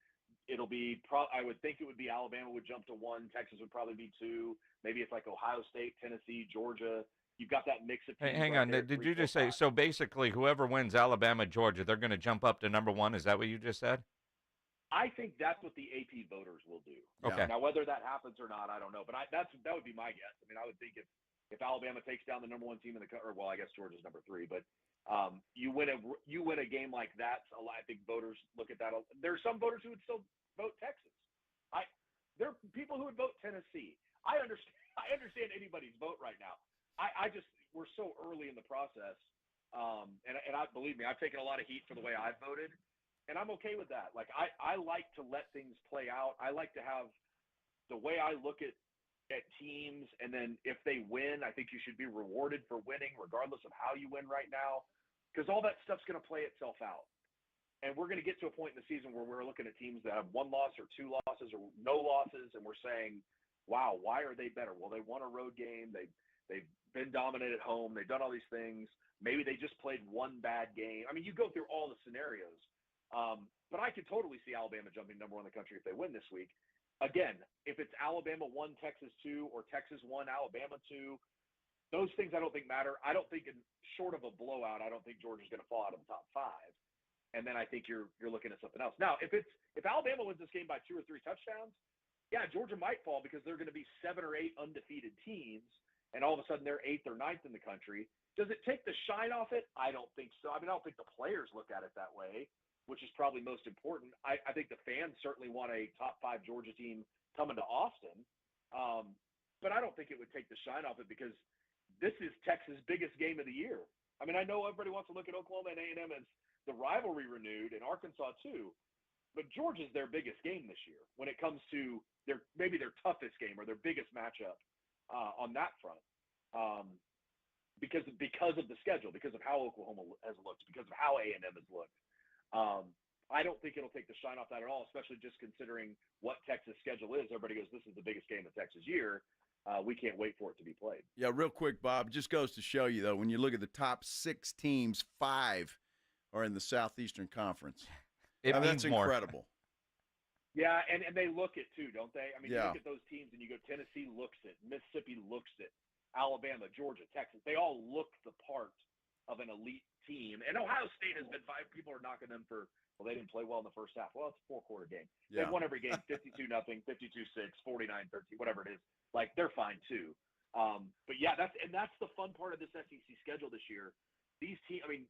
it'll be I would think it would be Alabama would jump to 1, Texas would probably be 2. Maybe it's like Ohio State, Tennessee, Georgia. You've got that mix of teams. Hey, hang on. Did you just say, so basically whoever wins Alabama, Georgia, they're going to jump up to number 1? Is that what you just said? I think that's what the AP voters will do. Okay. Now, whether that happens or not, I don't know. But that would be my guess. I mean, I would think if Alabama takes down the number 1 team in the country, well, I guess Georgia's number 3. But You win a game like that. I think voters look at that. There's some voters who would still vote Texas. There are people who would vote Tennessee. I understand anybody's vote right now. We're so early in the process, and believe me, I've taken a lot of heat for the way I voted, and I'm okay with that. Like I like to let things play out. I like to have the way I look at teams, and then if they win, I think you should be rewarded for winning, regardless of how you win right now, because all that stuff's going to play itself out. And we're going to get to a point in the season where we're looking at teams that have 1 loss or 2 losses or no losses, and we're saying, wow, why are they better? Well, they won a road game. They've been dominant at home. They've done all these things. Maybe they just played 1 bad game. I mean, you go through all the scenarios. But I could totally see Alabama jumping number 1 in the country if they win this week. Again, if it's Alabama 1, Texas 2, or Texas 1, Alabama 2, those things I don't think matter. I don't think, short of a blowout, I don't think Georgia's going to fall out of the top 5. And then I think you're looking at something else. Now, if Alabama wins this game by 2 or 3 touchdowns, yeah, Georgia might fall because they're going to be 7 or 8 undefeated teams, and all of a sudden they're 8th or 9th in the country. Does it take the shine off it? I don't think so. I mean, I don't think the players look at it that way, which is probably most important. I think the fans certainly want a top 5 Georgia team coming to Austin, but I don't think it would take the shine off it because this is Texas' biggest game of the year. I mean, I know everybody wants to look at Oklahoma and A&M as the rivalry renewed, and Arkansas too, but Georgia's their biggest game this year when it comes to maybe their toughest game or their biggest matchup on that front, because of the schedule, because of how Oklahoma has looked, because of how A&M has looked. I don't think it'll take the shine off that at all, especially just considering what Texas' schedule is. Everybody goes, this is the biggest game of Texas' year. We can't wait for it to be played. Yeah, real quick, Bob, just goes to show you, though, when you look at the top 6 teams, 5 are in the Southeastern Conference. That's incredible. Yeah, and they look it too, don't they? I mean, yeah. You look at those teams and you go, Tennessee looks it, Mississippi looks it, Alabama, Georgia, Texas. They all look the part of an elite team. And Ohio State has been 5. People are knocking them for, well, they didn't play well in the first half. Well, it's a 4-quarter game. Yeah. They've won every game 52-0, 52-6, 49-13, whatever it is. Like, they're fine too. But yeah, that's the fun part of this SEC schedule this year. These teams, I mean,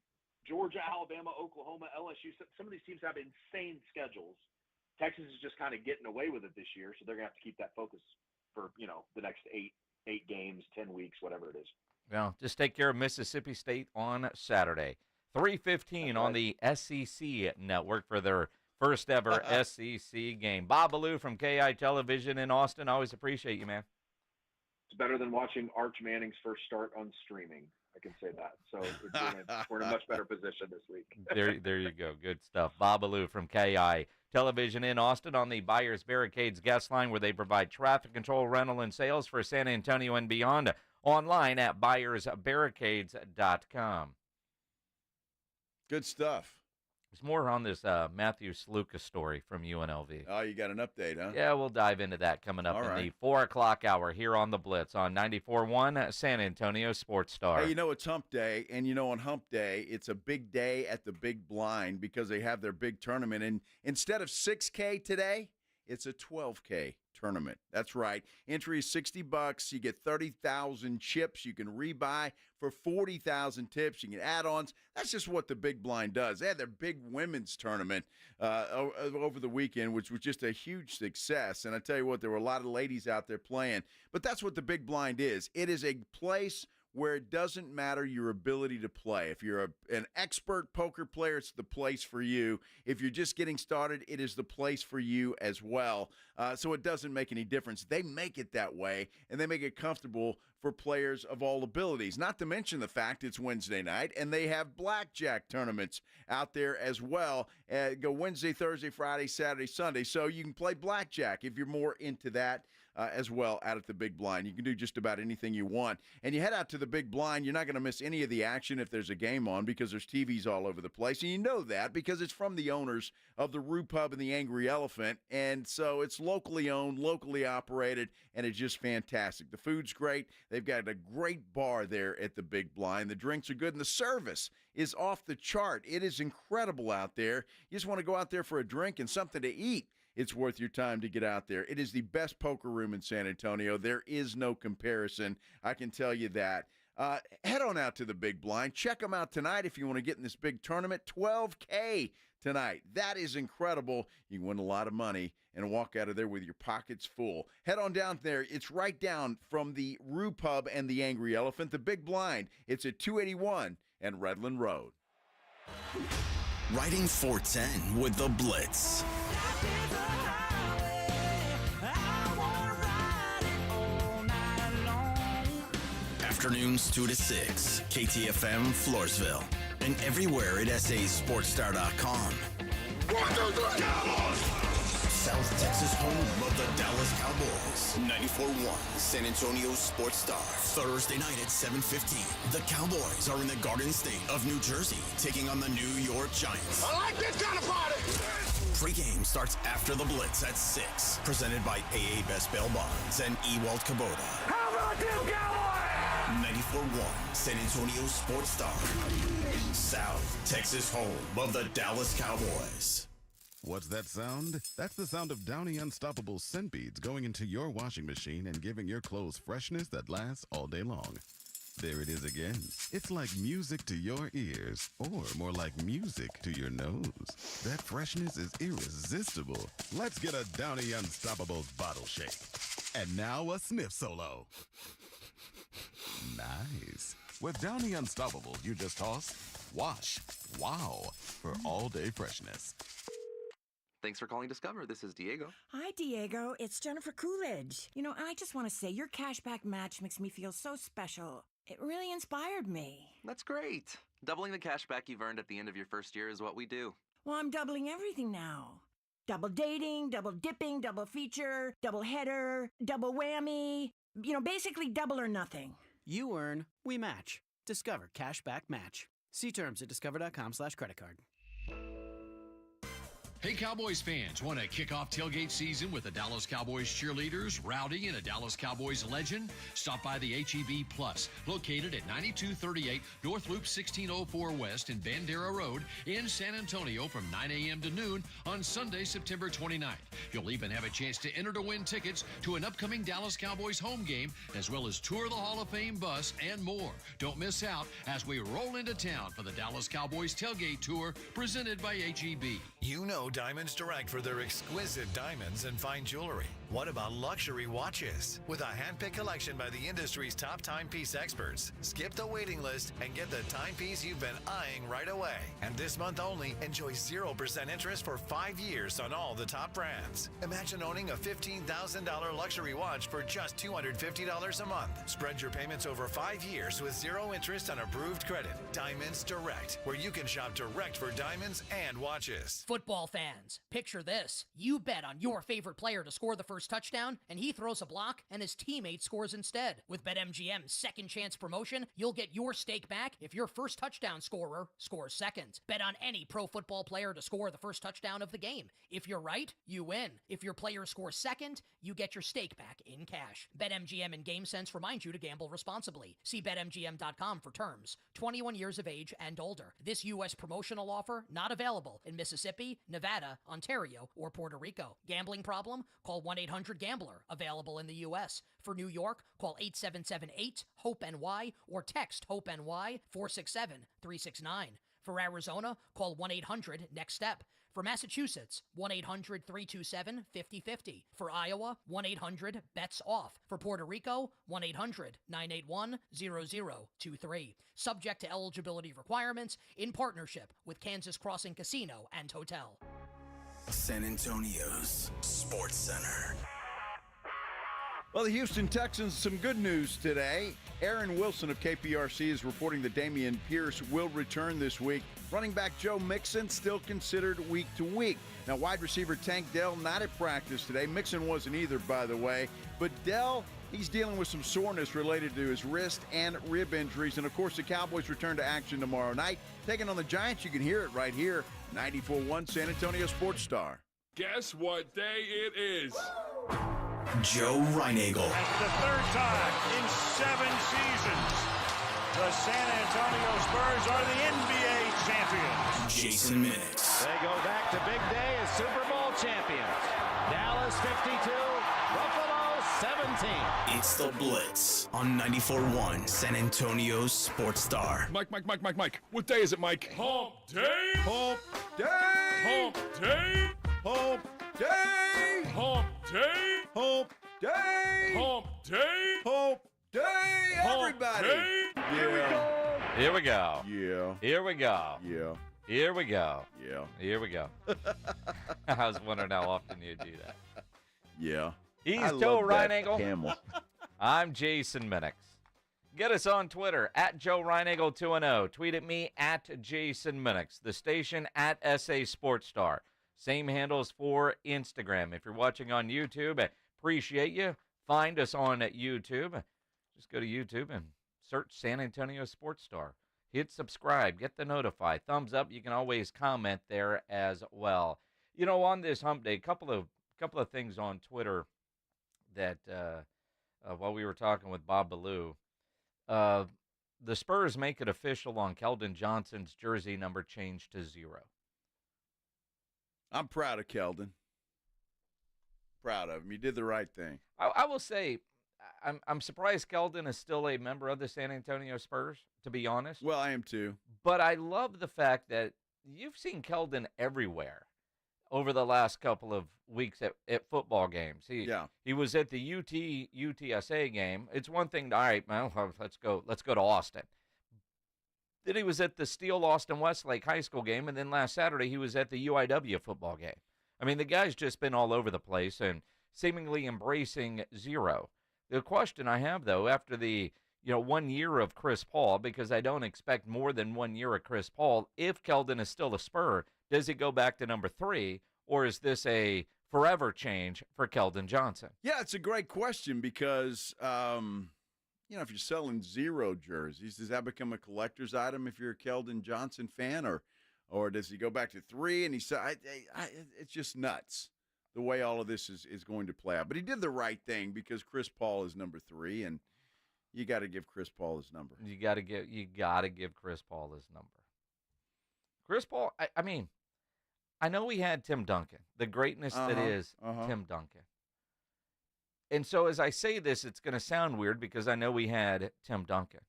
Georgia, Alabama, Oklahoma, LSU, some of these teams have insane schedules. Texas is just kind of getting away with it this year, so they're going to have to keep that focus for, the next 8 games, 10 weeks, whatever it is. Well, just take care of Mississippi State on Saturday. 3:15 on the SEC network for their first ever SEC game. Bob Ballou from KI Television in Austin. Always appreciate you, man. It's better than watching Arch Manning's first start on streaming. I can say that. So we're in a much better position this week. There you go. Good stuff. Bob Ballou from KI Television in Austin on the Buyers Barricades guest line, where they provide traffic control, rental, and sales for San Antonio and beyond. Online at buyersbarricades.com. Good stuff. There's more on this Matthew Sluka story from UNLV. Oh, you got an update, huh? Yeah, we'll dive into that coming up in the 4 o'clock hour here on the Blitz on 94.1 San Antonio Sports Star. Hey, it's Hump Day, and on Hump Day, it's a big day at the Big Blind because they have their big tournament. And instead of $6K today, it's a $12K tournament. That's right. Entry is $60. You get 30,000 chips. You can rebuy for 40,000 tips. You can add-ons. That's just what the Big Blind does. They had their big women's tournament over the weekend, which was just a huge success. And I tell you what, there were a lot of ladies out there playing. But that's what the Big Blind is. It is a place where it doesn't matter your ability to play. If you're an expert poker player, it's the place for you. If you're just getting started, it is the place for you as well. So it doesn't make any difference. They make it that way, and they make it comfortable for players of all abilities. Not to mention the fact it's Wednesday night, and they have blackjack tournaments out there as well. Go Wednesday, Thursday, Friday, Saturday, Sunday. So you can play blackjack if you're more into that. As well out at the Big Blind. You can do just about anything you want. And you head out to the Big Blind, you're not going to miss any of the action if there's a game on because there's TVs all over the place. And you know that because it's from the owners of the Roo Pub and the Angry Elephant. And so it's locally owned, locally operated, and it's just fantastic. The food's great. They've got a great bar there at the Big Blind. The drinks are good, and the service is off the chart. It is incredible out there. You just want to go out there for a drink and something to eat. It's worth your time to get out there. It is the best poker room in San Antonio. There is no comparison. I can tell you that. Head on out to the Big Blind. Check them out tonight if you want to get in this big tournament. $12K tonight. That is incredible. You can win a lot of money and walk out of there with your pockets full. Head on down there. It's right down from the Rue Pub and the Angry Elephant. The Big Blind. It's at 281 and Redland Road. Riding 410 with the Blitz. Afternoons 2 to 6, KTFM Floresville, and everywhere at sasportstar.com. South Texas home of the Dallas Cowboys. 94.1 San Antonio Sports Star. Thursday night at 7:15. The Cowboys are in the Garden State of New Jersey, taking on the New York Giants. I like this kind of party. Pre-game starts after the Blitz at 6. Presented by AA Best Bail Bonds and Ewald Kubota. How about this, Cowboys? 94.1 San Antonio Sports Star. South Texas home of the Dallas Cowboys. What's that sound? That's the sound of Downy Unstoppable scent beads going into your washing machine and giving your clothes freshness that lasts all day long. There it is again. It's like music to your ears, or more like music to your nose. That freshness is irresistible. Let's get a Downy Unstoppables bottle shake. And now a sniff solo. Nice. With Downy Unstoppables, you just toss, wash, wow, for all-day freshness. Thanks for calling Discover. This is Diego. Hi, Diego. It's Jennifer Coolidge. You know, I just want to say your cashback match makes me feel so special. It really inspired me. That's great. Doubling the cash back you've earned at the end of your first year is what we do. Well, I'm doubling everything now. Double dating, double dipping, double feature, double header, double whammy. You know, basically double or nothing. You earn, we match. Discover Cashback Match. See terms at discover.com/creditcard. Hey, Cowboys fans, want to kick off tailgate season with the Dallas Cowboys cheerleaders, Rowdy, and a Dallas Cowboys legend? Stop by the HEB Plus, located at 9238 North Loop 1604 West in Bandera Road in San Antonio from 9 a.m. to noon on Sunday, September 29th. You'll even have a chance to enter to win tickets to an upcoming Dallas Cowboys home game, as well as tour the Hall of Fame bus and more. Don't miss out as we roll into town for the Dallas Cowboys tailgate tour presented by HEB. You know Diamonds Direct for their exquisite diamonds and fine jewelry. What about luxury watches? With a hand-picked collection by the industry's top timepiece experts, skip the waiting list and get the timepiece you've been eyeing right away. And this month only, enjoy 0% interest for 5 years on all the top brands. Imagine owning a $15,000 luxury watch for just $250 a month. Spread your payments over 5 years with 0 interest on approved credit. Diamonds Direct, where you can shop direct for diamonds and watches. Football fans, picture this. You bet on your favorite player to score the first touchdown, and he throws a block, and his teammate scores instead. With BetMGM's second chance promotion, you'll get your stake back if your first touchdown scorer scores second. Bet on any pro football player to score the first touchdown of the game. If you're right, you win. If your player scores second, you get your stake back in cash. BetMGM and GameSense remind you to gamble responsibly. See BetMGM.com for terms. 21 years of age and older. This U.S. promotional offer not available in Mississippi, Nevada, Ontario, or Puerto Rico. Gambling problem? Call 1-800-GAMBLER. Available in the U.S. For New York, call 877-8-HOPE-NY or text HOPE-NY 467-369. For Arizona, call 1-800-NEXT-STEP. For Massachusetts, 1-800-327-5050. For Iowa, 1-800-BETS-OFF. For Puerto Rico, 1-800-981-0023. Subject to eligibility requirements in partnership with Kansas Crossing Casino and Hotel. San Antonio's Sports Center. Well, the Houston Texans, some good news today. Aaron Wilson of KPRC is reporting that Dameon Pierce will return this week. Running back Joe Mixon still considered week to week. Now, wide receiver Tank Dell not at practice today. Mixon wasn't either, by the way. But Dell, he's dealing with some soreness related to his wrist and rib injuries. And, of course, the Cowboys return to action tomorrow night. Taking on the Giants, you can hear it right here. 94.1 San Antonio Sports Star. Guess what day it is? Joe Reinagel. That's the third time in 7 seasons the San Antonio Spurs are the NBA champions. Jason Minix. They go back to big day as Super Bowl champions. Dallas 52, Buffalo 17. It's the Blitz on 94.1 San Antonio's Sports Star. Mike. What day is it, Mike? Hump day. Hump day. Hump day. Hump day. Hump day. Hump day. Hump day. Hump day. Everybody. Here we go. Here we go. Yeah. Here we go. Yeah. Here we go. Yeah. Here we go. I was wondering how often you do that. Yeah. He's I Joe love that Reinagel. camel. I'm Jason Minix. Get us on Twitter at Joe Reinagel 210. Tweet at me at Jason Minix. The station at SA Sports Star. Same handles for Instagram. If you're watching on YouTube, I appreciate you. Find us on YouTube. Just go to YouTube and search San Antonio Sports Star. Hit subscribe. Get the notify. Thumbs up. You can always comment there as well. You know, on this hump day, a couple of things on Twitter that while we were talking with Bob Ballou, the Spurs make it official on Keldon Johnson's jersey number changed to 0. I'm proud of Keldon. Proud of him. He did the right thing. I will say, I'm surprised Keldon is still a member of the San Antonio Spurs, to be honest. Well, I am too. But I love the fact that you've seen Keldon everywhere over the last couple of weeks at football games. He was at the UTSA game. It's one thing to, all right, man, let's go to Austin. Then he was at the Steele Austin Westlake High School game, and then last Saturday he was at the UIW football game. I mean, the guy's just been all over the place and seemingly embracing 0. The question I have, though, after the 1 year of Chris Paul, because I don't expect more than 1 year of Chris Paul, if Keldon is still a Spur, does he go back to number 3, or is this a forever change for Keldon Johnson? Yeah, it's a great question because, if you're selling 0 jerseys, does that become a collector's item if you're a Keldon Johnson fan, or does he go back to 3 and he said, it's just nuts the way all of this is going to play out. But he did the right thing because Chris Paul is number 3, and you got to give Chris Paul his number. You got to give Chris Paul his number. Chris Paul, I mean, I know we had Tim Duncan, the greatness that is Tim Duncan. And so as I say this, it's going to sound weird because I know we had Tim Duncan.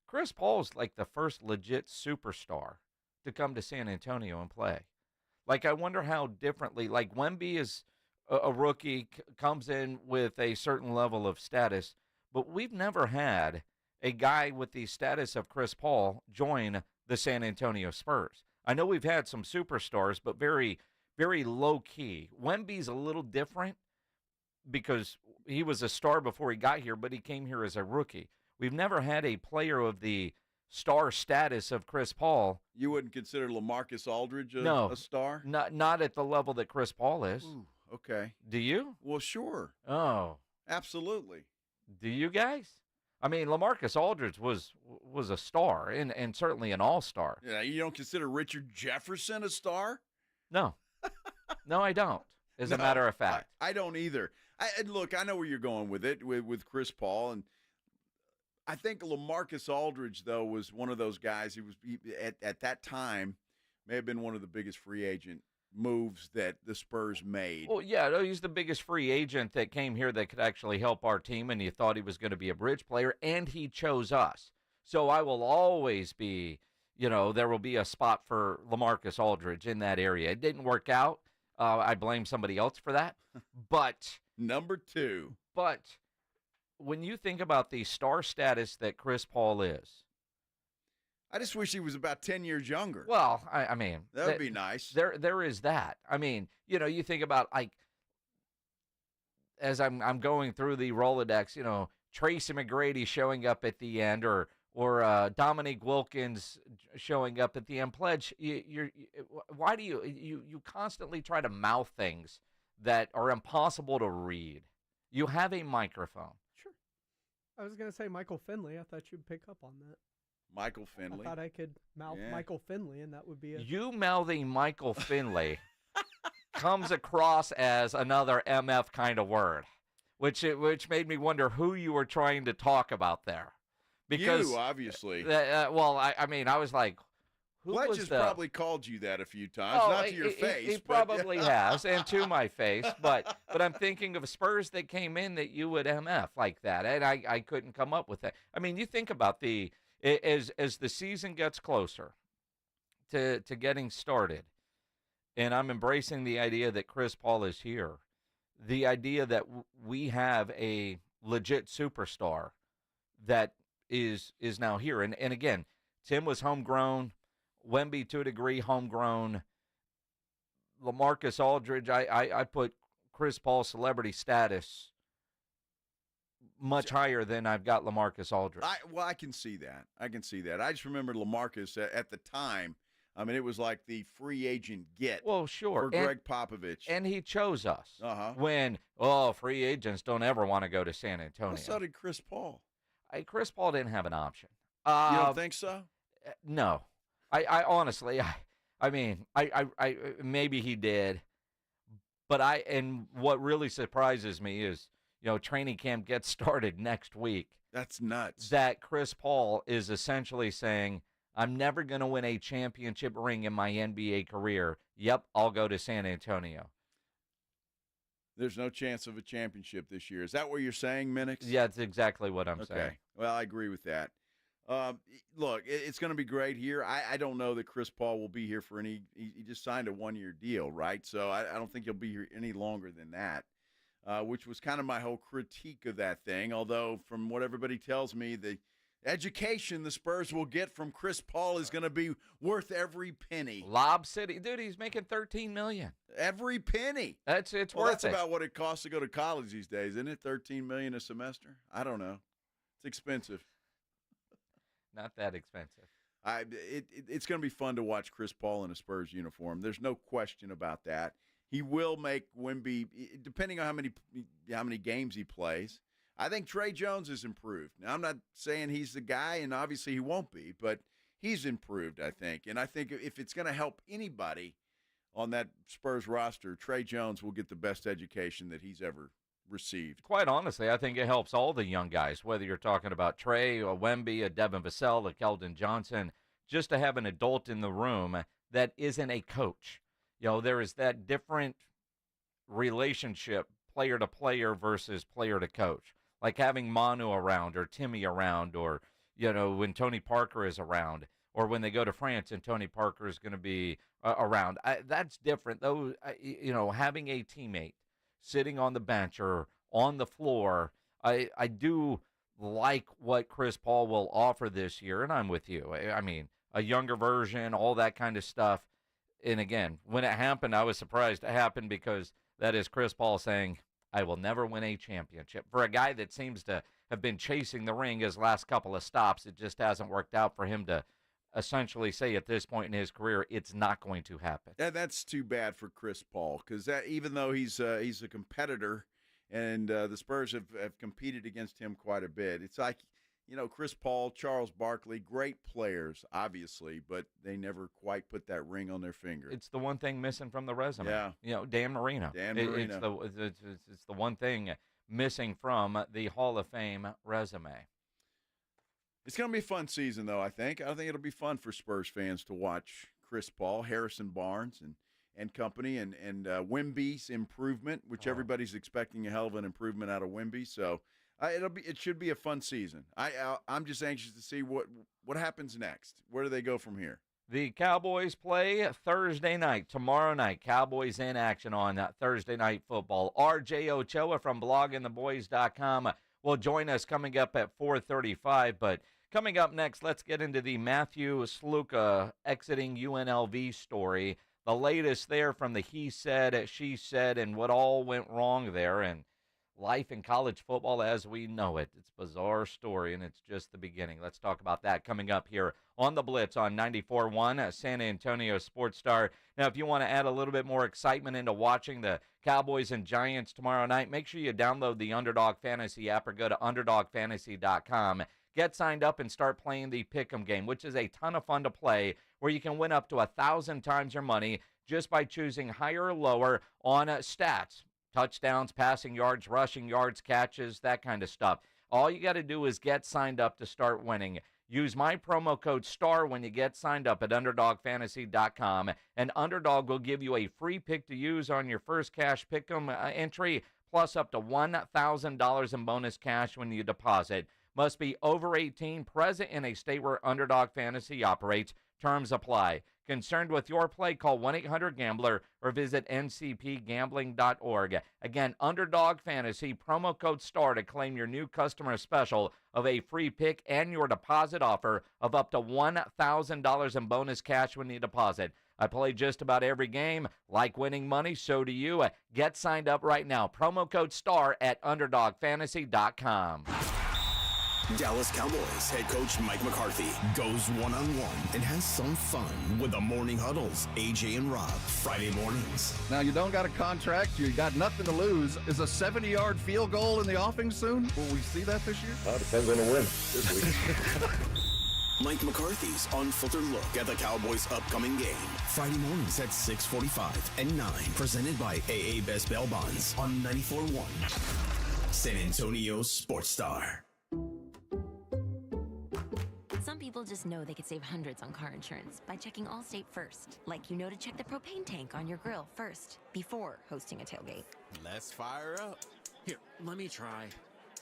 Chris Paul's like the first legit superstar to come to San Antonio and play. Like, I wonder how differently, like Wemby is a rookie, comes in with a certain level of status, but we've never had a guy with the status of Chris Paul join the San Antonio Spurs. I know we've had some superstars, but very, very low-key. Wemby's a little different because he was a star before he got here, but he came here as a rookie. We've never had a player of the star status of Chris Paul. You wouldn't consider LaMarcus Aldridge a star? Not at the level that Chris Paul is. Ooh, okay. Do you? Well, sure. Oh. Absolutely. Do you guys? I mean, LaMarcus Aldridge was a star and certainly an all-star. Yeah, you don't consider Richard Jefferson a star? No. No, I don't, as a matter of fact. I don't either. Look, I know where you're going with it, with Chris Paul, and I think LaMarcus Aldridge, though, was one of those guys. He at that time may have been one of the biggest free agent moves that the Spurs made. Well, yeah, he's the biggest free agent that came here that could actually help our team, and you thought he was going to be a bridge player, and he chose us. So I will always be, there will be a spot for LaMarcus Aldridge in that area. It didn't work out. I blame somebody else for that. But number 2. But when you think about the star status that Chris Paul is, I just wish he was about 10 years younger. Well, I mean, that would be nice. There is that. I mean, you think about, like, as I'm going through the Rolodex, Tracy McGrady showing up at the end, or Dominique Wilkins showing up at the end. Pledge, why do you constantly try to mouth things that are impossible to read? You have a microphone. Sure. I was going to say Michael Finley. I thought you'd pick up on that. Michael Finley. I thought I could mouth Michael Finley, and that would be You mouthing Michael Finley comes across as another MF kind of word, which made me wonder who you were trying to talk about there. Because you, obviously. I mean, I was like, Pledge has probably called you that a few times, Oh, not to your face. He but- probably has, and to my face. But I'm thinking of Spurs that came in that you would MF like that, and I couldn't come up with that. I mean, you think about as the season gets closer to getting started, and I'm embracing the idea that Chris Paul is here, the idea that we have a legit superstar that is now here. And again, Tim was homegrown. Wemby, to a degree, homegrown. LaMarcus Aldridge, I put Chris Paul's celebrity status much higher than I've got LaMarcus Aldridge. I can see that. I just remember LaMarcus at the time. I mean, it was like the free agent get. Well, sure. For Greg Popovich. And he chose us. Uh-huh. When, free agents don't ever want to go to San Antonio. Well, so did Chris Paul. Chris Paul didn't have an option. You don't think so? No. I honestly, I mean, maybe he did. But and what really surprises me is, training camp gets started next week. That's nuts. That Chris Paul is essentially saying, I'm never going to win a championship ring in my NBA career. Yep, I'll go to San Antonio. There's no chance of a championship this year. Is that what you're saying, Minix? Yeah, that's exactly what I'm saying. Well, I agree with that. Look, it's going to be great here. I don't know that Chris Paul will be here for he just signed a one-year deal, right? So I don't think he'll be here any longer than that, which was kind of my whole critique of that thing. Although from what everybody tells me, the education the Spurs will get from Chris Paul is going to be worth every penny. Lob City. Dude, he's making $13 million. Every penny. It's worth it. That's about what it costs to go to college these days, isn't it? $13 million a semester? I don't know. It's expensive. Not that expensive. It's going to be fun to watch Chris Paul in a Spurs uniform. There's no question about that. He will make Wemby, depending on how many games he plays. I think Trey Jones has improved. Now, I'm not saying he's the guy, and obviously he won't be, but he's improved, I think. And I think if it's going to help anybody on that Spurs roster, Trey Jones will get the best education that he's ever received. Quite honestly, I think it helps all the young guys, whether you're talking about Trey, a Wemby, a Devin Vassell, a Keldon Johnson, just to have an adult in the room that isn't a coach. There is that different relationship, player to player versus player to coach. Like having Manu around or Timmy around or, when Tony Parker is around or when they go to France and Tony Parker is going to be around. That's different, though. Having a teammate sitting on the bench or on the floor, I do like what Chris Paul will offer this year, and I'm with you. I mean, a younger version, all that kind of stuff. And again, when it happened, I was surprised it happened because that is Chris Paul saying, I will never win a championship. For a guy that seems to have been chasing the ring his last couple of stops, it just hasn't worked out for him to essentially say at this point in his career, it's not going to happen. That's too bad for Chris Paul because even though he's a competitor and the Spurs have competed against him quite a bit, it's like, Chris Paul, Charles Barkley, great players, obviously, but they never quite put that ring on their finger. It's the one thing missing from the resume. Yeah. Dan Marino. It's the one thing missing from the Hall of Fame resume. It's going to be a fun season, though, I think. I think it'll be fun for Spurs fans to watch Chris Paul, Harrison Barnes, and company, and Wemby's improvement, which everybody's expecting a hell of an improvement out of Wemby. So it should be a fun season. I'm just anxious to see what happens next. Where do they go from here? The Cowboys play Thursday night, tomorrow night. Cowboys in action on Thursday Night Football. RJ Ochoa from bloggingtheboys.com will join us coming up at 4:35. But coming up next, let's get into the Matthew Sluka exiting UNLV story. The latest there from the he said, she said, and what all went wrong there. And life in college football as we know it. It's a bizarre story, and it's just the beginning. Let's talk about that coming up here on the Blitz on 94.1 San Antonio Sports Star. Now, if you want to add a little bit more excitement into watching the Cowboys and Giants tomorrow night, make sure you download the Underdog Fantasy app or go to UnderdogFantasy.com. Get signed up and start playing the Pick'em game, which is a ton of fun to play, where you can win up to 1,000 times your money just by choosing higher or lower on stats. Touchdowns, passing yards, rushing yards, catches, that kind of stuff. All you got to do is get signed up to start winning. Use my promo code STAR when you get signed up at UnderdogFantasy.com, and Underdog will give you a free pick to use on your first cash pick'em entry, plus up to $1,000 in bonus cash when you deposit. Must be over 18, present in a state where Underdog Fantasy operates. Terms apply. Concerned with your play? Call 1-800-GAMBLER or visit ncpgambling.org. Again, Underdog Fantasy, promo code STAR to claim your new customer special of a free pick and your deposit offer of up to $1,000 in bonus cash when you deposit. I play just about every game. Like winning money, so do you. Get signed up right now. Promo code STAR at UnderdogFantasy.com. Dallas Cowboys head coach Mike McCarthy goes one-on-one and has some fun with the morning huddles, AJ and Rob, Friday mornings. Now, you don't got a contract. You got nothing to lose. Is a 70-yard field goal in the offing soon? Will we see that this year? Well, depends on the win this week. Mike McCarthy's unfiltered look at the Cowboys' upcoming game. Friday mornings at 6:45 and 9. Presented by AA Best Bail Bonds on 94.1 San Antonio Sports Star. Some people just know they could save hundreds on car insurance by checking Allstate first. Like you know to check the propane tank on your grill first, before hosting a tailgate. Let's fire up. Here, let me try.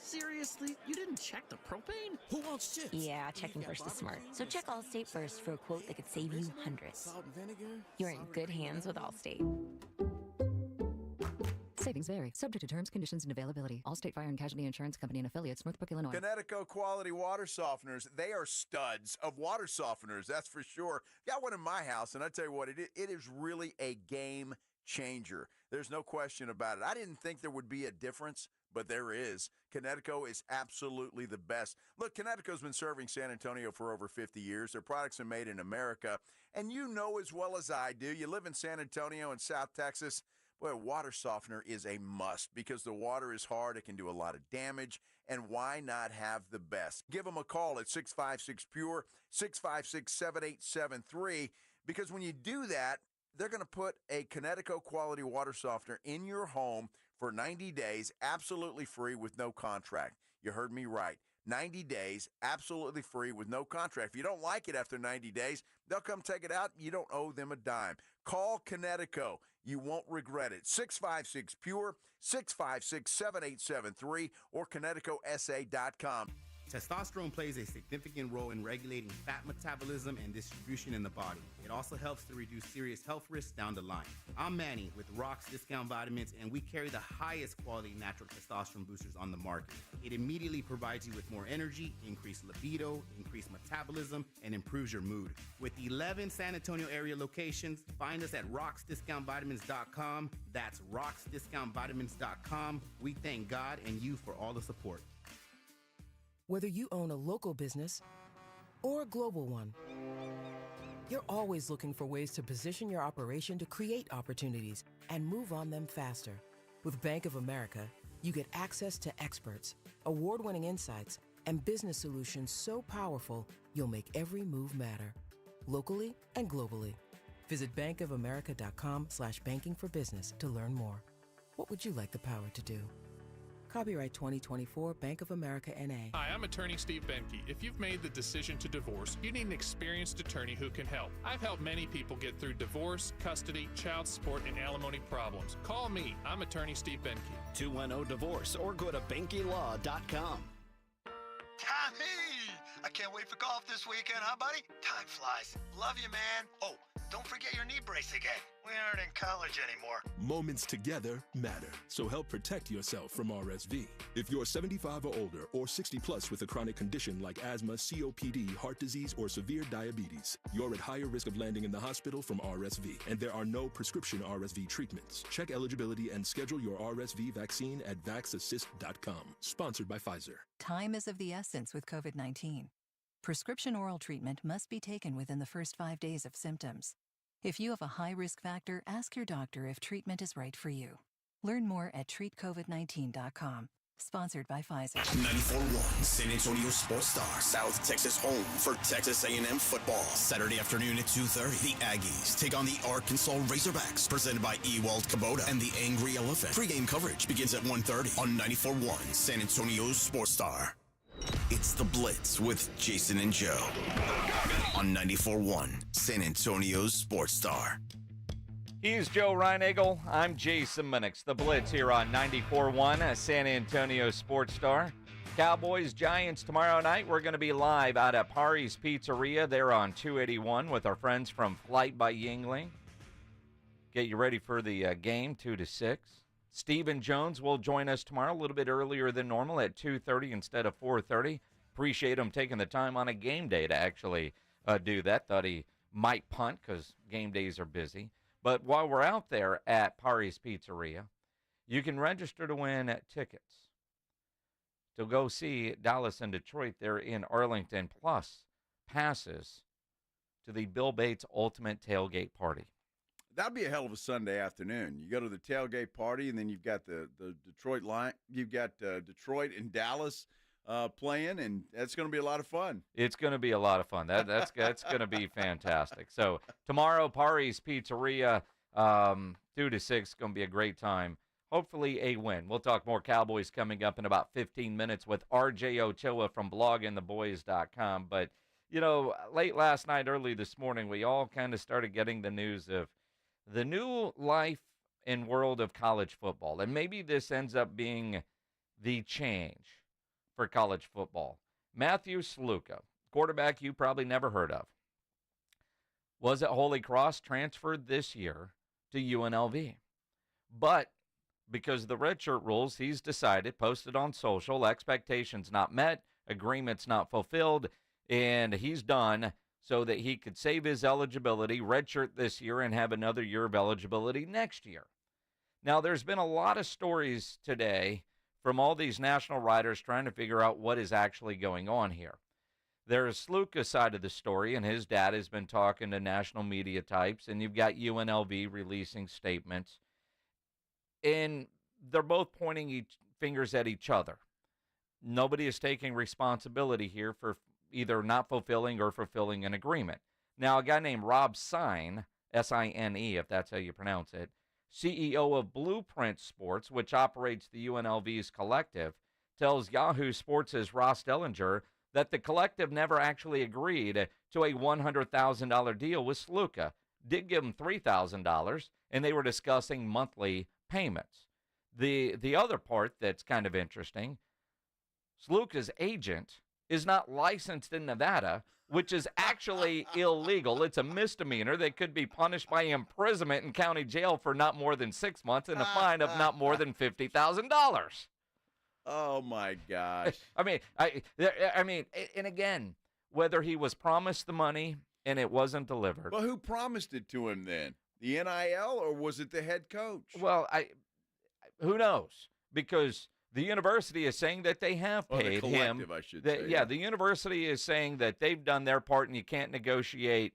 Seriously? You didn't check the propane? Who wants chips? Yeah, checking first is smart. So check Allstate first for a quote that could save you hundreds. Salt and vinegar? You're in good hands with Allstate. Savings vary. Subject to terms, conditions, and availability. Allstate Fire and Casualty Insurance Company and affiliates, Northbrook, Illinois. Connecticut quality water softeners. They are studs of water softeners, that's for sure. Got one in my house, and I tell you what, it is really a game changer. There's no question about it. I didn't think there would be a difference, but there is. Connecticut is absolutely the best. Look, Connecticut's been serving San Antonio for over 50 years. Their products are made in America. And you know as well as I do, you live in San Antonio and South Texas, boy, a water softener is a must because the water is hard. It can do a lot of damage. And why not have the best? Give them a call at 656-PURE, 656-7873, because when you do that, they're going to put a Connecticut quality water softener in your home for 90 days, absolutely free with no contract. You heard me right. 90 days, absolutely free with no contract. If you don't like it after 90 days, they'll come take it out. You don't owe them a dime. Call Connecticut. You won't regret it. 656-PURE, 656-7873, or ConnecticutSA.com. Testosterone plays a significant role in regulating fat metabolism and distribution in the body. It also helps to reduce serious health risks down the line. I'm Manny with Rock's Discount Vitamins, and we carry the highest quality natural testosterone boosters on the market. It immediately provides you with more energy, increased libido, increased metabolism, and improves your mood. With 11 San Antonio area locations, find us at rocksdiscountvitamins.com. That's rocksdiscountvitamins.com. We thank God and you for all the support. Whether you own a local business or a global one, you're always looking for ways to position your operation to create opportunities and move on them faster. With Bank of America, you get access to experts, award-winning insights, and business solutions so powerful, you'll make every move matter, locally and globally. Visit bankofamerica.com/banking for business to learn more. What would you like the power to do? Copyright 2024 Bank of America N.A. Hi, I'm attorney Steve Benke. If you've made the decision to divorce, you need an experienced attorney who can help. I've helped many people get through divorce, custody, child support, and alimony problems. Call me. I'm attorney Steve Benke. 210-DIVORCE or go to BenkeLaw.com. Tommy! I can't wait for golf this weekend, huh, buddy? Time flies. Love you, man. Oh, don't forget your knee brace again. We aren't in college anymore. Moments together matter, so help protect yourself from RSV. If you're 75 or older or 60 plus with a chronic condition like asthma, COPD, heart disease, or severe diabetes, you're at higher risk of landing in the hospital from RSV, and there are no prescription RSV treatments. Check eligibility and schedule your RSV vaccine at vaxassist.com. Sponsored by Pfizer. Time is of the essence with COVID-19. Prescription oral treatment must be taken within the first 5 days of symptoms. If you have a high risk factor, ask your doctor if treatment is right for you. Learn more at treatcovid19.com. Sponsored by Pfizer. 94.1 San Antonio Sports Star, South Texas home for Texas A&M football. Saturday afternoon at 2:30, the Aggies take on the Arkansas Razorbacks, presented by Ewald Kubota and the Angry Elephant. Pre-game coverage begins at 1:30 on 94.1 San Antonio Sports Star. It's The Blitz with Jason and Joe on 94.1 San Antonio's Sports Star. He's Joe Reinagel. I'm Jason Minix. The Blitz here on 94.1 San Antonio Sports Star. Cowboys Giants tomorrow night. We're going to be live out at Pari's Pizzeria there on 281 with our friends from Flight by Yingling. Get you ready for the game, 2 to 6. Stephen Jones will join us tomorrow a little bit earlier than normal at 2:30 instead of 4:30. Appreciate him taking the time on a game day to actually do that. Thought he might punt because game days are busy. But while we're out there at Pari's Pizzeria, you can register to win tickets to go see Dallas and Detroit there in Arlington, plus passes to the Bill Bates Ultimate Tailgate Party. That'd be a hell of a Sunday afternoon. You go to the tailgate party, and then you've got the Detroit line. You've got Detroit and Dallas playing, and that's going to be a lot of fun. It's going to be a lot of fun. That's going to be fantastic. So tomorrow, Pari's Pizzeria, 2 to 6, going to be a great time. Hopefully a win. We'll talk more Cowboys coming up in about 15 minutes with RJ Ochoa from bloggingtheboys.com. But, you know, late last night, early this morning, we all kind of started getting the news of the new life and world of college football. And maybe this ends up being the change for college football. Matthew Sluka, quarterback you probably never heard of, was at Holy Cross, transferred this year to UNLV. But because of the redshirt rules, he's decided, posted on social, expectations not met, agreements not fulfilled, and he's done so that he could save his eligibility, redshirt this year, and have another year of eligibility next year. Now, there's been a lot of stories today from all these national writers trying to figure out what is actually going on here. There's Sluka's side of the story, and his dad has been talking to national media types, and you've got UNLV releasing statements. And they're both pointing fingers at each other. Nobody is taking responsibility here for either not fulfilling or fulfilling an agreement. Now, a guy named Rob Sine, S-I-N-E, if that's how you pronounce it, CEO of Blueprint Sports, which operates the UNLV's collective, tells Yahoo Sports' Ross Dellinger that the collective never actually agreed to a $100,000 deal with Sluka. Did give him $3,000, and they were discussing monthly payments. The other part that's kind of interesting, Sluka's agent is not licensed in Nevada, which is actually illegal. It's a misdemeanor that could be punished by imprisonment in county jail for not more than 6 months and a fine of not more than $50,000. Oh, my gosh. I mean, and again, whether he was promised the money and it wasn't delivered. Well, who promised it to him then? The NIL, or was it the head coach? Well, who knows? Because the university is saying that they have paid him. I should say. Yeah, the university is saying that they've done their part, and you can't negotiate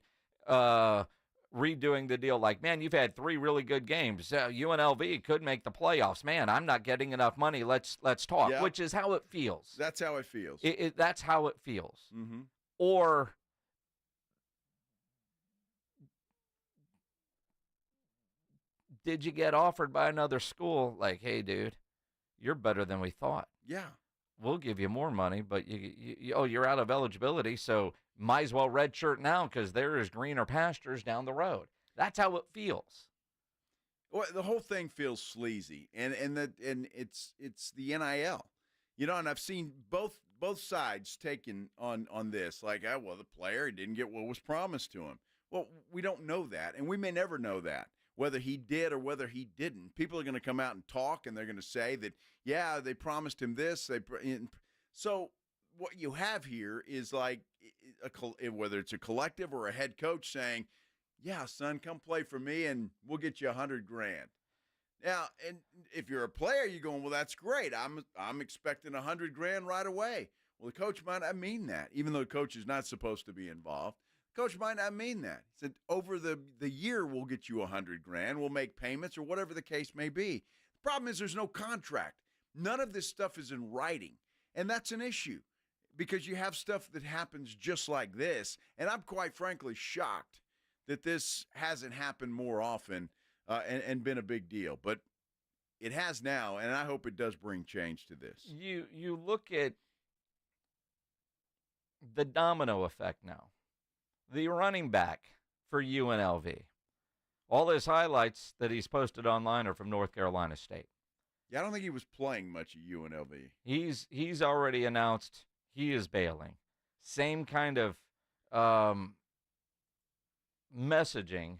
redoing the deal. Like, man, you've had 3 really good games. UNLV could make the playoffs. Man, I'm not getting enough money. Let's talk. Yep. Which is how it feels. That's how it feels. That's how it feels. Mm-hmm. Or did you get offered by another school? Like, hey, dude, you're better than we thought. Yeah. We'll give you more money, but you're out of eligibility, so might as well redshirt now because there is greener pastures down the road. That's how it feels. Well, the whole thing feels sleazy, and it's the NIL, you know. And I've seen both sides taken on this. Like, well, the player didn't get what was promised to him. Well, we don't know that, and we may never know that. Whether he did or whether he didn't, people are going to come out and talk, and they're going to say that, yeah, they promised him this. So what you have here is like whether it's a collective or a head coach saying, yeah, son, come play for me, and we'll get you $100,000. Now, and if you're a player, you're going, well, that's great. I'm expecting $100,000 right away. Well, the coach might not mean that, even though the coach is not supposed to be involved. Coach might not mean that. He said, over the year, we'll get you $100,000. We'll make payments or whatever the case may be. The problem is there's no contract. None of this stuff is in writing, and that's an issue because you have stuff that happens just like this, and I'm quite frankly shocked that this hasn't happened more often and been a big deal. But it has now, and I hope it does bring change to this. You look at the domino effect now. The running back for UNLV. All his highlights that he's posted online are from North Carolina State. Yeah, I don't think he was playing much at UNLV. He's already announced he is bailing. Same kind of messaging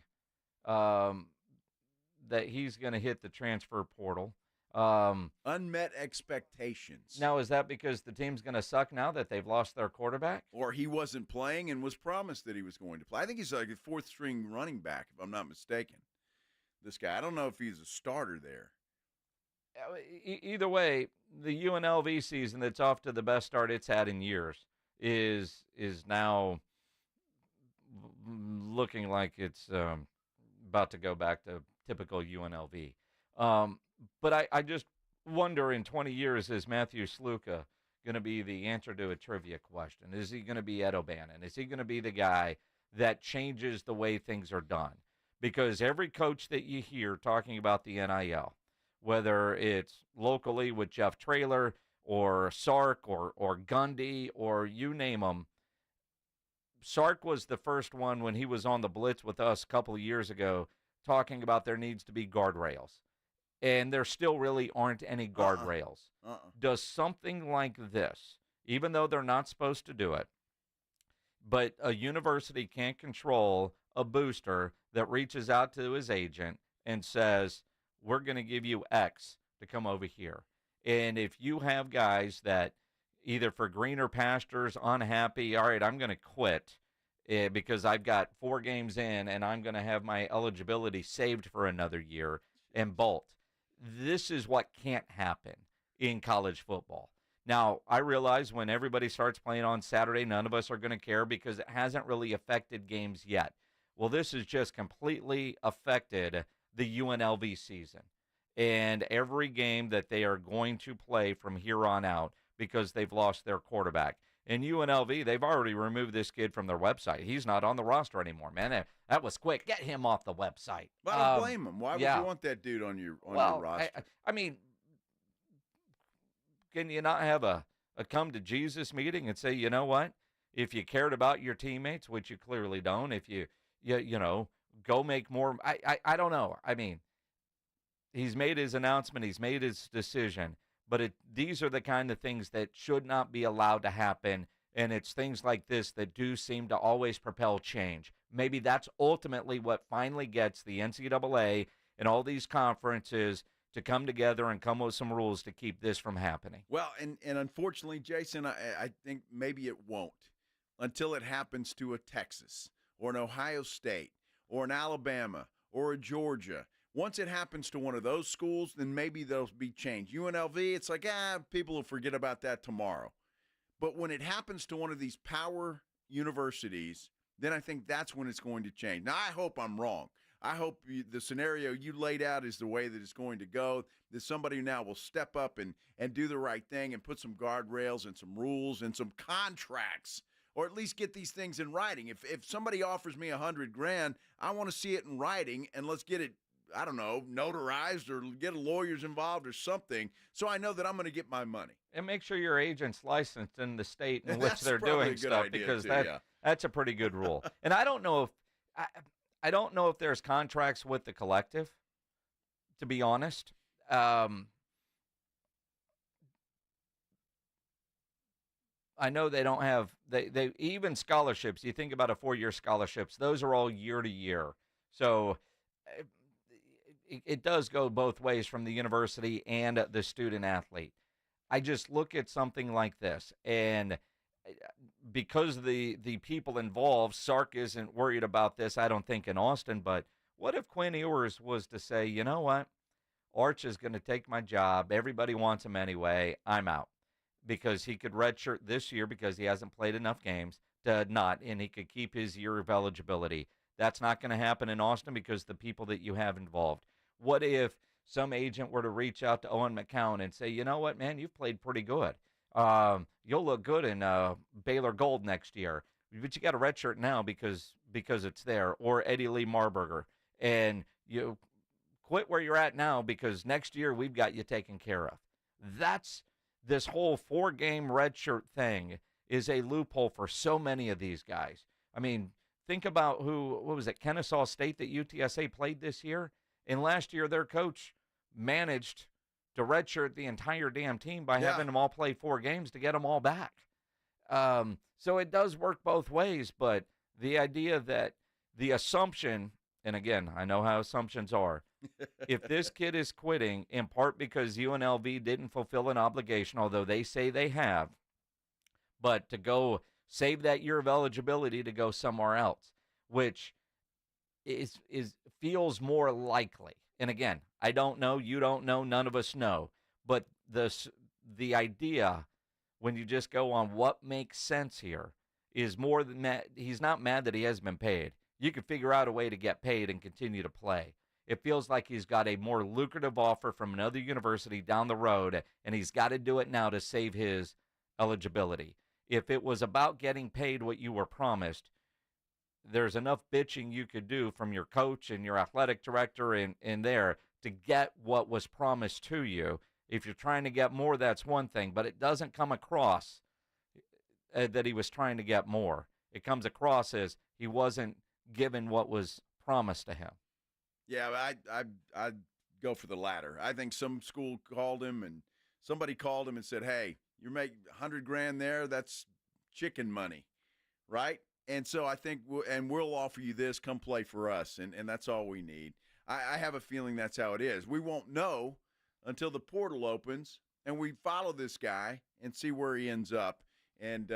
that he's going to hit the transfer portal. Unmet expectations. Now, is that because the team's going to suck now that they've lost their quarterback? Or he wasn't playing and was promised that he was going to play. I think he's like a fourth-string running back, if I'm not mistaken. This guy, I don't know if he's a starter there. Either way, the UNLV season that's off to the best start it's had in years is now looking like it's about to go back to typical UNLV. But I just wonder, in 20 years, is Matthew Sluka going to be the answer to a trivia question? Is he going to be Ed O'Bannon? Is he going to be the guy that changes the way things are done? Because every coach that you hear talking about the NIL, whether it's locally with Jeff Traylor or Sark or Gundy or you name them, Sark was the first one when he was on the Blitz with us a couple of years ago talking about there needs to be guardrails. And there still really aren't any guardrails. Does something like this, even though they're not supposed to do it, but a university can't control a booster that reaches out to his agent and says, we're going to give you X to come over here. And if you have guys that either for greener pastures, unhappy, all right, I'm going to quit because I've got 4 games in and I'm going to have my eligibility saved for another year and bolt. This is what can't happen in college football. Now, I realize when everybody starts playing on Saturday, none of us are going to care because it hasn't really affected games yet. Well, this has just completely affected the UNLV season and every game that they are going to play from here on out because they've lost their quarterback. In UNLV, they've already removed this kid from their website. He's not on the roster anymore, man. That was quick. Get him off the website. But I don't blame him. Why would you want that dude on your roster? I mean, can you not have a come to Jesus meeting and say, you know what? If you cared about your teammates, which you clearly don't, if you go make more. I don't know. I mean, he's made his announcement. He's made his decision. But these are the kind of things that should not be allowed to happen, and it's things like this that do seem to always propel change. Maybe that's ultimately what finally gets the NCAA and all these conferences to come together and come with some rules to keep this from happening. Well, and unfortunately, Jason, I think maybe it won't until it happens to a Texas or an Ohio State or an Alabama or a Georgia. Once it happens to one of those schools, then maybe there'll be change. UNLV, it's like, people will forget about that tomorrow. But when it happens to one of these power universities, then I think that's when it's going to change. Now, I hope I'm wrong. I hope the scenario you laid out is the way that it's going to go, that somebody now will step up and do the right thing and put some guardrails and some rules and some contracts, or at least get these things in writing. If somebody offers me $100,000, I want to see it in writing, and let's get it, I don't know, notarized or get lawyers involved or something so I know that I'm going to get my money. And make sure your agent's licensed in the state in which they're doing stuff because that's a pretty good rule. And I don't know if there's contracts with the collective, to be honest. I know they don't have they even scholarships. You think about a 4-year scholarships; those are all year to year. So it does go both ways from the university and the student athlete. I just look at something like this, and because the people involved, Sark isn't worried about this, I don't think, in Austin, but what if Quinn Ewers was to say, you know what, Arch is going to take my job, everybody wants him anyway, I'm out, because he could redshirt this year because he hasn't played enough games to not, and he could keep his year of eligibility. That's not going to happen in Austin because the people that you have involved. What if some agent were to reach out to Owen McCown and say, you know what, man, you've played pretty good. You'll look good in Baylor Gold next year, but you got a red shirt now because it's there. Or Eddie Lee Marburger, and you quit where you're at now because next year we've got you taken care of. That's this whole 4-game red shirt thing is a loophole for so many of these guys. I mean, think about what was it, Kennesaw State that UTSA played this year? And last year their coach managed to redshirt the entire damn team by having them all play 4 games to get them all back. So it does work both ways, but the idea that the assumption, and again, I know how assumptions are, if this kid is quitting in part because UNLV didn't fulfill an obligation, although they say they have, but to go save that year of eligibility to go somewhere else, which feels more likely. And again, I don't know, you don't know, none of us know, but the idea when you just go on what makes sense here is more than that. He's not mad that he has been paid. You can figure out a way to get paid and continue to play. It feels like he's got a more lucrative offer from another university down the road, and he's got to do it now to save his eligibility. If it was about getting paid what you were promised, there's enough bitching you could do from your coach and your athletic director in there to get what was promised to you. If you're trying to get more, that's one thing, but it doesn't come across that he was trying to get more. It comes across as he wasn't given what was promised to him. Yeah, I'd go for the latter. I think some school called him and somebody called him and said, hey, you're making $100,000 there. That's chicken money, right? And so I think we'll offer you this. Come play for us, and that's all we need. I have a feeling that's how it is. We won't know until the portal opens, and we follow this guy and see where he ends up, and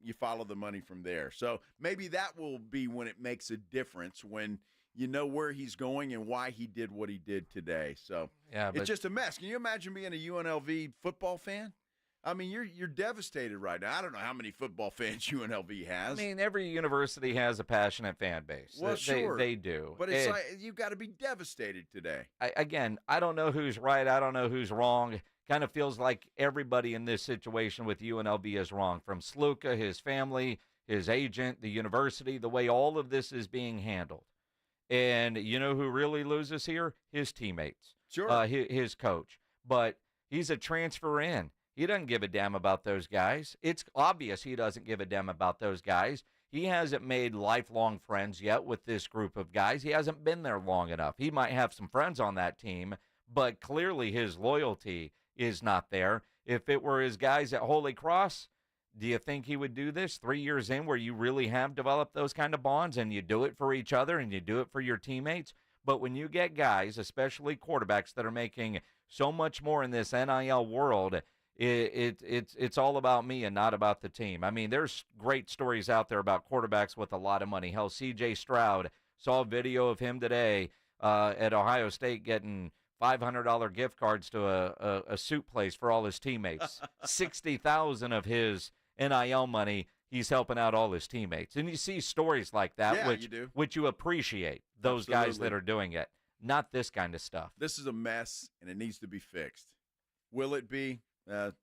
you follow the money from there. So maybe that will be when it makes a difference, when you know where he's going and why he did what he did today. So yeah, it's just a mess. Can you imagine being a UNLV football fan? I mean, you're devastated right now. I don't know how many football fans UNLV has. I mean, every university has a passionate fan base. Well, sure. They do. But it's like you've got to be devastated today. I don't know who's right. I don't know who's wrong. Kind of feels like everybody in this situation with UNLV is wrong, from Sluka, his family, his agent, the university, the way all of this is being handled. And you know who really loses here? His teammates. Sure. His coach. But he's a transfer in. He doesn't give a damn about those guys. It's obvious he doesn't give a damn about those guys. He hasn't made lifelong friends yet with this group of guys. He hasn't been there long enough. He might have some friends on that team, but clearly his loyalty is not there. If it were his guys at Holy Cross, do you think he would do this 3 years in, where you really have developed those kind of bonds and you do it for each other and you do it for your teammates? But when you get guys, especially quarterbacks, that are making so much more in this NIL world, it's all about me and not about the team. I mean, there's great stories out there about quarterbacks with a lot of money. Hell, C.J. Stroud, saw a video of him today at Ohio State getting $500 gift cards to a soup place for all his teammates. $60,000 of his NIL money, he's helping out all his teammates. And you see stories like that, which you appreciate, those Absolutely. guys that are doing it, not this kind of stuff. This is a mess, and it needs to be fixed. Will it be?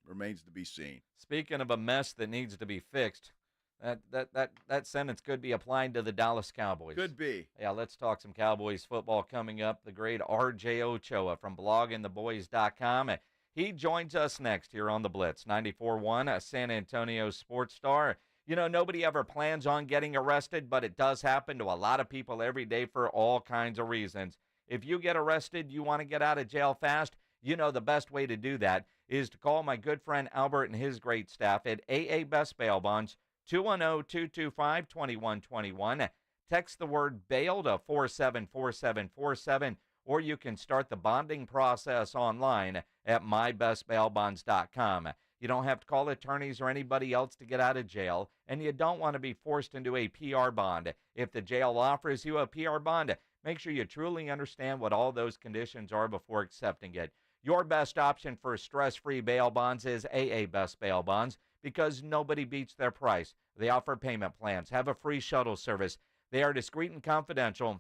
Remains to be seen. Speaking of a mess that needs to be fixed, that sentence could be applying to the Dallas Cowboys. Could be. Yeah, let's talk some Cowboys football coming up. The great R.J. Ochoa from bloggingtheboys.com. He joins us next here on the Blitz 94.1, a San Antonio sports star. You know, nobody ever plans on getting arrested, but it does happen to a lot of people every day for all kinds of reasons. If you get arrested, you want to get out of jail fast, you know the best way to do that is to call my good friend Albert and his great staff at AA Best Bail Bonds, 210-225-2121. Text the word bail to 474747, or you can start the bonding process online at mybestbailbonds.com. You don't have to call attorneys or anybody else to get out of jail, and you don't want to be forced into a PR bond. If the jail offers you a PR bond, make sure you truly understand what all those conditions are before accepting it. Your best option for stress-free bail bonds is AA Best Bail Bonds, because nobody beats their price. They offer payment plans, have a free shuttle service. They are discreet and confidential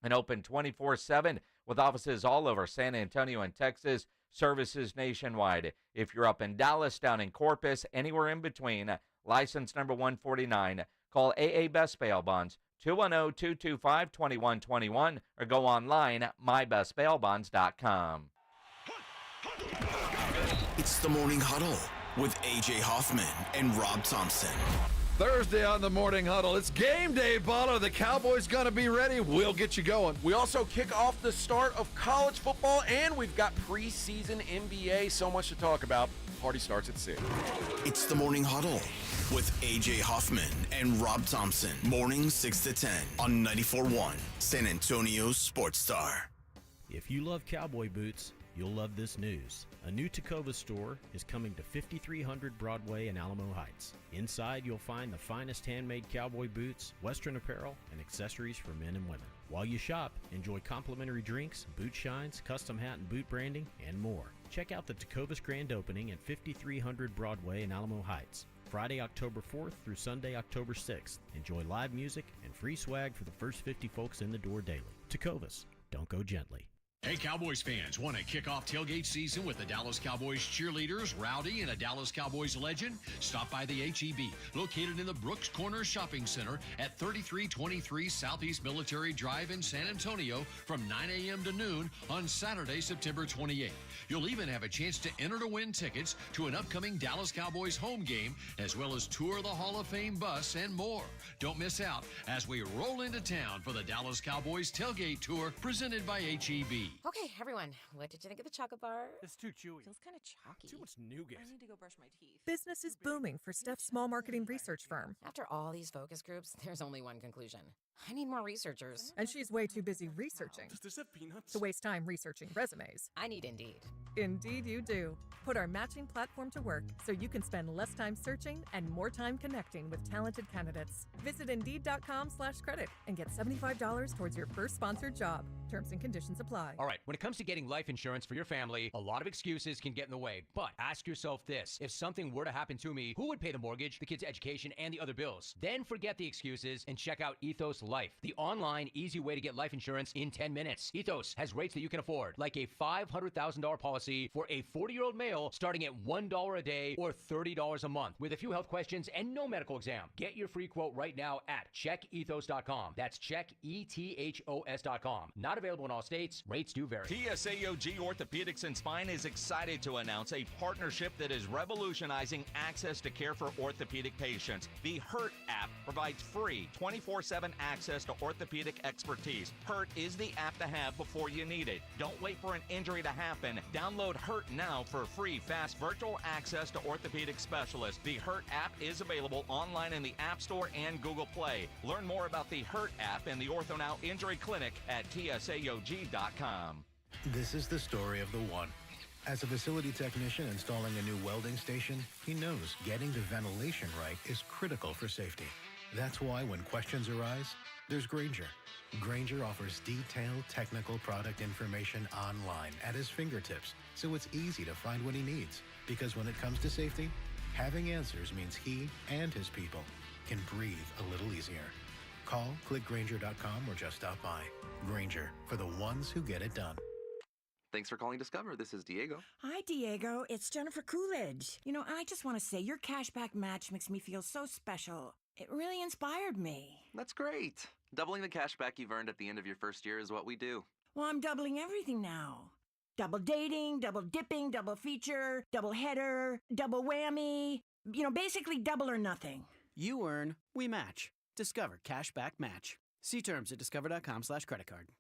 and open 24/7 with offices all over San Antonio and Texas, services nationwide. If you're up in Dallas, down in Corpus, anywhere in between, license number 149, call AA Best Bail Bonds, 210-225-2121, or go online, mybestbailbonds.com. It's the Morning Huddle with A.J. Hoffman and Rob Thompson. Thursday on the Morning Huddle. It's game day, Bala. The Cowboys going to be ready. We'll get you going. We also kick off the start of college football, and we've got preseason NBA. So much to talk about. Party starts at 6. It's the Morning Huddle with A.J. Hoffman and Rob Thompson. Mornings 6 to 10 on 94.1 San Antonio's Sports Star. If you love cowboy boots, you'll love this news. A new Tacova store is coming to 5300 Broadway in Alamo Heights. Inside, you'll find the finest handmade cowboy boots, Western apparel, and accessories for men and women. While you shop, enjoy complimentary drinks, boot shines, custom hat and boot branding, and more. Check out the Tacova's grand opening at 5300 Broadway in Alamo Heights, Friday, October 4th through Sunday, October 6th. Enjoy live music and free swag for the first 50 folks in the door daily. Tacovas, don't go gently. Hey, Cowboys fans, want to kick off tailgate season with the Dallas Cowboys cheerleaders, Rowdy, and a Dallas Cowboys legend? Stop by the H-E-B, located in the Brooks Corner Shopping Center at 3323 Southeast Military Drive in San Antonio from 9 a.m. to noon on Saturday, September 28th. You'll even have a chance to enter to win tickets to an upcoming Dallas Cowboys home game, as well as tour the Hall of Fame bus and more. Don't miss out as we roll into town for the Dallas Cowboys tailgate tour presented by H-E-B. Okay, everyone, what did you think of the chocolate bar? It's too chewy. Feels kind of chalky. Too much nougat. I need to go brush my teeth. Business is booming for Steph's small marketing research firm. After all these focus groups, there's only one conclusion. I need more researchers. And she's way too busy researching Does this have peanuts? to waste time researching resumes. I need Indeed. Indeed you do. Put our matching platform to work so you can spend less time searching and more time connecting with talented candidates. Visit Indeed.com/credit and get $75 towards your first sponsored job. Terms and conditions apply. All right, when it comes to getting life insurance for your family, a lot of excuses can get in the way. But ask yourself this: if something were to happen to me, who would pay the mortgage, the kids' education, and the other bills? Then forget the excuses and check out Ethos Life, the online, easy way to get life insurance in 10 minutes. Ethos has rates that you can afford, like a $500,000 policy for a 40-year-old male starting at $1 a day or $30 a month, with a few health questions and no medical exam. Get your free quote right now at checkethos.com. That's checkethos.com. Not available in all states. Rates do vary. TSAOG Orthopedics and Spine is excited to announce a partnership that is revolutionizing access to care for orthopedic patients. The HURT app provides free 24/7 access to orthopedic expertise. HURT is the app to have before you need it. Don't wait for an injury to happen. Download HURT now for free, fast virtual access to orthopedic specialists. The HURT app is available online in the App Store and Google Play. Learn more about the HURT app and the Ortho Now Injury Clinic at TSAOG.com. This is the story of the one. As a facility technician installing a new welding station, he knows getting the ventilation right is critical for safety. That's why when questions arise, there's Grainger. Grainger offers detailed technical product information online at his fingertips, so it's easy to find what he needs. Because when it comes to safety, having answers means he and his people can breathe a little easier. Call, click Grainger.com, or just stop by. Grainger, for the ones who get it done. Thanks for calling Discover. This is Diego. Hi, Diego. It's Jennifer Coolidge. You know, I just want to say your cashback match makes me feel so special. It really inspired me. That's great. Doubling the cash back you've earned at the end of your first year is what we do. Well, I'm doubling everything now. Double dating, double dipping, double feature, double header, double whammy. You know, basically double or nothing. You earn, we match. Discover Cashback Match. See terms at discover.com/creditcard.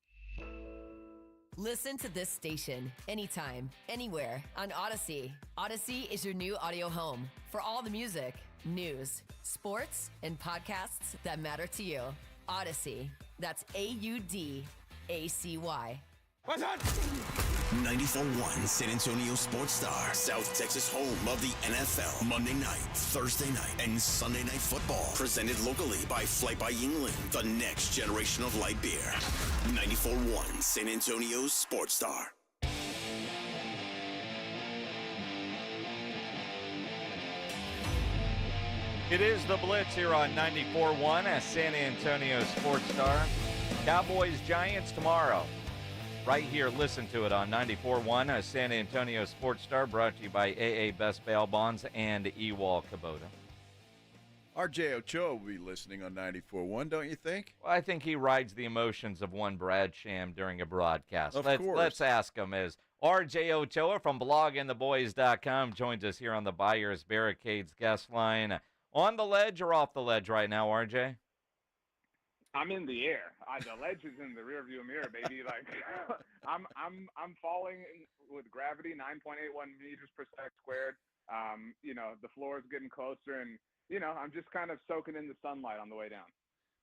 Listen to this station anytime, anywhere on Odyssey. Odyssey is your new audio home for all the music, news, sports, and podcasts that matter to you. Odyssey. That's AUDACY. What's up? 94.1 San Antonio Sports Star, South Texas home of the NFL. Monday night, Thursday night, and Sunday night football. Presented locally by Flight by Yingling, the next generation of light beer. 94.1 San Antonio Sports Star. It is the Blitz here on 94.1 at San Antonio Sports Star. Cowboys Giants tomorrow. Right here, listen to it on 94.1 at San Antonio Sports Star, brought to you by AA Best Bail Bonds and Ewall Kubota. RJ Ochoa will be listening on 94.1, don't you think? Well, I think he rides the emotions of one Brad Sham during a broadcast. Of Let's course. let's ask him, as RJ Ochoa from blogandtheboys.com joins us here on the Buyers Barricades guest line. On the ledge or off the ledge right now, RJ? I'm in the air. The ledge is in the rearview mirror, baby. Like I'm falling with gravity, 9.81 meters per second squared. The floor is getting closer, and I'm just kind of soaking in the sunlight on the way down.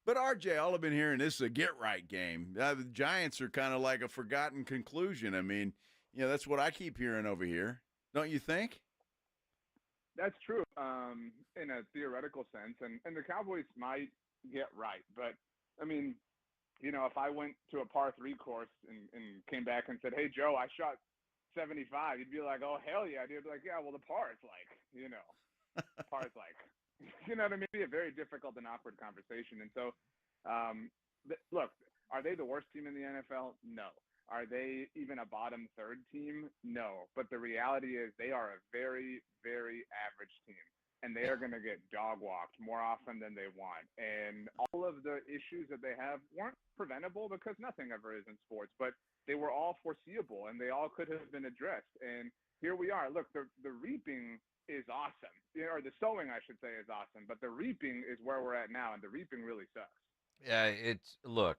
But RJ, all I've been hearing, this is a get-right game. The Giants are kind of like a forgotten conclusion. I mean, that's what I keep hearing over here. Don't you think? That's true, in a theoretical sense, and the Cowboys might get right. But, I mean, if I went to a par 3 course and came back and said, hey, Joe, I shot 75, you'd be like, oh, hell yeah. You'd be like, yeah, well, the par is like, the par is like, what I mean? It'd be a very difficult and awkward conversation. And so, look, are they the worst team in the NFL? No. Are they even a bottom third team? No. But the reality is they are a very, very average team, and they are going to get dog walked more often than they want. And all of the issues that they have weren't preventable, because nothing ever is in sports, but they were all foreseeable, and they all could have been addressed. And here we are. Look, the reaping is awesome, or the sowing, I should say, is awesome, but the reaping is where we're at now, and the reaping really sucks. Yeah, look.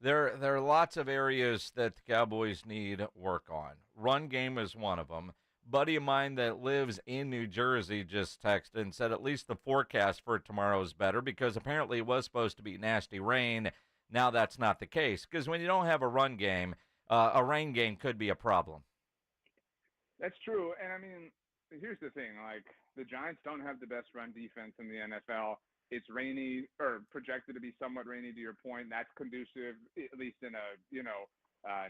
There are lots of areas that the Cowboys need work on. Run game is one of them. Buddy of mine that lives in New Jersey just texted and said at least the forecast for tomorrow is better, because apparently it was supposed to be nasty rain. Now that's not the case, because when you don't have a run game, a rain game could be a problem. That's true. And, I mean, here's the thing. Like, the Giants don't have the best run defense in the NFL. It's rainy, or projected to be somewhat rainy, to your point. That's conducive, at least in a,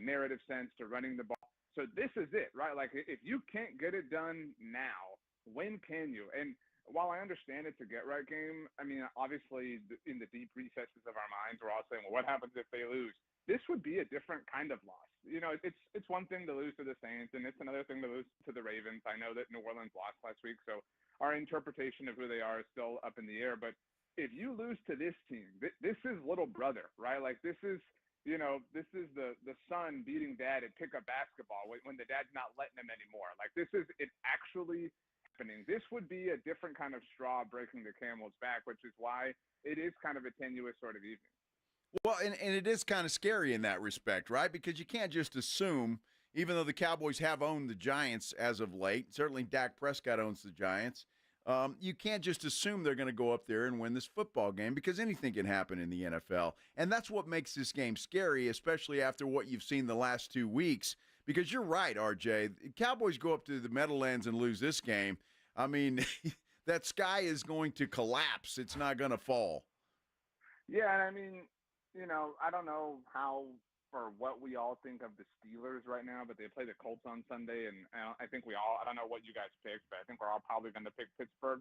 narrative sense, to running the ball. So this is it, right? Like, if you can't get it done now, when can you? And while I understand it's a get-right game, I mean, obviously, in the deep recesses of our minds, we're all saying, well, what happens if they lose? This would be a different kind of loss. It's one thing to lose to the Saints, and it's another thing to lose to the Ravens. I know that New Orleans lost last week, so our interpretation of who they are is still up in the air. But if you lose to this team, this is little brother, right? Like, this is the son beating dad at pickup basketball when the dad's not letting him anymore. Like, this is it actually happening. This would be a different kind of straw breaking the camel's back, which is why it is kind of a tenuous sort of evening. Well, and it is kind of scary in that respect, right? Because you can't just assume, even though the Cowboys have owned the Giants as of late, certainly Dak Prescott owns the Giants, you can't just assume they're going to go up there and win this football game, because anything can happen in the NFL. And that's what makes this game scary, especially after what you've seen the last 2 weeks. Because you're right, RJ. The Cowboys go up to the Meadowlands and lose this game. I mean, that sky is going to collapse. It's not going to fall. Yeah, and I mean, I don't know how or what we all think of the Steelers right now, but they play the Colts on Sunday, and I think I don't know what you guys picked, but I think we're all probably going to pick Pittsburgh.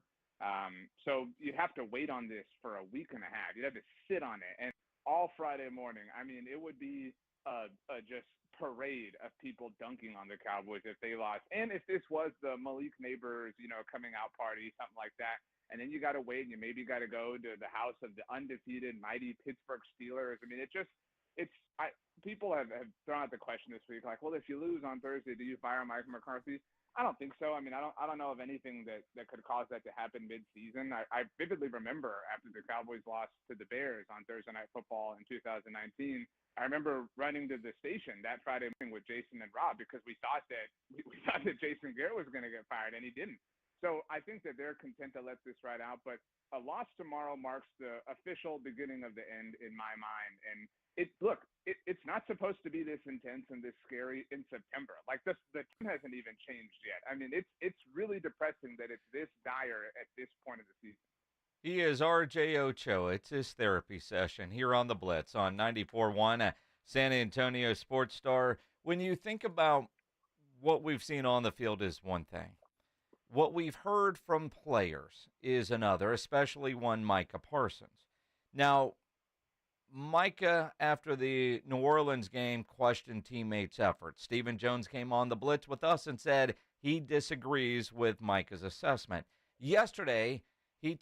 So you'd have to wait on this for a week and a half. You'd have to sit on it, and all Friday morning, I mean, it would be a just parade of people dunking on the Cowboys if they lost. And if this was the Malik Neighbors, coming out party, something like that, and then you got to wait, and you maybe got to go to the house of the undefeated, mighty Pittsburgh Steelers. I mean, people have thrown out the question this week, like, well, if you lose on Thursday, do you fire Mike McCarthy? I don't think so. I mean, I don't know of anything that could cause that to happen mid-season. I vividly remember after the Cowboys lost to the Bears on Thursday Night Football in 2019, I remember running to the station that Friday morning with Jason and Rob, because we thought that Jason Garrett was going to get fired, and he didn't. So I think that they're content to let this ride out. But a loss tomorrow marks the official beginning of the end in my mind. And it's not supposed to be this intense and this scary in September. Like, the team hasn't even changed yet. I mean, it's really depressing that it's this dire at this point of the season. He is RJ Ochoa. It's his therapy session here on the Blitz on 94.1 San Antonio Sports Star. When you think about what we've seen on the field is one thing. What we've heard from players is another, especially one Micah Parsons. Now, Micah, after the New Orleans game, questioned teammates' efforts. Stephen Jones came on the Blitz with us and said he disagrees with Micah's assessment. Yesterday, he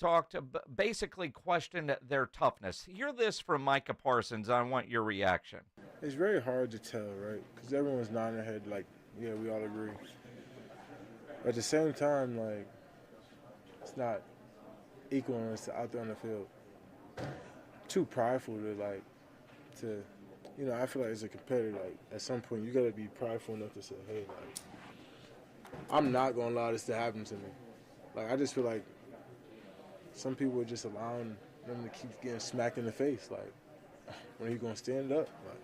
basically questioned their toughness. Hear this from Micah Parsons. I want your reaction. It's very hard to tell, right? Because everyone's nodding their head like Yeah, we all agree. At the same time, like, it's not equal us out there on the field. Too prideful to, you know, I feel like as a competitor, like, at some point you got to be prideful enough to say, hey, like, I'm not going to allow this to happen to me. Like, I just feel like some people are just allowing them to keep getting smacked in the face. Like, when are you going to stand up? Like,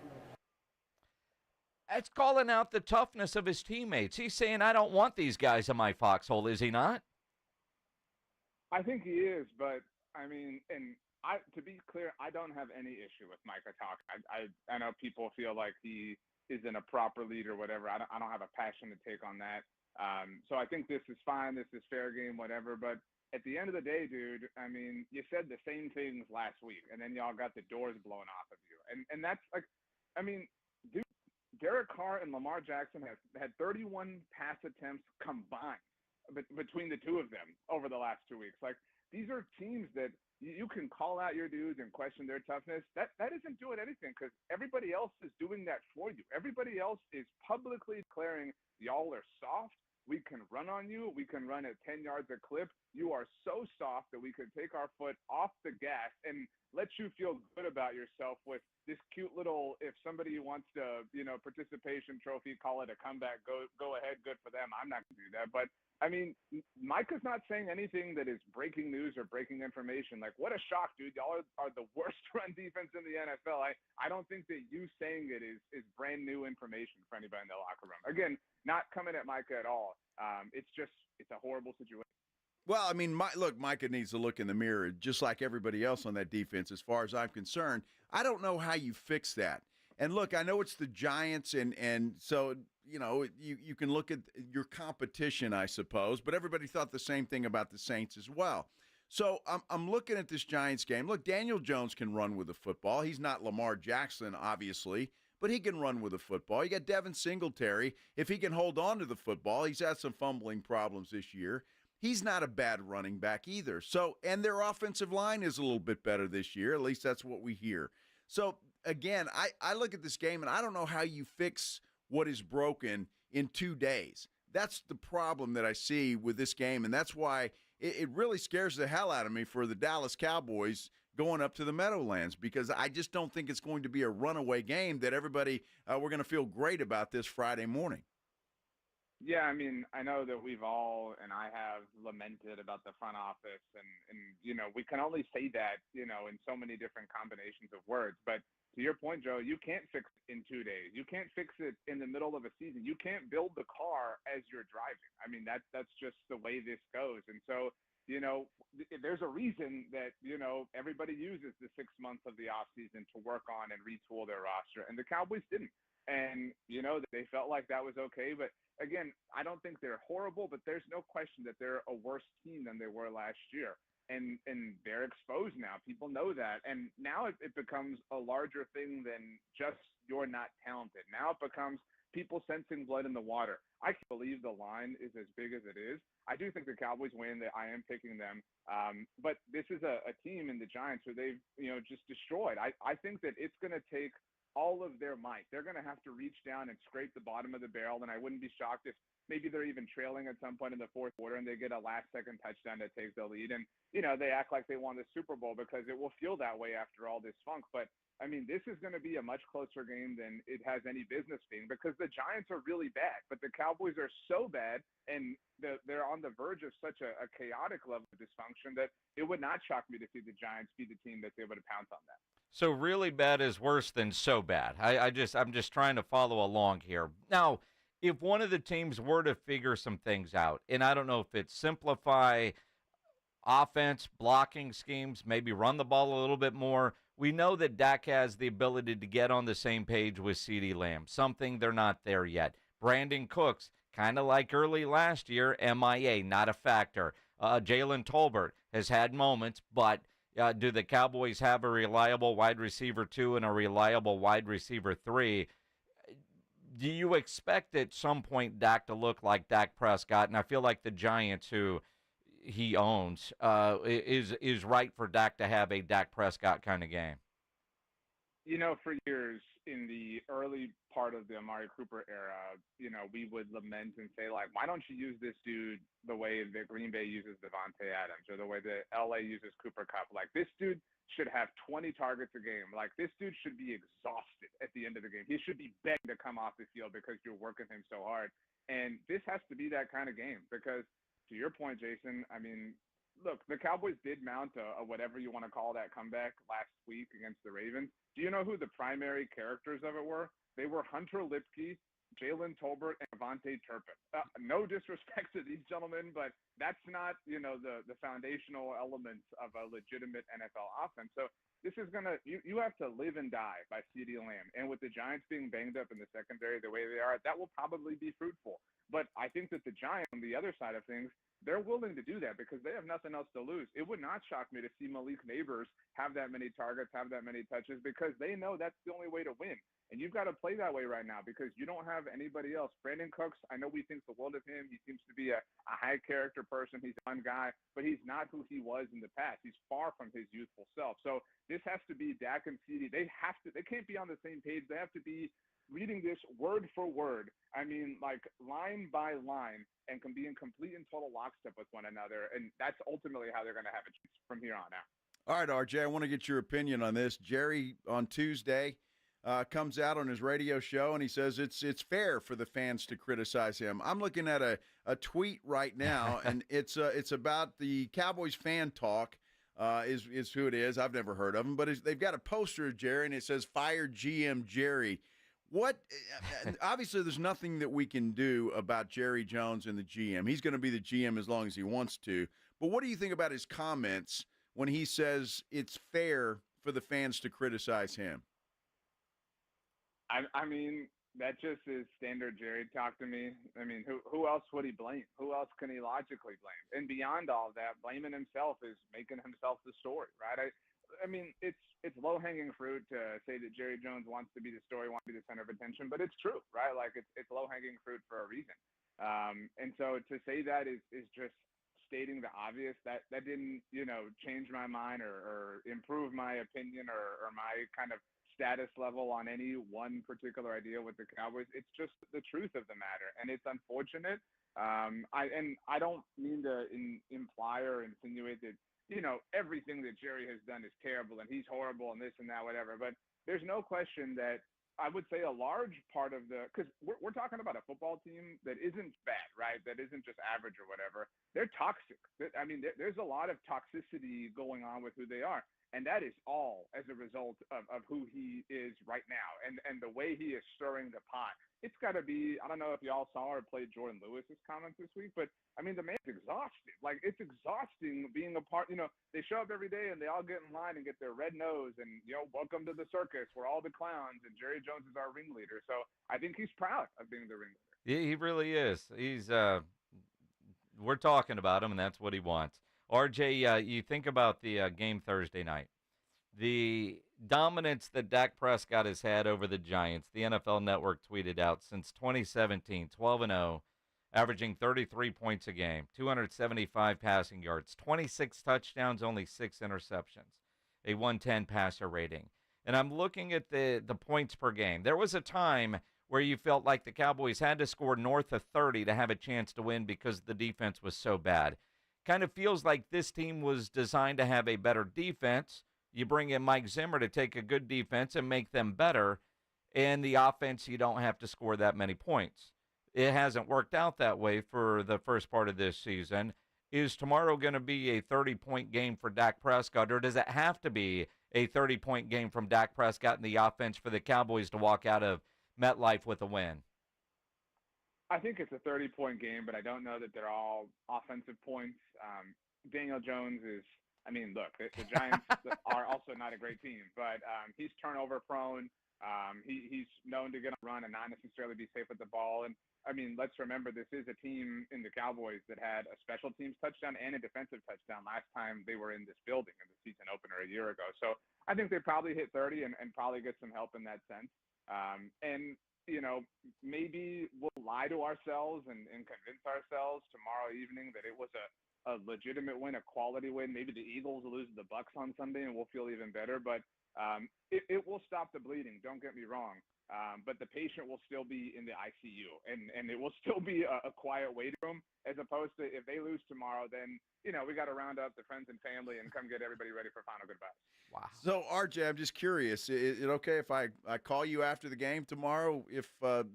That's calling out the toughness of his teammates. He's saying, I don't want these guys in my foxhole, is he not? I think he is, but, I mean, to be clear, I don't have any issue with Micah talking. I know people feel like he isn't a proper leader or whatever. I don't have a passionate take on that. So I think this is fine. This is fair game, whatever. But at the end of the day, dude, I mean, you said the same things last week, and then y'all got the doors blown off of you. And that's like, I mean, dude, Derek Carr and Lamar Jackson have had 31 pass attempts combined between the two of them over the last 2 weeks. Like, these are teams that you can call out your dudes and question their toughness. That isn't doing anything because everybody else is doing that for you. Everybody else is publicly declaring y'all are soft. We can run on you. We can run at 10 yards a clip. You are so soft that we could take our foot off the gas and let you feel good about yourself with this cute little, if somebody wants to, you know, participation trophy, call it a comeback, go ahead, good for them. I'm not going to do that. But, I mean, Micah's not saying anything that is breaking news or breaking information. Like, what a shock, dude. Y'all are the worst run defense in the NFL. I don't think that you saying it is brand new information for anybody in the locker room. Again, not coming at Micah at all. It's a horrible situation. Well, I mean, look, Micah needs to look in the mirror, just like everybody else on that defense, as far as I'm concerned. I don't know how you fix that. And look, I know it's the Giants, and so, you know, you can look at your competition, I suppose, but everybody thought the same thing about the Saints as well. So I'm looking at this Giants game. Look, Daniel Jones can run with the football. He's not Lamar Jackson, obviously, but he can run with the football. You got Devin Singletary. If he can hold on to the football, he's had some fumbling problems this year. He's not a bad running back either. So, and their offensive line is a little bit better this year. At least that's what we hear. So, again, I look at this game, and I don't know how you fix what is broken in 2 days. That's the problem that I see with this game, and that's why it really scares the hell out of me for the Dallas Cowboys going up to the Meadowlands, because I just don't think it's going to be a runaway game that everybody we're going to feel great about this Friday morning. Yeah, I mean, I know that we've all, and I have lamented about the front office, and you know, we can only say that, you know, in so many different combinations of words. But to your point, Joe, you can't fix it in 2 days. You can't fix it in the middle of a season. You can't build the car as you're driving. I mean, that's just the way this goes. And so, you know, there's a reason that, you know, everybody uses the 6 months of the offseason to work on and retool their roster, and the Cowboys didn't. And, you know, they felt like that was okay. But again, I don't think they're horrible, but there's no question that they're a worse team than they were last year. And they're exposed now. People know that. And now it becomes a larger thing than just you're not talented. Now it becomes people sensing blood in the water. I can't believe the line is as big as it is. I do think the Cowboys win. That I am picking them. But this is a team in the Giants who they've, you know, just destroyed. I think that it's going to take all of their might. They're going to have to reach down and scrape the bottom of the barrel, and I wouldn't be shocked if maybe they're even trailing at some point in the fourth quarter and they get a last-second touchdown to take the lead. And, you know, they act like they won the Super Bowl because it will feel that way after all this funk. But, I mean, this is going to be a much closer game than it has any business being because the Giants are really bad, but the Cowboys are so bad and they're on the verge of such a chaotic level of dysfunction that it would not shock me to see the Giants be the team that's able to pounce on them. So really bad is worse than so bad. I'm just trying to follow along here. Now, if one of the teams were to figure some things out, and I don't know if it's simplify offense, blocking schemes, maybe run the ball a little bit more, we know that Dak has the ability to get on the same page with CeeDee Lamb, something they're not there yet. Brandon Cooks, kind of like early last year, MIA, not a factor. Jalen Tolbert has had moments, but do the Cowboys have a reliable wide receiver 2 and a reliable wide receiver 3? Do you expect at some point Dak to look like Dak Prescott? And I feel like the Giants, who he owns, is right for Dak to have a Dak Prescott kind of game. You know, for years, in the early part of the Amari Cooper era, we would lament and say, like, why don't you use this dude the way that Green Bay uses Devontae Adams or the way that LA uses Cooper Kupp? Like, this dude should have 20 targets a game. Like, this dude should be exhausted at the end of the game. He should be begging to come off the field because you're working him so hard. And this has to be that kind of game because, to your point, Jason, I mean, look, the Cowboys did mount a whatever you want to call that comeback last week against the Ravens. Do you know who the primary characters of it were? They were Hunter Lipke, Jalen Tolbert, and Avante Turpin. No disrespect to these gentlemen, but that's not, the foundational elements of a legitimate NFL offense. So this is going to – you have to live and die by CeeDee Lamb. And with the Giants being banged up in the secondary the way they are, that will probably be fruitful. But I think that the Giants, on the other side of things, they're willing to do that because they have nothing else to lose. It would not shock me to see Malik Neighbors have that many targets, have that many touches, because they know that's the only way to win. And you've got to play that way right now because you don't have anybody else. Brandon Cooks, I know we think the world of him. He seems to be a high character person. He's a fun guy, but he's not who he was in the past. He's far from his youthful self. So this has to be Dak and CeeDee. They can't be on the same page. They have to be reading this word for word. I mean, like line by line, and can be in complete and total lockstep with one another. And that's ultimately how they're going to have a chance from here on out. All right, RJ, I want to get your opinion on this. Jerry on Tuesday comes out on his radio show and he says it's fair for the fans to criticize him. I'm looking at a tweet right now, and it's about the Cowboys fan talk is who it is. I've never heard of him, but they've got a poster of Jerry, and it says "Fire GM Jerry." What? Obviously, there's nothing that we can do about Jerry Jones and the GM. He's going to be the GM as long as he wants to. But what do you think about his comments when he says it's fair for the fans to criticize him? I mean, that just is standard Jerry talk to me. I mean, who else would he blame? Who else can he logically blame? And beyond all that, blaming himself is making himself the story, right? I mean, it's low-hanging fruit to say that Jerry Jones wants to be the story, wants to be the center of attention, but it's true, right? Like, it's low-hanging fruit for a reason. And so to say that is just stating the obvious. That didn't, change my mind or improve my opinion or my kind of status level on any one particular idea with the Cowboys. It's just the truth of the matter, and it's unfortunate. I don't mean to imply or insinuate that everything that Jerry has done is terrible and he's horrible and this and that, whatever. But there's no question that I would say a large part of because we're talking about a football team that isn't bad, right? That isn't just average or whatever. They're toxic. I mean, there's a lot of toxicity going on with who they are. And that is all as a result of who he is right now and the way he is stirring the pot. It's got to be, I don't know if y'all saw or played Jordan Lewis's comments this week, but, I mean, the man's exhausted. Like, it's exhausting being a part. They show up every day and they all get in line and get their red nose and, welcome to the circus. We're all the clowns, and Jerry Jones is our ringleader. So I think he's proud of being the ringleader. Yeah, he really is. He's we're talking about him, and that's what he wants. RJ, you think about the game Thursday night. The dominance that Dak Prescott has had over the Giants, the NFL Network tweeted out since 2017, 12-0, averaging 33 points a game, 275 passing yards, 26 touchdowns, only 6 interceptions, a 110 passer rating. And I'm looking at the points per game. There was a time where you felt like the Cowboys had to score north of 30 to have a chance to win because the defense was so bad. Kind of feels like this team was designed to have a better defense. You bring in Mike Zimmer to take a good defense and make them better, and the offense, you don't have to score that many points. It hasn't worked out that way for the first part of this season. Is tomorrow going to be a 30-point game for Dak Prescott, or does it have to be a 30-point game from Dak Prescott and the offense for the Cowboys to walk out of MetLife with a win? I think it's a 30-point game, but I don't know that they're all offensive points. Daniel Jones is – I mean, look, the Giants are also not a great team, but he's turnover prone. He's known to get on a run and not necessarily be safe with the ball. And, I mean, let's remember this is a team in the Cowboys that had a special teams touchdown and a defensive touchdown last time they were in this building in the season opener a year ago. So I think they probably hit 30 and probably get some help in that sense. And, maybe we'll lie to ourselves and convince ourselves tomorrow evening that it was a legitimate win, a quality win. Maybe the Eagles will lose to the Bucks on Sunday, and we'll feel even better. But it will stop the bleeding. Don't get me wrong. But the patient will still be in the ICU, and it will still be a quiet waiting room, as opposed to if they lose tomorrow, then, we got to round up the friends and family and come get everybody ready for final goodbyes. Wow. So, RJ, I'm just curious. Is it okay if I call you after the game tomorrow if the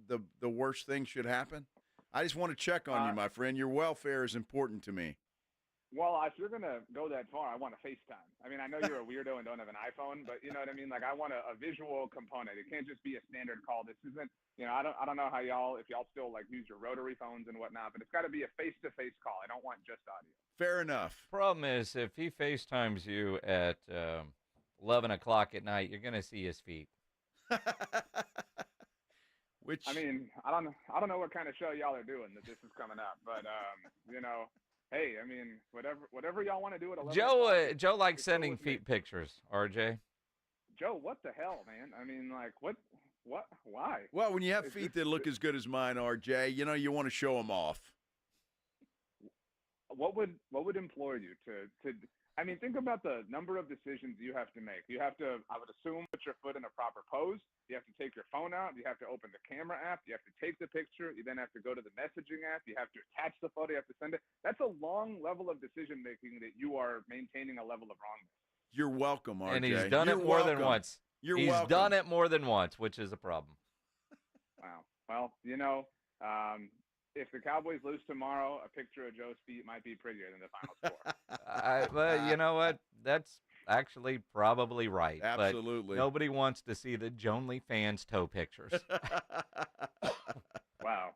worst thing should happen? I just want to check on you, my friend. Your welfare is important to me. Well, if you're going to go that far, I want a FaceTime. I mean, I know you're a weirdo and don't have an iPhone, but you know what I mean? Like, I want a visual component. It can't just be a standard call. This isn't, I don't know if y'all still, like, use your rotary phones and whatnot, but it's got to be a face-to-face call. I don't want just audio. Fair enough. Problem is, if he FaceTimes you at 11 o'clock at night, you're going to see his feet. Which, I mean, I don't know what kind of show y'all are doing that this is coming up, but hey, I mean, whatever y'all want to do at 11. Joe likes sending feet pictures. RJ. Joe, what the hell, man? I mean, like, what? Why? Well, when you have feet that look as good as mine, RJ, you want to show them off. What would implore you to? I mean, think about the number of decisions you have to make. You have to, I would assume, put your foot in a proper pose. You have to take your phone out. You have to open the camera app. You have to take the picture. You then have to go to the messaging app. You have to attach the photo. You have to send it. That's a long level of decision making that you are maintaining a level of wrongness. You're welcome, RJ. And he's done it more than once. He's done it more than once, which is a problem. Wow. Well, if the Cowboys lose tomorrow, a picture of Joe's feet might be prettier than the final score. Well, you know what? That's actually probably right. Absolutely. But nobody wants to see the Jonely fans' toe pictures. Wow.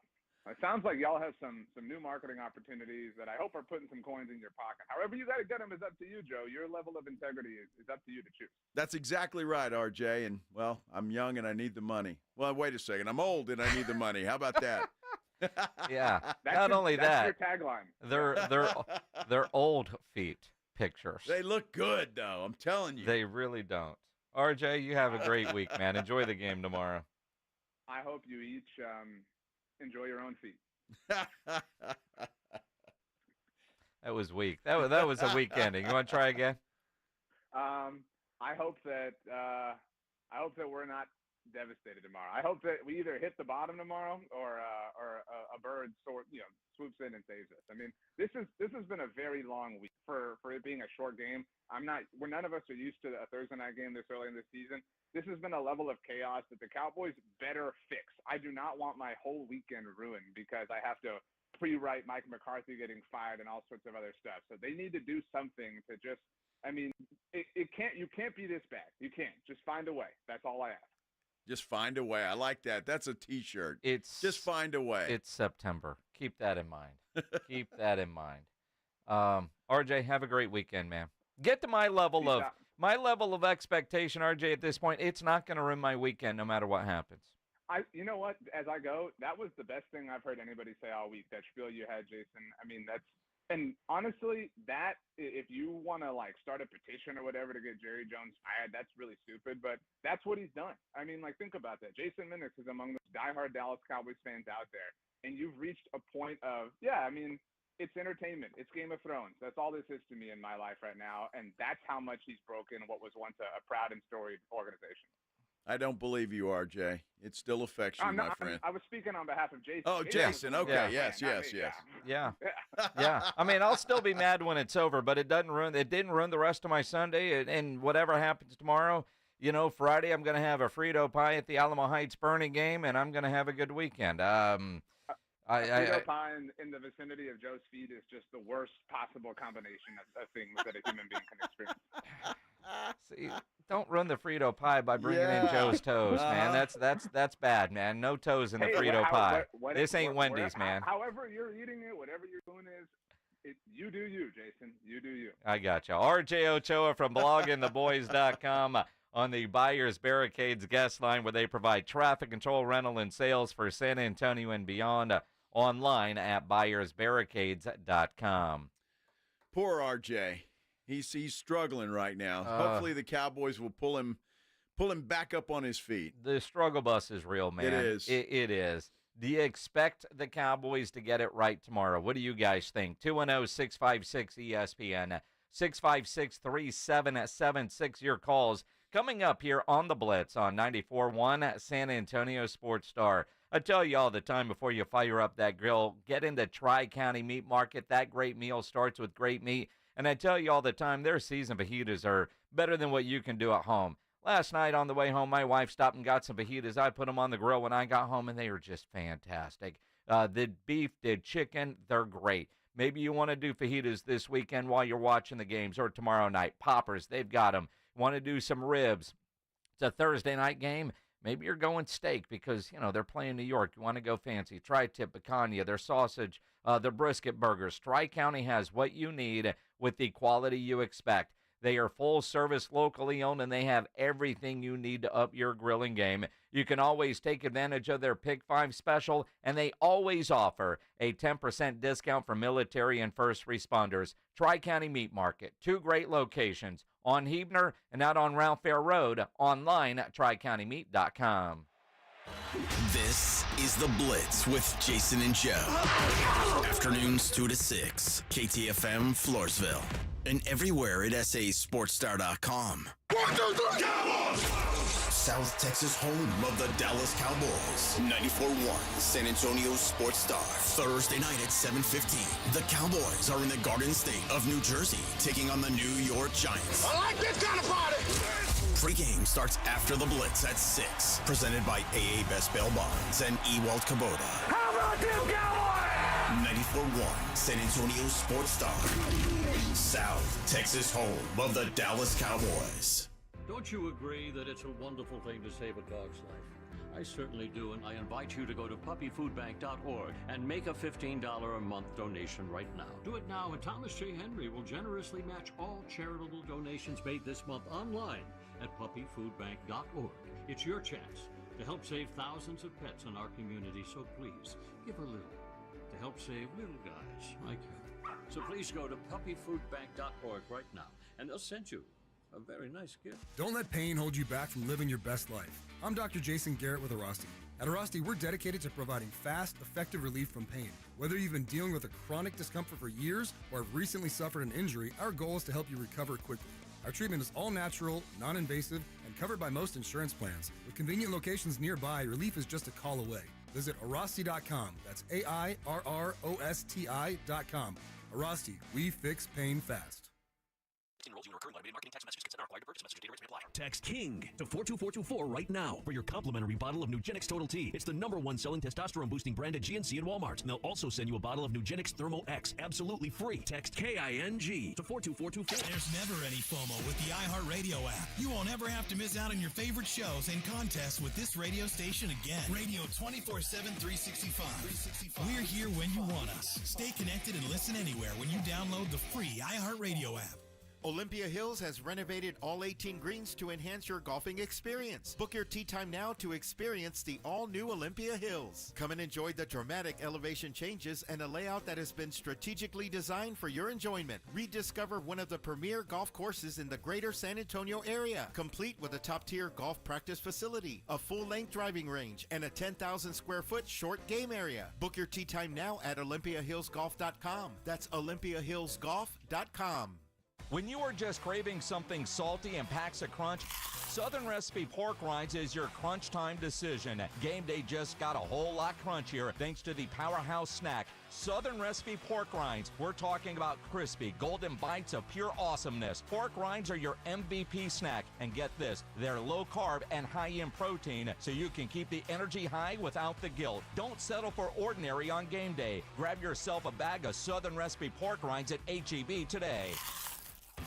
It sounds like y'all have some new marketing opportunities that I hope are putting some coins in your pocket. However you got to get them is up to you, Joe. Your level of integrity is up to you to choose. That's exactly right, RJ. And, well, I'm young and I need the money. Well, wait a second. I'm old and I need the money. How about that? Yeah. That's that. Your tagline. They're old feet pictures. They look good, though. I'm telling you. They really don't. RJ, you have a great week, man. Enjoy the game tomorrow. I hope you each enjoy your own feet. That was weak. That was a weak ending. You want to try again? I hope that we're not devastated tomorrow. I hope that we either hit the bottom tomorrow or a bird swoops in and saves us. I mean, this has been a very long week for it being a short game. None of us are used to a Thursday night game this early in the season. This has been a level of chaos that the Cowboys better fix. I do not want my whole weekend ruined because I have to pre-write Mike McCarthy getting fired and all sorts of other stuff. So they need to do something to just. I mean, you can't be this bad. You can't. Just find a way. That's all I ask. Just find a way. I like that. That's a T-shirt. It's just find a way. It's September. Keep that in mind. Keep that in mind. RJ, have a great weekend, man. Get to my level of expectation, RJ. At this point, it's not going to ruin my weekend, no matter what happens. You know what? As I go, that was the best thing I've heard anybody say all week. That spiel you had, Jason. I mean, and honestly, that if you want to start a petition or whatever to get Jerry Jones fired, that's really stupid. But that's what he's done. I mean, think about that. Jason Minnick is among the diehard Dallas Cowboys fans out there, and you've reached a point of it's entertainment. It's Game of Thrones. That's all this is to me in my life right now, and that's how much he's broken what was once a proud and storied organization. I don't believe you, RJ. It still affects you, my friend. I was speaking on behalf of Jason. Oh, Jason. Okay. Yeah. Yes. Yeah. I mean, I'll still be mad when it's over, but it didn't ruin the rest of my Sunday. And whatever happens tomorrow, Friday I'm going to have a Frito pie at the Alamo Heights Burning game, and I'm going to have a good weekend. Frito pie in the vicinity of Joe's feet is just the worst possible combination of things that a human being can experience. See, don't ruin the Frito pie by bringing in Joe's toes, man. That's bad, man. No toes in the Frito pie. This ain't Wendy's, man. However you're eating it, whatever you're doing you do you, Jason. You do you. I got you. RJ Ochoa from bloggingtheboys.com on the Buyers Barricades guest line, where they provide traffic control, rental, and sales for San Antonio and beyond. Online at buyersbarricades.com. Poor RJ. He's struggling right now. Hopefully the Cowboys will pull him back up on his feet. The struggle bus is real, man. It is. It is. Do you expect the Cowboys to get it right tomorrow? What do you guys think? 210-656-ESPN, 656-3776, your calls coming up here on the Blitz on 94.1 San Antonio Sports Star. I tell you all the time before you fire up that grill, get into Tri-County Meat Market. That great meal starts with great meat. And I tell you all the time, their seasoned fajitas are better than what you can do at home. Last night on the way home, my wife stopped and got some fajitas. I put them on the grill when I got home, and they were just fantastic. The beef, the chicken, they're great. Maybe you want to do fajitas this weekend while you're watching the games or tomorrow night. Poppers, they've got them. Want to do some ribs. It's a Thursday night game. Maybe you're going steak because, they're playing New York. You want to go fancy. Tri-tip, picanha, their sausage, their brisket burgers. Tri-County has what you need with the quality you expect. They are full service, locally owned, and they have everything you need to up your grilling game. You can always take advantage of their Pick 5 special, and they always offer a 10% discount for military and first responders. Tri-County Meat Market, 2 great locations, on Huebner and out on Ralph Fair Road, online at tricountymeat.com. This is The Blitz with Jason and Joe. Afternoons 2 to 6, KTFM Floresville, and everywhere at sasportstar.com. 1, 2, 3, Cowboys! South Texas home of the Dallas Cowboys. 94.1 San Antonio Sports Star. Thursday night at 7:15. The Cowboys are in the Garden State of New Jersey, taking on the New York Giants. I like this kind of party! Pre-game starts after the Blitz at 6. Presented by AA Best Bail Bonds and Ewald Kubota. How about them Cowboys? 94.1 San Antonio Sports Star. South Texas home of the Dallas Cowboys. Don't you agree that it's a wonderful thing to save a dog's life? I certainly do, and I invite you to go to puppyfoodbank.org and make a $15 a month donation right now. Do it now, and Thomas J. Henry will generously match all charitable donations made this month online at puppyfoodbank.org. It's your chance to help save thousands of pets in our community, so please give a little to help save little guys like you. So please go to puppyfoodbank.org right now, and they'll send you a very nice gift. Don't let pain hold you back from living your best life. I'm Dr. Jason Garrett with Arasti. At Arasti, we're dedicated to providing fast, effective relief from pain. Whether you've been dealing with a chronic discomfort for years or have recently suffered an injury, our goal is to help you recover quickly. Our treatment is all natural, non-invasive, and covered by most insurance plans. With convenient locations nearby, relief is just a call away. Visit Arasti.com. That's AIRROSTI.com. Arasti, we fix pain fast. Text KING to 42424 right now for your complimentary bottle of Nugenix Total T. It's the #1 selling testosterone-boosting brand at GNC and Walmart. And they'll also send you a bottle of Nugenix Thermo X absolutely free. Text KING to 42424. There's never any FOMO with the iHeartRadio app. You won't ever have to miss out on your favorite shows and contests with this radio station again. Radio 24/7, 365. We're here when you want us. Stay connected and listen anywhere when you download the free iHeartRadio app. Olympia Hills has renovated all 18 greens to enhance your golfing experience. Book your tee time now to experience the all-new Olympia Hills. Come and enjoy the dramatic elevation changes and a layout that has been strategically designed for your enjoyment. Rediscover one of the premier golf courses in the greater San Antonio area, complete with a top-tier golf practice facility, a full-length driving range, and a 10,000 square foot short game area. Book your tee time now at OlympiaHillsGolf.com. That's OlympiaHillsGolf.com. When you are just craving something salty and packs a crunch, Southern Recipe Pork Rinds is your crunch time decision. Game day just got a whole lot crunchier thanks to the powerhouse snack, Southern Recipe Pork Rinds. We're talking about crispy, golden bites of pure awesomeness. Pork rinds are your MVP snack. And get this, they're low carb and high in protein, so you can keep the energy high without the guilt. Don't settle for ordinary on game day. Grab yourself a bag of Southern Recipe Pork Rinds at H-E-B today.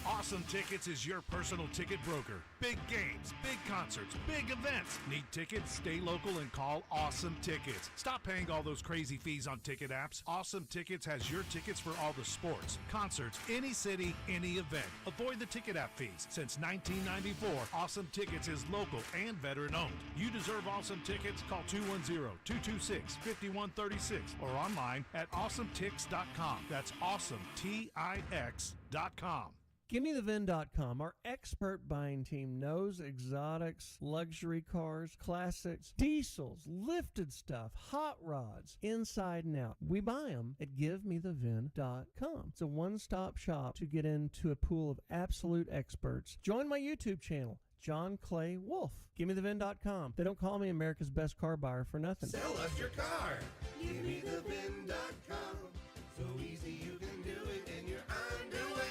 Awesome Tickets is your personal ticket broker. Big games, big concerts, big events. Need tickets? Stay local and call Awesome Tickets. Stop paying all those crazy fees on ticket apps. Awesome Tickets has your tickets for all the sports, concerts, any city, any event. Avoid the ticket app fees. Since 1994, Awesome Tickets is local and veteran-owned. You deserve Awesome Tickets. Call 210-226-5136 or online at awesometix.com. That's awesome, Tix.com. GimmeTheVin.com, our expert buying team, knows exotics, luxury cars, classics, diesels, lifted stuff, hot rods, inside and out. We buy them at GiveMeTheVin.com. It's a one-stop shop to get into a pool of absolute experts. Join my YouTube channel, John Clay Wolf. GimmeTheVin.com. They don't call me America's best car buyer for nothing. Sell us your car. GimmeTheVin.com. So easy you can do it in your underwear.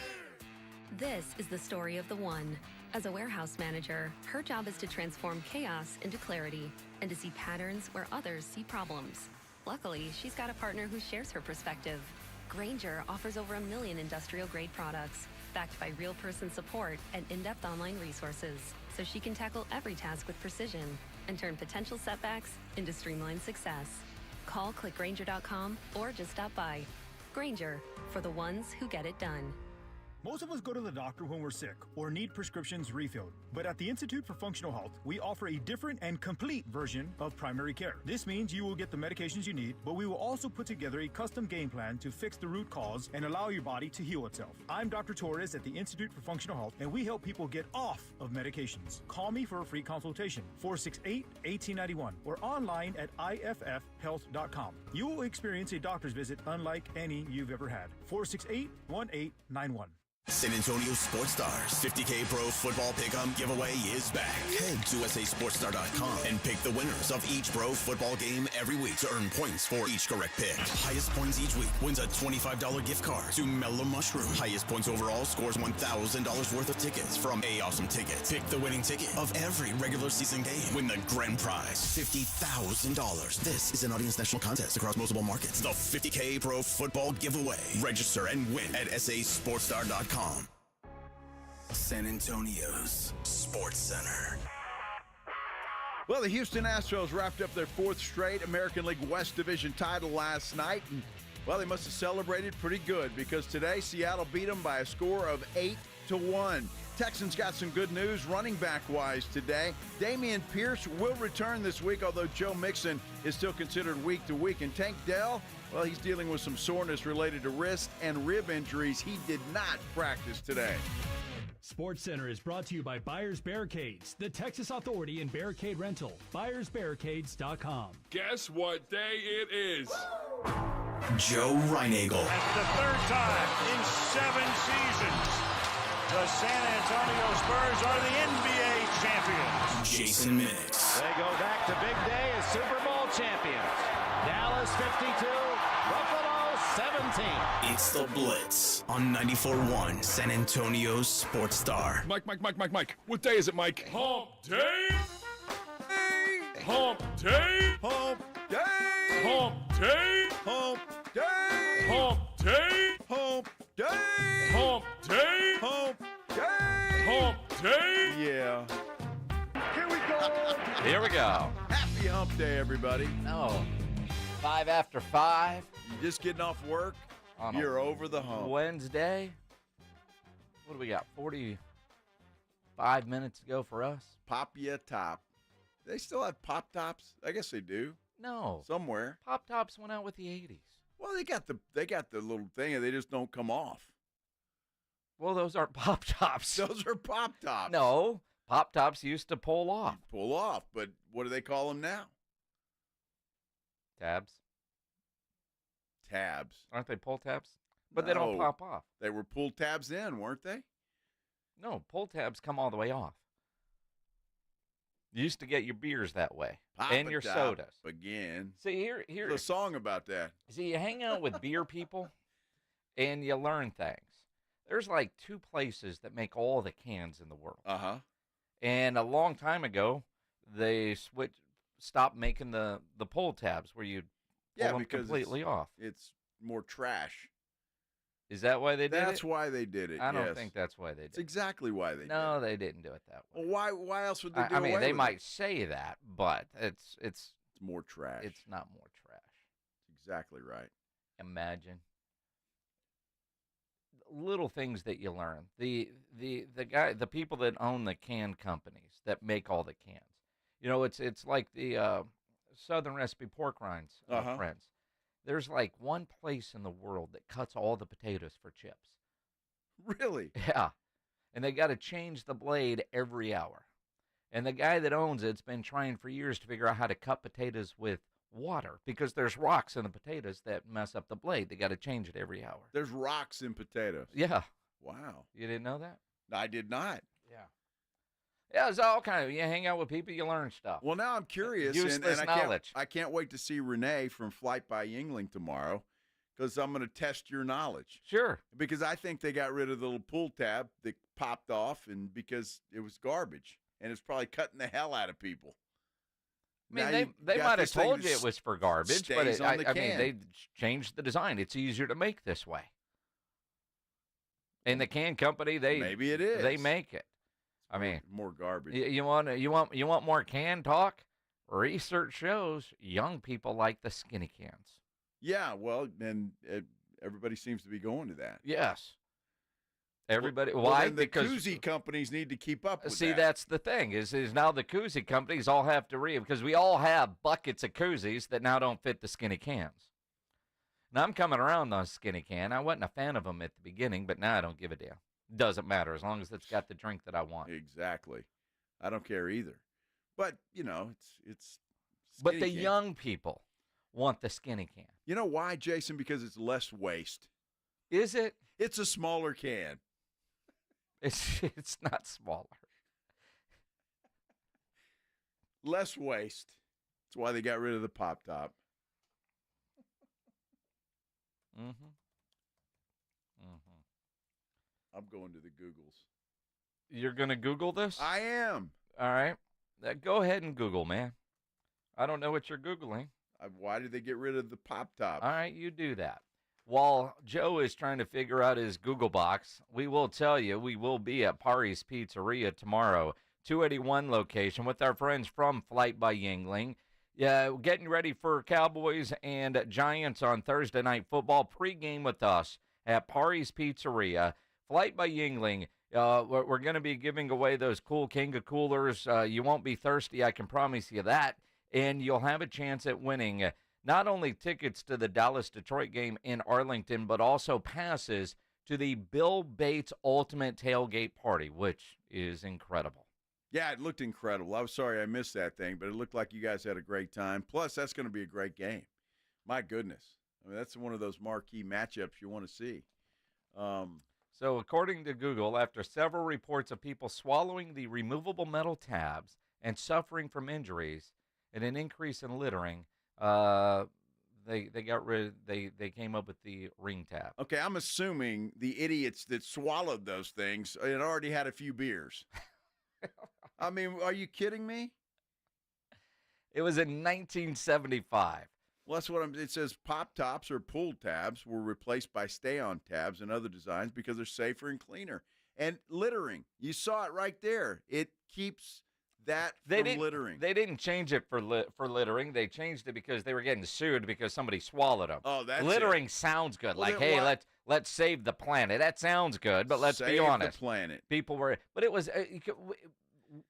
This is the story of the one. As a warehouse manager, her job is to transform chaos into clarity and to see patterns where others see problems. Luckily, she's got a partner who shares her perspective. Grainger offers over 1 million industrial-grade products, backed by real-person support and in-depth online resources, so she can tackle every task with precision and turn potential setbacks into streamlined success. Call clickgrainger.com or just stop by. Grainger, for the ones who get it done. Most of us go to the doctor when we're sick or need prescriptions refilled. But at the Institute for Functional Health, we offer a different and complete version of primary care. This means you will get the medications you need, but we will also put together a custom game plan to fix the root cause and allow your body to heal itself. I'm Dr. Torres at the Institute for Functional Health, and we help people get off of medications. Call me for a free consultation, 468-1891, or online at iffhealth.com. You will experience a doctor's visit unlike any you've ever had. 468-1891. San Antonio Sports Stars 50K Pro Football Pick'em giveaway is back. Head to sasportstar.com and pick the winners of each pro football game every week to earn points for each correct pick. Highest points each week wins a $25 gift card to Mellow Mushroom. Highest points overall scores $1,000 worth of tickets from A Awesome Tickets. Pick the winning ticket of every regular season game. Win the grand prize, $50,000. This is an audience national contest across multiple markets. The 50K Pro Football Giveaway. Register and win at sasportstar.com. San Antonio's Sports Center. Well, the Houston Astros wrapped up their 4th straight American League West Division title last night. And, well, they must have celebrated pretty good because today Seattle beat them by a score of 8-1. Texans got some good news running back-wise today. Dameon Pierce will return this week, although Joe Mixon is still considered week to week. And Tank Dell, well, he's dealing with some soreness related to wrist and rib injuries. He did not practice today. Sports Center is brought to you by Buyers Barricades, the Texas authority in barricade rental. BuyersBarricades.com. Guess what day it is? Joe Reinagel. That's the 3rd time in 7 seasons. The San Antonio Spurs are the NBA champions. Jason Minix. They go back to big day as Super Bowl champions. Dallas 52, Buffalo 17. It's the Blitz on 94.1 San Antonio's Sports Star. Mike. What day is it, Mike? Hump day. Hump day. Hump day. Hump day. Hump day. Hump day. Hump day. Hump day. Hump day. Hump day. Yeah. Here we go. Here we go. Happy Hump Day, everybody. No. 5 after 5. You're just getting off work. You're over the hump. Wednesday. What do we got? 45 minutes to go for us. Pop ya top. They still have Pop Tops? I guess they do. No. Somewhere. Pop Tops went out with the 80s. Well, they got the little thing, and they just don't come off. Well, those aren't Pop Tops. Those are Pop Tops. No. Pop Tops used to pull off. Pull off, but what do they call them now? Tabs. Tabs. Aren't they pull tabs? But they don't pop off. They were pull tabs then, weren't they? No, pull tabs come all the way off. You used to get your beers that way. And your sodas. Again. See, here's a song about that. See, you hang out with beer people and you learn things. There's like 2 places that make all the cans in the world. Uh-huh. And a long time ago, they stopped making the pull tabs where you pull them completely off. It's more trash. Is that why they did it? That's why they did it. I don't think that's why they did it. It's exactly why they did it. No, they didn't do it that way. Well, why else would they do it? I mean, they might say that, but it's more trash. It's not more trash. Exactly right. Imagine. Little things that you learn. The people that own the can companies that make all the cans. You know, it's like the Southern Recipe pork rinds, friends. There's like one place in the world that cuts all the potatoes for chips. Really? Yeah. and they got to change the blade every hour. And the guy that owns it's been trying for years to figure out how to cut potatoes with water because there's rocks in the potatoes that mess up the blade. They got to change it every hour. There's rocks in potatoes. Yeah. Wow. You didn't know that? I did not. Yeah. Yeah, it's all kind of, you hang out with people, you learn stuff. Well, now I'm curious. Useless knowledge. I can't wait to see Renee from Flight by Yingling tomorrow because I'm going to test your knowledge. Sure. Because I think they got rid of the little pull tab that popped off and because it was garbage. And it's probably cutting the hell out of people. I mean, they might have told you it was for garbage, but I mean, they changed the design. It's easier to make this way. And the can company, maybe it is. They make it. I mean, more garbage. You want more can talk? Research shows young people like the skinny cans. Yeah, well, and everybody seems to be going to that. Yes. Everybody, well, why? Then the because koozie companies need to keep up with see, that. that's the thing, is now the koozie companies all have to because we all have buckets of koozies that now don't fit the skinny cans. Now, I'm coming around on skinny can. I wasn't a fan of them at the beginning, but now I don't give a damn. Doesn't matter as long as it's got the drink that I want. Exactly. I don't care either. But, it's But the can. young people want the skinny can. You know why, Jason? Because it's less waste. Is it? It's a smaller can. It's not smaller. Less waste. That's why they got rid of the pop top. Mm-hmm. I'm going to the Googles. You're going to Google this? I am. All right. Go ahead and Google, man. I don't know what you're Googling. Why did they get rid of the pop top? All right, you do that. While Joe is trying to figure out his Google box, we will tell you we will be at Pari's Pizzeria tomorrow, 281 location, with our friends from Flight by Yingling. Yeah, getting ready for Cowboys and Giants on Thursday Night Football. Pregame with us at Pari's Pizzeria. Flight by Yingling. We're going to be giving away those cool Kinga coolers. You won't be thirsty, I can promise you that. And you'll have a chance at winning not only tickets to the Dallas-Detroit game in Arlington, but also passes to the Bill Bates Ultimate Tailgate Party, which is incredible. Yeah, it looked incredible. I was sorry I missed that thing, but it looked like you guys had a great time. Plus, that's going to be a great game. My goodness. I mean, that's one of those marquee matchups you want to see. So according to Google, after several reports of people swallowing the removable metal tabs and suffering from injuries and an increase in littering, they came up with the ring tab. Okay, I'm assuming the idiots that swallowed those things had already had a few beers. I mean, are you kidding me? It was in 1975. Well, that's what it says. Pop tops or pull tabs were replaced by stay-on tabs and other designs because they're safer and cleaner. And littering, you saw it right there. It keeps that from littering. They didn't change it for littering. They changed it because they were getting sued because somebody swallowed them. Oh, that's littering sounds good. Well, like, hey, let's save the planet. That sounds good, but let's be honest. Save the planet. People were, but it was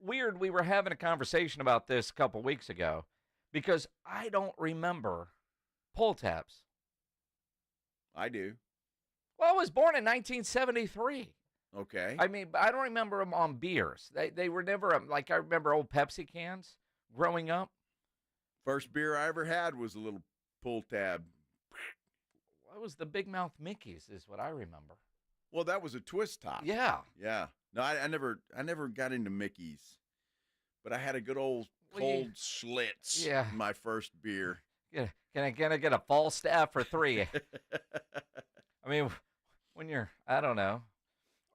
weird. We were having a conversation about this a couple weeks ago because I don't remember pull tabs. I do. Well, I was born in 1973. Okay. I mean, I don't remember them on beers. They were never, like, I remember old Pepsi cans growing up. First beer I ever had was a little pull tab. What was the Big Mouth Mickey's is what I remember. Well, that was a twist top. Yeah. Yeah. No, I never got into Mickey's, but I had a good old cold Schlitz. Yeah. In my first beer. Yeah. Can I get a Falstaff for 3? I mean, when you're, I don't know.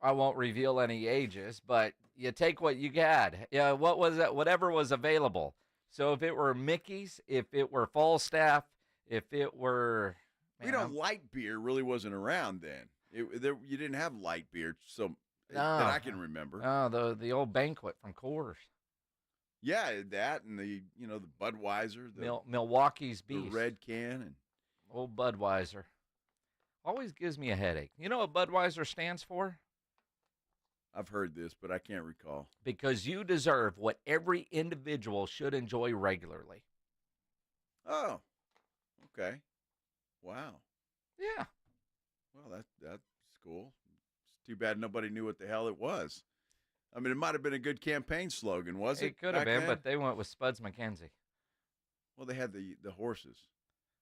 I won't reveal any ages, but you take what you got. Yeah, what was it? Whatever was available. So if it were Mickey's, if it were Falstaff, if it were... light beer really wasn't around then. You didn't have light beer, so no, that I can remember. Oh, the old Banquet from Coors. Yeah, that and the Budweiser, Milwaukee's Beast, the red can, and old Budweiser. Always gives me a headache. You know what Budweiser stands for? I've heard this, but I can't recall. Because you deserve what every individual should enjoy regularly. Oh, okay. Wow. Yeah. Well, that's cool. Too bad nobody knew what the hell it was. I mean, it might have been a good campaign slogan, was it? It could have back been, then? but they went with Spuds McKenzie. Well, they had the horses.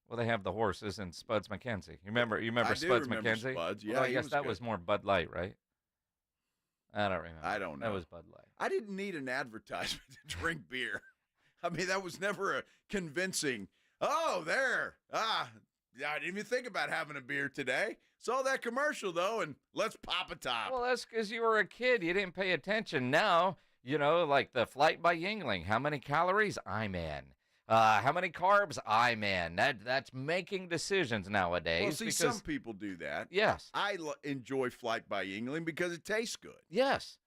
Well, they have the horses and Spuds McKenzie. You remember I do Spuds remember McKenzie? Spuds. Yeah, well, I he guess was that good. was more Bud Light, right? I don't remember. I don't know. That was Bud Light. I didn't need an advertisement to drink beer. I mean, that was never a convincing, oh, there. I didn't even think about having a beer today. Saw that commercial, though, and let's pop a top. Well, that's because you were a kid. You didn't pay attention. Now, like the flight by Yingling. How many calories? I'm in. How many carbs? I'm in. That's making decisions nowadays. Well, see, because, some people do that. Yes. I enjoy Flight by Yingling because it tastes good. Yes.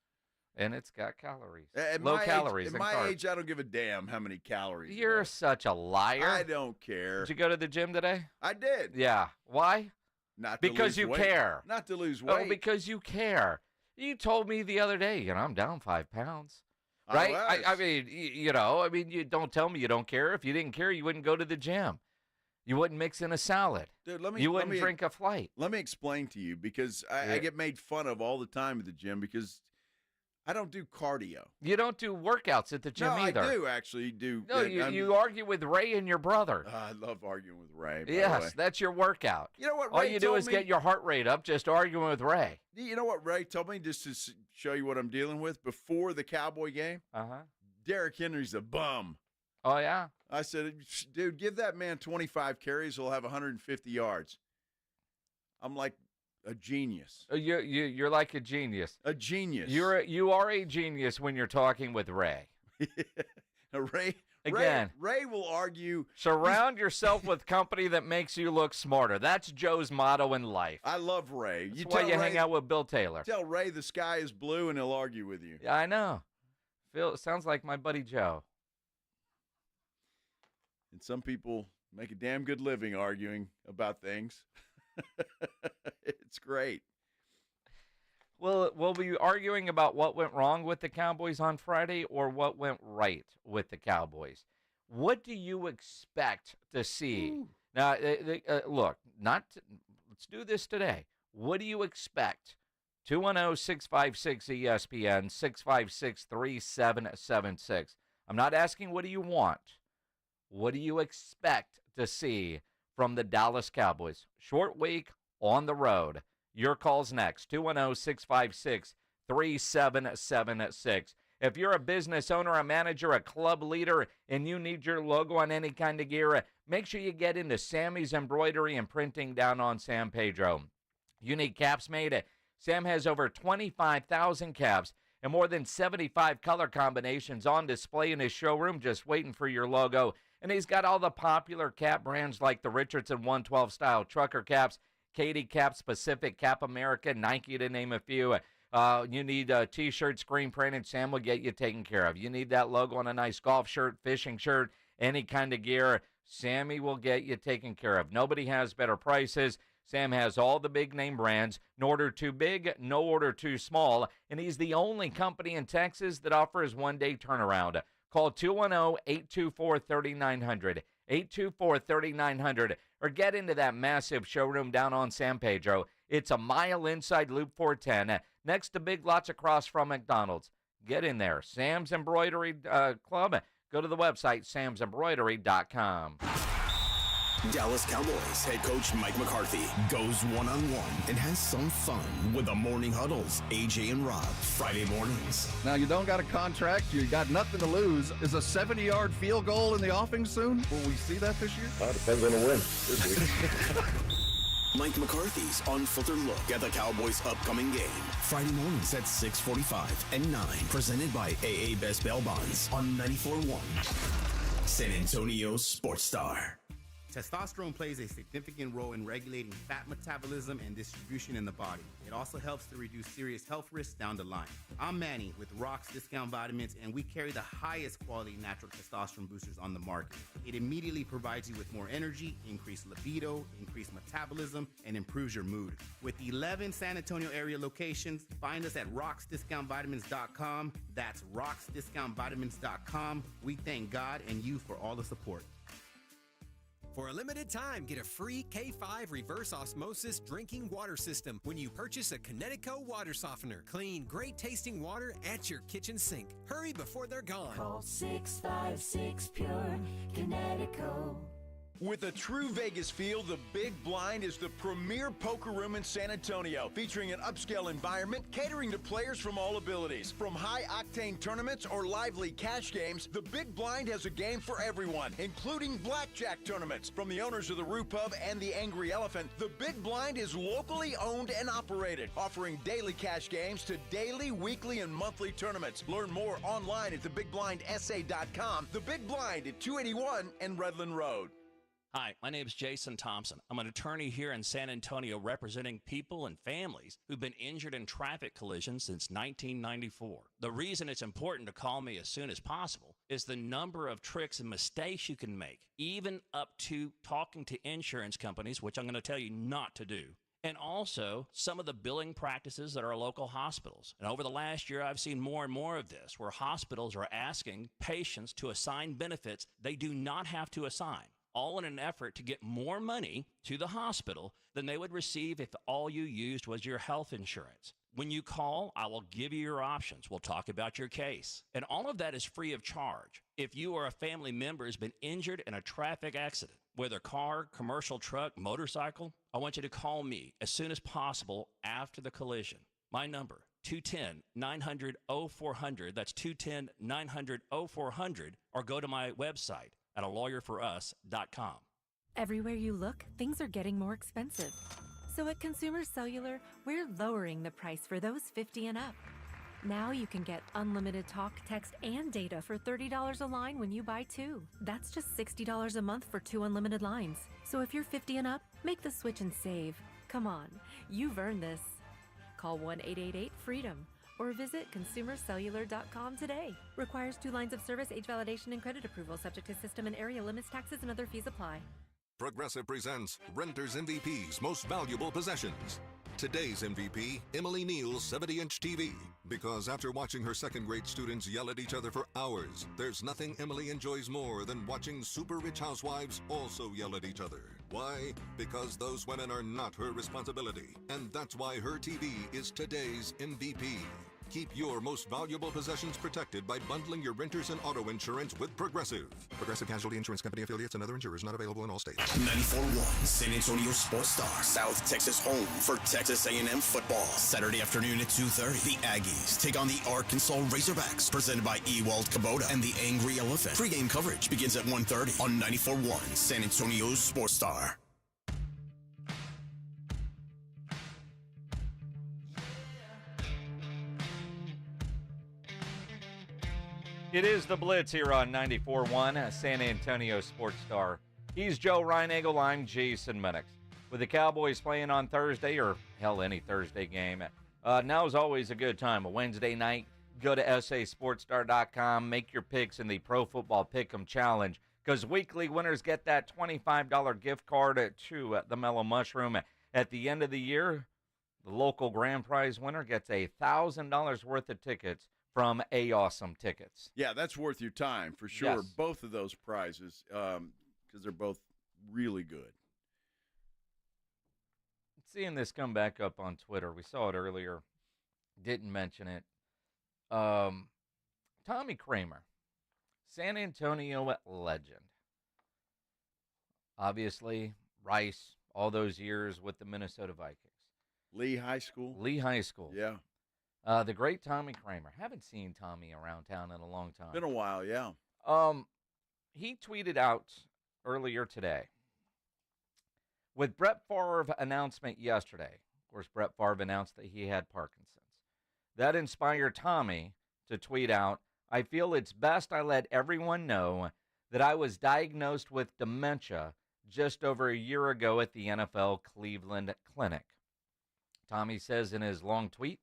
And it's got calories. At Low my calories. Age, and at my carbs. age, I don't give a damn how many calories. You're such a liar. I don't care. Did you go to the gym today? I did. Yeah. Why? Not to because lose you weight. care. Not to lose weight. Oh, because you care. You told me the other day, I'm down 5 pounds. I Right? was. I mean, you don't tell me you don't care. If you didn't care, you wouldn't go to the gym. You wouldn't mix in a salad. Dude, you wouldn't drink a flight. Let me explain to you because I get made fun of all the time at the gym because I don't do cardio. You don't do workouts at the gym either. I do actually do. No, you argue with Ray and your brother. I love arguing with Ray. Yes, that's your workout. You know what Ray All you do told is me? get your heart rate up just arguing with Ray. You know what Ray told me, just to show you what I'm dealing with, before the Cowboy game? Uh-huh. Derrick Henry's a bum. Oh, yeah? I said, dude, give that man 25 carries, he'll have 150 yards. I'm like a genius. You're like a genius. A genius. You are a genius when you're talking with Ray. Ray will argue. Surround yourself with company that makes you look smarter. That's Joe's motto in life. I love Ray. That's why you hang out with Bill Taylor. Tell Ray the sky is blue and he'll argue with you. Yeah, I know. Phil, sounds like my buddy Joe. And some people make a damn good living arguing about things. It's great. Well, we'll be arguing about what went wrong with the Cowboys on Friday or what went right with the Cowboys. What do you expect to see? Ooh. Now, look, let's do this today. What do you expect? 210-656-ESPN, 656-3776. I'm not asking what do you want. What do you expect to see from the Dallas Cowboys? Short week on the road. Your call's next, 210-656-3776. If you're a business owner, a manager, a club leader, and you need your logo on any kind of gear, make sure you get into Sammy's Embroidery and Printing down on San Pedro. You need caps made. Sam has over 25,000 caps and more than 75 color combinations on display in his showroom just waiting for your logo. And he's got all the popular cap brands like the Richardson 112 style trucker caps, Katie Caps, Pacific Cap America, Nike, to name a few. You need T-shirt, screen printed. Sam will get you taken care of. You need that logo on a nice golf shirt, fishing shirt, any kind of gear. Sammy will get you taken care of. Nobody has better prices. Sam has all the big name brands. No order too big, no order too small. And he's the only company in Texas that offers one-day turnaround. Call 210-824-3900, 824-3900, or get into that massive showroom down on San Pedro. It's a mile inside Loop 410, next to Big Lots across from McDonald's. Get in there. Sam's Embroidery Club. Go to the website, samsembroidery.com. Dallas Cowboys head coach Mike McCarthy goes one-on-one and has some fun with the morning huddles. AJ and Rob, Friday mornings. Now, you don't got a contract. You got nothing to lose. Is a 70-yard field goal in the offing soon? Will we see that this year? Depends on the win this week. Mike McCarthy's unfiltered look at the Cowboys' upcoming game. Friday mornings at 6:45 and 9. Presented by AA Best Bail Bonds on 94.1. San Antonio Sports Star. Testosterone plays a significant role in regulating fat metabolism and distribution in the body. It also helps to reduce serious health risks down the line. I'm Manny with Rock's Discount Vitamins, and we carry the highest quality natural testosterone boosters on the market. It immediately provides you with more energy, increased libido, increased metabolism, and improves your mood. With 11 San Antonio area locations, find us at rocksdiscountvitamins.com. That's rocksdiscountvitamins.com. We thank God and you for all the support. For a limited time, get a free K5 reverse osmosis drinking water system when you purchase a Connecticut water softener. Clean, great-tasting water at your kitchen sink. Hurry before they're gone. Call 656-PURE, Connecticut. With a true Vegas feel, the Big Blind is the premier poker room in San Antonio, featuring an upscale environment catering to players from all abilities. From high-octane tournaments or lively cash games, the Big Blind has a game for everyone, including blackjack tournaments. From the owners of the Roo Pub and the Angry Elephant, the Big Blind is locally owned and operated, offering daily cash games to daily, weekly, and monthly tournaments. Learn more online at thebigblindsa.com. The Big Blind at 281 and Redland Road. Hi, my name is Jason Thompson. I'm an attorney here in San Antonio representing people and families who've been injured in traffic collisions since 1994. The reason it's important to call me as soon as possible is the number of tricks and mistakes you can make, even up to talking to insurance companies, which I'm going to tell you not to do. And also some of the billing practices at our local hospitals. And over the last year, I've seen more and more of this, where hospitals are asking patients to assign benefits they do not have to assign, all in an effort to get more money to the hospital than they would receive if all you used was your health insurance. When you call, I will give you your options. We'll talk about your case. And all of that is free of charge. If you or a family member has been injured in a traffic accident, whether car, commercial truck, motorcycle, I want you to call me as soon as possible after the collision. My number, 210-900-0400. That's 210-900-0400. Or go to my website at alawyerforus.com. Everywhere you look, things are getting more expensive. So at Consumer Cellular, we're lowering the price for those 50 and up. Now you can get unlimited talk, text, and data for $30 a line when you buy two. That's just $60 a month for 2 unlimited lines. So if you're 50 and up, make the switch and save. Come on, you've earned this. Call 1-888-FREEDOM. Or visit consumercellular.com today. Requires 2 lines of service, age validation, and credit approval, subject to system and area limits, taxes, and other fees apply. Progressive presents Renters MVP's Most Valuable Possessions. Today's MVP, Emily Neal's 70-inch TV. Because after watching her second-grade students yell at each other for hours, there's nothing Emily enjoys more than watching super rich housewives also yell at each other. Why? Because those women are not her responsibility. And that's why her TV is today's MVP. Keep your most valuable possessions protected by bundling your renters and auto insurance with Progressive. Progressive Casualty Insurance Company affiliates and other insurers not available in all states. 94.1 San Antonio Sports Star, South Texas home for Texas A&M football. Saturday afternoon at 2:30, the Aggies take on the Arkansas Razorbacks, presented by Ewald Kubota and the Angry Elephant. Pre-game coverage begins at 1:30 on 94.1 San Antonio Sports Star. It is the Blitz here on 94.1 San Antonio Sports Star. He's Joe Reinagel. I'm Jason Minix. With the Cowboys playing on Thursday, or hell, any Thursday game, now is always a good time. A Wednesday night, go to sasportstar.com, make your picks in the Pro Football Pick'em Challenge, because weekly winners get that $25 gift card to the Mellow Mushroom. At the end of the year, the local grand prize winner gets $1,000 worth of tickets from Awesome Tickets. Yeah, that's worth your time for sure. Yes. Both of those prizes, because they're both really good. Seeing this come back up on Twitter, we saw it earlier, didn't mention it. Tommy Kramer, San Antonio legend. Obviously, Rice, all those years with the Minnesota Vikings. Lee High School. Yeah. The great Tommy Kramer. Haven't seen Tommy around town in a long time. Been a while, yeah. He tweeted out earlier today, with Brett Favre's announcement yesterday. Of course, Brett Favre announced that he had Parkinson's. That inspired Tommy to tweet out, "I feel it's best I let everyone know that I was diagnosed with dementia just over a year ago at the NFL Cleveland Clinic." Tommy says in his long tweet,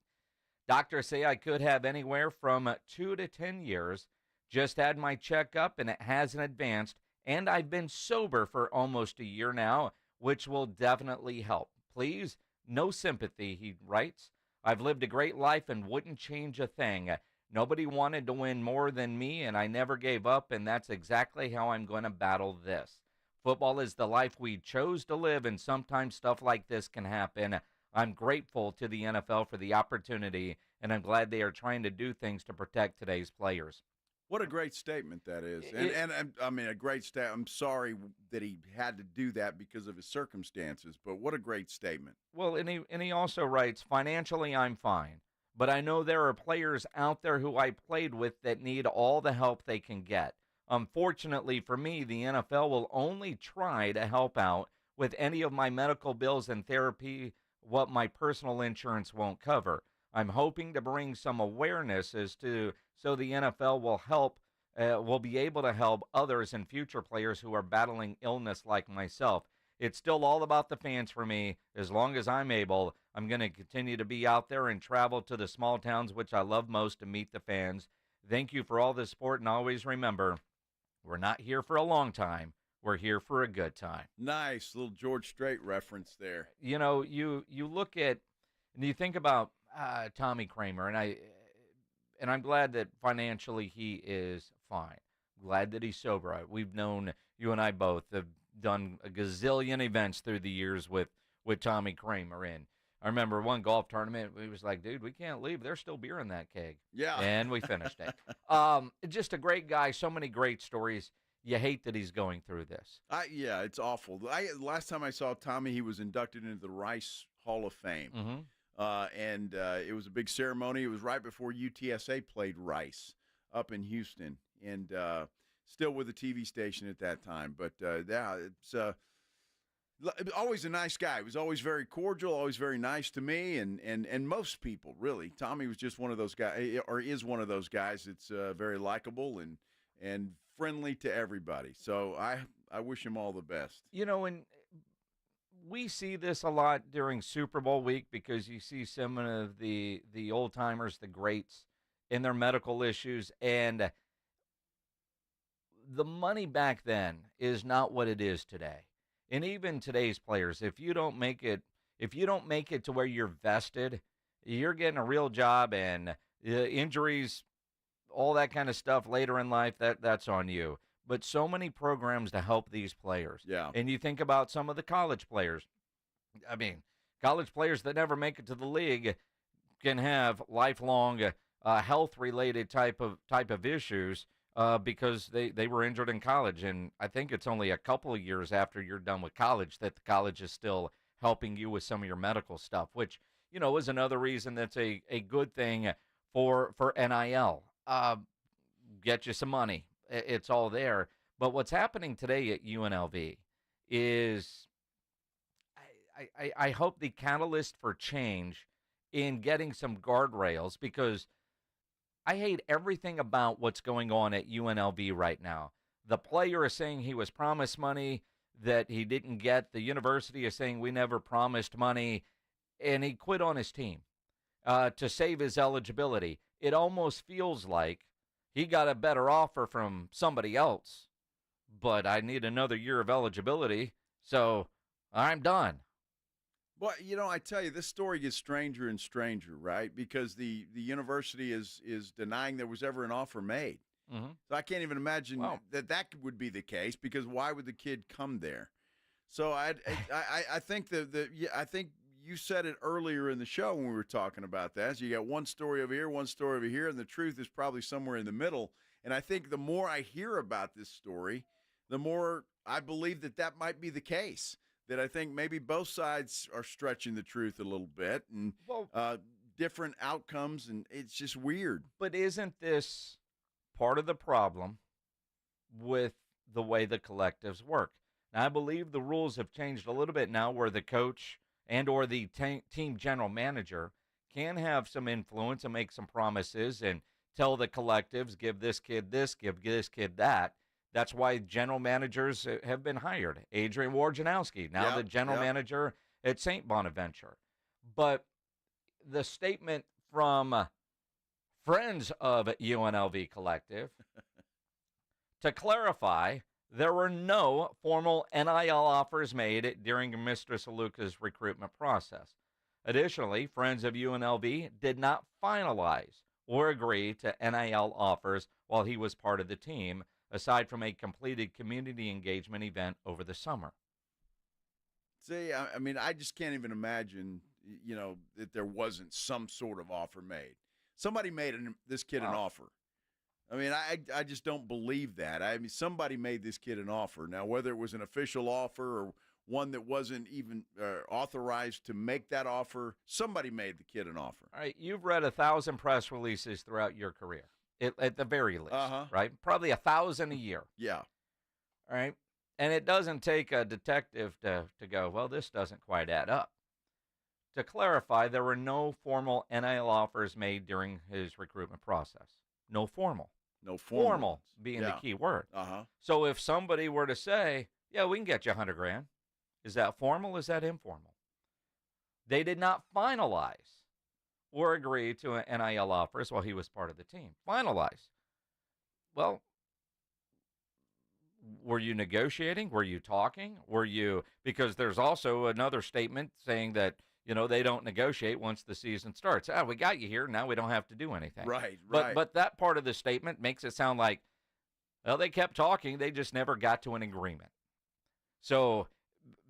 "Doctors say I could have anywhere from 2 to 10 years. Just had my checkup and it hasn't advanced, and I've been sober for almost a year now, which will definitely help. Please, no sympathy," he writes. "I've lived a great life and wouldn't change a thing. Nobody wanted to win more than me, and I never gave up, and that's exactly how I'm going to battle this. Football is the life we chose to live, and sometimes stuff like this can happen. I'm grateful to the NFL for the opportunity, and I'm glad they are trying to do things to protect today's players. What a great statement that is. And I mean, a great statement. I'm sorry that he had to do that because of his circumstances, but what a great statement. Well, and he also writes, financially, I'm fine, but I know there are players out there who I played with that need all the help they can get. Unfortunately for me, the NFL will only try to help out with any of my medical bills and therapy, what my personal insurance won't cover. I'm hoping to bring some awareness as to so the NFL will be able to help others and future players who are battling illness like myself. It's still all about the fans for me. As long as I'm able, I'm going to continue to be out there and travel to the small towns, which I love most, to meet the fans. Thank you for all the support, and always remember, we're not here for a long time. We're here for a good time. Nice little George Strait reference there. You know, you look at and you think about Tommy Kramer, and I'm glad that financially he is fine. Glad that he's sober. We've known, you and I both have done a gazillion events through the years with Tommy Kramer. And I remember one golf tournament, he was like, dude, we can't leave. There's still beer in that keg. Yeah. And we finished it. Just a great guy. So many great stories. You hate that he's going through this. Yeah, it's awful. Last time I saw Tommy, he was inducted into the Rice Hall of Fame. Mm-hmm. And it was a big ceremony. It was right before UTSA played Rice up in Houston, and still with a TV station at that time. But, yeah, it's always a nice guy. He was always very cordial, always very nice to me and most people, really. Tommy was just one of those guys, or is one of those guys that's very likable and friendly to everybody. So I wish him all the best. You know, and we see this a lot during Super Bowl week because you see some of the old-timers, the greats, in their medical issues, and the money back then is not what it is today. And even today's players, if you don't make it to where you're vested, you're getting a real job, and injuries, all that kind of stuff later in life, that's on you. But so many programs to help these players. Yeah. And you think about some of the college players. I mean, college players that never make it to the league can have lifelong health-related type of issues because they were injured in college. And I think it's only a couple of years after you're done with college that the college is still helping you with some of your medical stuff, which, you know, is another reason that's a good thing for NIL. Get you some money. It's all there. But what's happening today at UNLV is I hope the catalyst for change in getting some guardrails, because I hate everything about what's going on at UNLV right now. The player is saying he was promised money that he didn't get. The university is saying we never promised money, and he quit on his team to save his eligibility. It almost feels like he got a better offer from somebody else, but I need another year of eligibility, so I'm done. Well, you know, I tell you, this story gets stranger and stranger, right? Because the university is denying there was ever an offer made. Mm-hmm. So I can't even imagine that would be the case, because why would the kid come there? So I think I think you said it earlier in the show when we were talking about that. So you got one story over here, one story over here, and the truth is probably somewhere in the middle. And I think the more I hear about this story, the more I believe that might be the case. That I think maybe both sides are stretching the truth a little bit, and different outcomes, and it's just weird. But isn't this part of the problem with the way the collectives work? Now, I believe the rules have changed a little bit now, where the coach and or the team general manager can have some influence and make some promises and tell the collectives, give this kid this, give this kid that. That's why general managers have been hired. Adrian Wojnarowski, now the general manager at St. Bonaventure. But the statement from friends of UNLV Collective, to clarify, there were no formal NIL offers made during Mr. Saluka's recruitment process. Additionally, friends of UNLV did not finalize or agree to NIL offers while he was part of the team. aside from a completed community engagement event over the summer. See, I mean, I just can't even imagine, that there wasn't some sort of offer made. Somebody made this kid an offer. I mean, I just don't believe that. I mean, somebody made this kid an offer. Now, whether it was an official offer or one that wasn't even authorized to make that offer, somebody made the kid an offer. All right, you've read 1,000 press releases throughout your career, at the very least, right? Probably 1,000 a year. Yeah. All right, and it doesn't take a detective to go, well, this doesn't quite add up. To clarify, there were no formal NIL offers made during his recruitment process. No formal. No formal being the key word. Uh-huh. So if somebody were to say, yeah, we can get you $100,000, is that formal? Is that informal? They did not finalize or agree to an NIL offers while he was part of the team. Finalize. Well, were you negotiating? Were you talking? Because there's also another statement saying that, they don't negotiate once the season starts. We got you here. Now we don't have to do anything. Right. But that part of the statement makes it sound like, well, they kept talking. They just never got to an agreement. So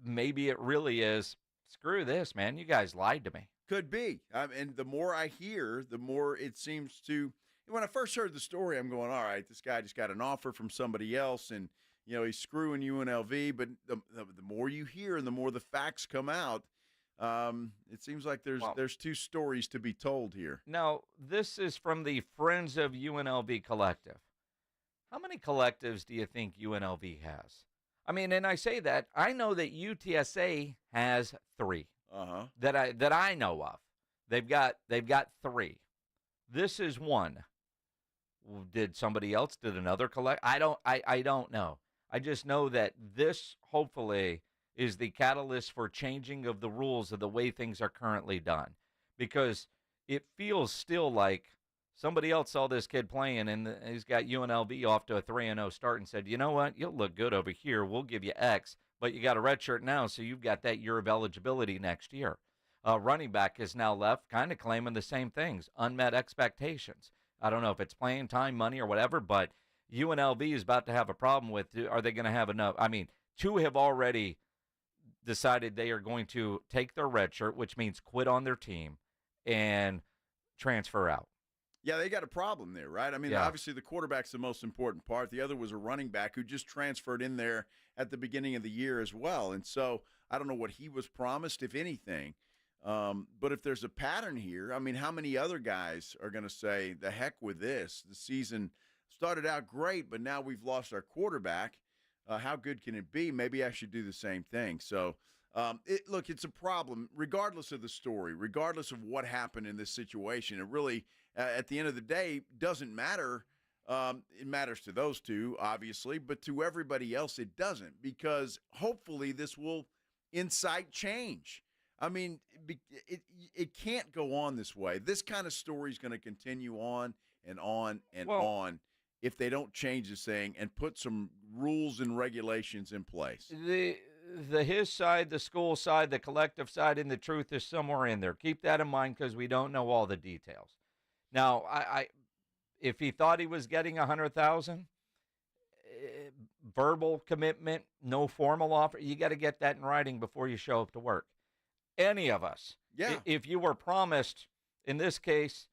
maybe it really is, screw this, man. You guys lied to me. Could be. And the more I hear, the more it seems to – when I first heard the story, I'm going, all right, this guy just got an offer from somebody else, and, he's screwing UNLV. But the more you hear and the more the facts come out, it seems like there's two stories to be told here. Now, this is from the Friends of UNLV Collective. How many collectives do you think UNLV has? I mean, and I say that, I know that UTSA has 3 that I know of. They've got 3. This is one. Did somebody else? Did another collect? I don't know. I just know that this hopefully is the catalyst for changing of the rules of the way things are currently done, because it feels still like somebody else saw this kid playing and he's got UNLV off to a 3-0 start and said, you know what, you'll look good over here. We'll give you X, but you got a red shirt now, so you've got that year of eligibility next year. Running back is now left kind of claiming the same things, unmet expectations. I don't know if it's playing time, money, or whatever, but UNLV is about to have a problem with, are they going to have enough? I mean, 2 have already decided they are going to take their red shirt, which means quit on their team and transfer out. Yeah, they got a problem there, right? I mean, obviously the quarterback's the most important part. The other was a running back who just transferred in there at the beginning of the year as well. And so I don't know what he was promised, if anything. But if there's a pattern here, I mean, how many other guys are going to say, the heck with this? The season started out great, but now we've lost our quarterback. How good can it be? Maybe I should do the same thing. So, look, it's a problem, regardless of the story, regardless of what happened in this situation. It really, at the end of the day, doesn't matter. It matters to those 2, obviously, but to everybody else it doesn't, because hopefully this will incite change. I mean, it can't go on this way. This kind of story is going to continue on and on and on if they don't change this thing and put some rules and regulations in place. The his side, the school side, the collective side, and the truth is somewhere in there. Keep that in mind, because we don't know all the details. Now, if he thought he was getting $100,000, verbal commitment, no formal offer, you got to get that in writing before you show up to work. Any of us. Yeah. If you were promised, in this case,